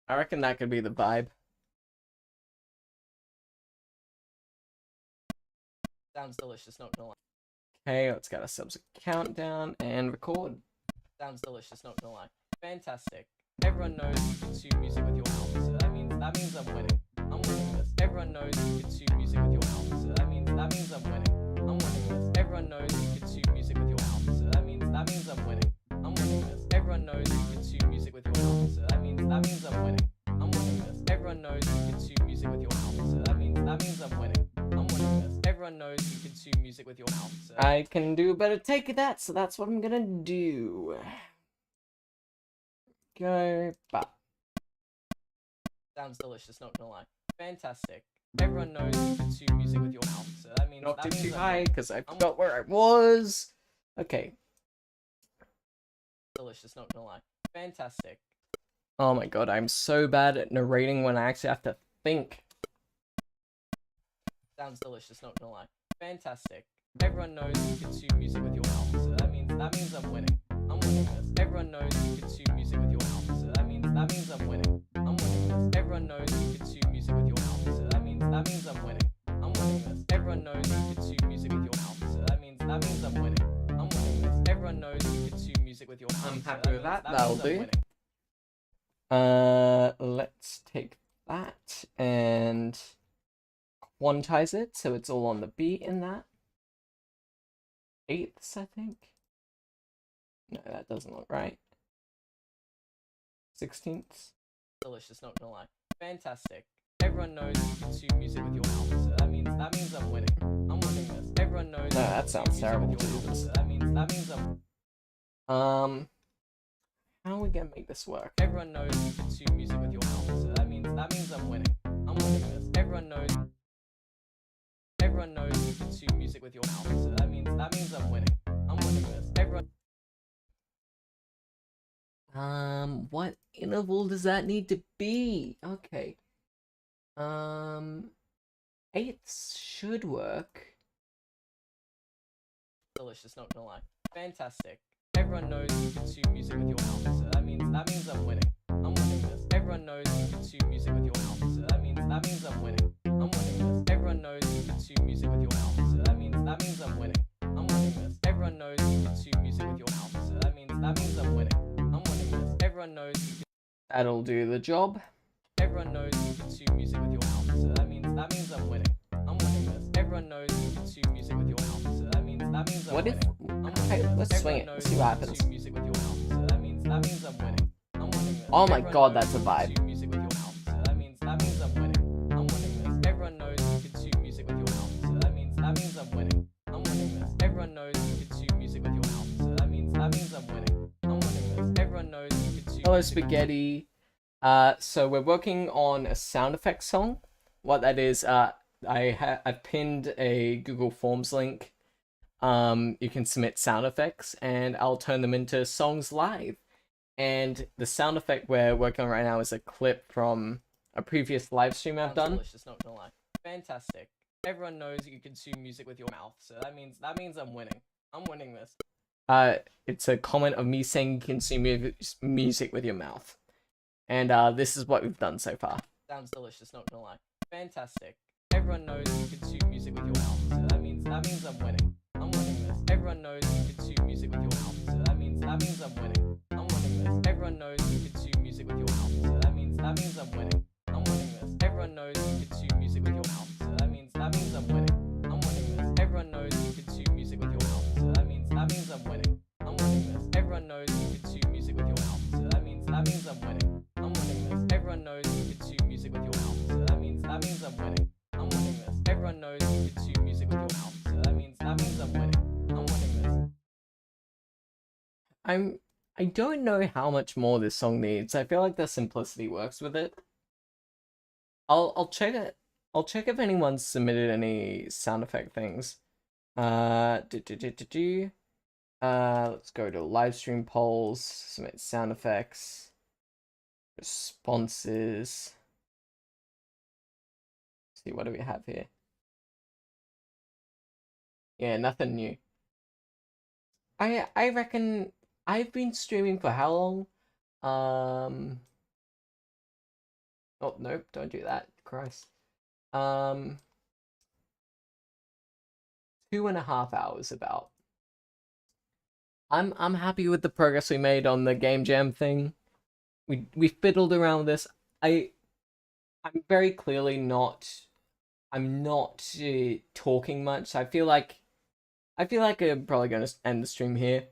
I reckon that could be the vibe. Sounds delicious, not gonna lie. Okay, let's get ourselves a countdown and record. Sounds delicious, not gonna lie. Fantastic. Everyone knows you consume music with your mouth, so that means I'm winning. I'm winning this. Everyone knows you consume music with your mouth, so that means I'm winning. I'm winning this. Everyone knows you consume music with your mouth, so that means I'm winning. I'm winning this. Everyone knows you consume music with your mouth, so that means I'm winning. I'm winning this. Everyone knows you consume music with your mouth, so that means I'm winning. I'm winning this. Everyone knows you consume music with your mouth, so I can do a better take of that, so that's what I'm gonna do. Go, but sounds delicious, not gonna lie. Fantastic. Everyone knows you consume music with your mouth, so that means not too high because I forgot where I was. Okay. Delicious, not gonna lie. Fantastic. Oh my god, I'm so bad at narrating when I actually have to think. Sounds delicious, not gonna lie. Fantastic. Everyone knows you consume music with your mouth, so that means I'm winning. I'm winning this. Everyone knows you consume music with your mouth, so that means I'm winning. I'm winning this. Everyone knows you consume music with your mouth, so that means I'm winning. I'm winning this. Everyone knows you consume music with your mouth, so that means I'm winning. I'm winning this. Everyone knows you consume music with your mouth. I'm happy with that. That'll do. Let's take that and quantize it so it's all on the beat in that. Eighths, I think. No, that doesn't look right. 16ths. Delicious, not gonna lie. Fantastic. Everyone knows you consume music with your mouth, so that means I'm winning. I'm winning this. Everyone knows. No, that sounds terrible too. So that means I'm. How are we gonna make this work? Everyone knows you consume music with your mouth, so that means I'm winning. I'm winning this. Everyone knows. Everyone knows you consume music with your mouth, so that means I'm winning. I'm winning this. Everyone. What interval does that need to be? Okay. Eighths should work. Delicious, not gonna lie. Fantastic. Everyone knows you consume music with your mouth, so that means I'm winning. I'm winning this. Everyone knows you consume music with your mouth, so that means I'm winning. I'm winning this. Everyone knows you consume music with your mouth, so that means I'm winning. I'm winning this. Everyone knows you consume music with your mouth, so that means I'm winning. I'm winning this. Everyone knows you can... That'll do the job. Everyone knows you consume music with your mouth, so that means I'm winning. I'm winning this. Everyone knows you consume music with your mouth, so that means I'm winning. Okay, let's swing it. Let's see what happens. Music with your mouth, so that means I'm winning. I'm winning this. Oh my god, that's a vibe. Music with your mouth, so that means I'm winning. I'm winning this. Everyone knows you consume music with your mouth, so that means I'm winning. I'm winning this. Everyone knows you consume music with your mouth, so that means I'm winning. I'm winning this. Everyone knows you consume. Hello, Spaghetti. So we're working on a sound effects song. What that is, I've pinned a Google Forms link. You can submit sound effects, and I'll turn them into songs live. And the sound effect we're working on right now is a clip from a previous live stream I've done. Delicious, not gonna lie. Fantastic. Everyone knows you consume music with your mouth, so that means I'm winning. I'm winning this. It's a comment of me saying you consume music with your mouth. And this is what we've done so far. Sounds delicious, not gonna lie. Fantastic. Everyone knows you consume music with your mouth, so that means I'm winning. I'm winning this. Everyone knows you consume music with your mouth, so that means I'm winning. I'm winning this. Everyone knows you consume music with your mouth, so that means I'm winning. I'm winning this. Everyone knows you consume music with your mouth, so that means I'm winning. I'm winning this. Everyone knows you consume music with your mouth, so that means I'm winning. I'm winning this. Everyone knows you consume music with your mouth, so that means I'm winning. I'm winning this. Everyone knows you consume music with your mouth, so that means I'm winning. I'm winning this. Everyone knows you consume music with your mouth, so that means I'm winning. I'm winning this. I don't know how much more this song needs. I feel like the simplicity works with it. I'll check it. I'll check if anyone's submitted any sound effect things. Let's go to live stream polls, submit sound effects, responses. Let's see, what do we have here? Yeah, nothing new. I reckon I've been streaming for how long? Oh nope, don't do that. Christ. 2.5 hours about. I'm happy with the progress we made on the game jam thing. We fiddled around this. I'm very clearly not. I'm not talking much. I feel like I'm probably going to end the stream here.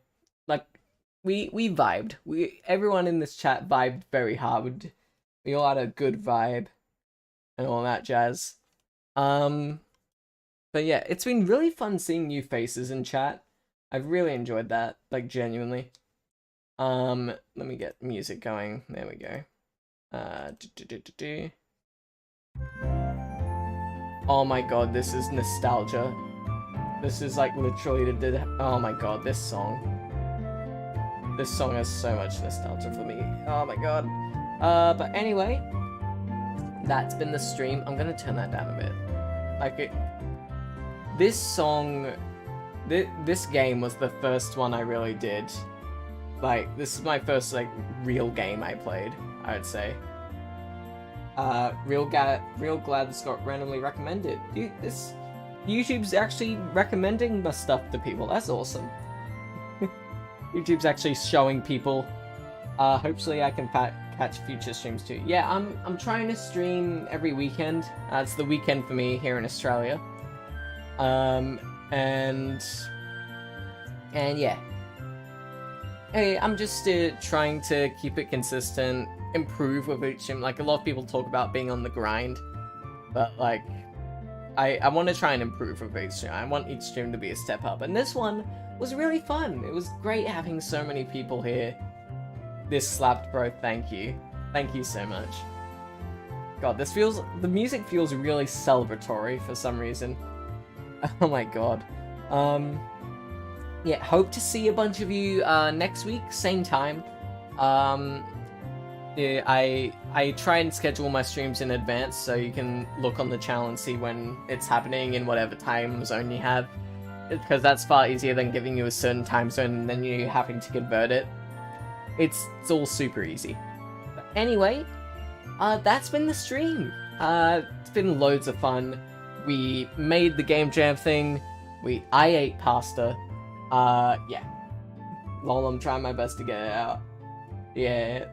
Like we vibed. Everyone in this chat vibed very hard. We all had a good vibe and all that jazz. But yeah, it's been really fun seeing new faces in chat. I've really enjoyed that, like genuinely. Let me get music going. There we go. Oh my god, this is nostalgia. This is like literally oh my god, this song. This song has so much nostalgia for me. Oh my god. But anyway, that's been the stream. I'm gonna turn that down a bit. Like this song, this game was the first one I really did. Like, this is my first, like, real game I played, I would say. Real glad this got randomly recommended. Dude, this YouTube's actually recommending my stuff to people. That's awesome. YouTube's actually showing people. Hopefully I can catch future streams too. Yeah, I'm trying to stream every weekend. It's the weekend for me here in Australia. And yeah. Hey, I'm just trying to keep it consistent, improve with each stream. Like, a lot of people talk about being on the grind, but like, I want to try and improve with each stream. I want each stream to be a step up, and this one was really fun. It was great having so many people here. This slapped, bro. Thank you so much. God, the music feels really celebratory for some reason. Oh my god. Yeah, hope to see a bunch of you next week, same time. Yeah, I try and schedule my streams in advance so you can look on the channel and see when it's happening in whatever time zone you have, because that's far easier than giving you a certain time zone and then you having to convert it. It's all super easy. But anyway, that's been the stream. It's been loads of fun. We made the game jam thing. I ate pasta. Yeah. Lol, I'm trying my best to get it out. Yeah.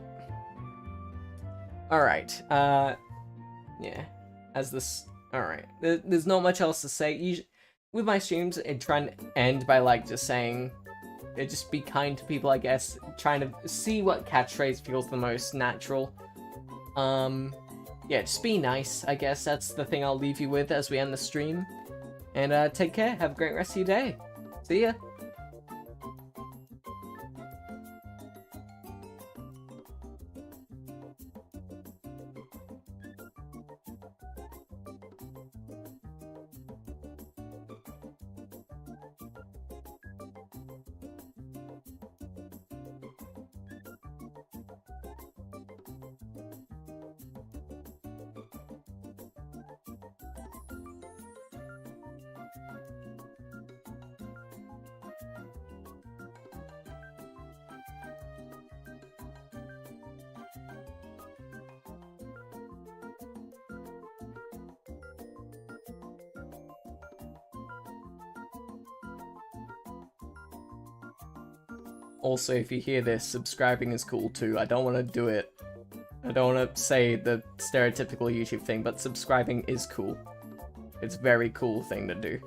Alright, yeah. Alright. There's not much else to say. With my streams, I try and end by, like, just saying, just be kind to people, I guess. Trying to see what catchphrase feels the most natural. Yeah, just be nice, I guess. That's the thing I'll leave you with as we end the stream. And, take care. Have a great rest of your day. See ya. also, if you hear this, subscribing is cool too. I don't want to do it. I don't want to say the stereotypical YouTube thing, but subscribing is cool. It's a very cool thing to do.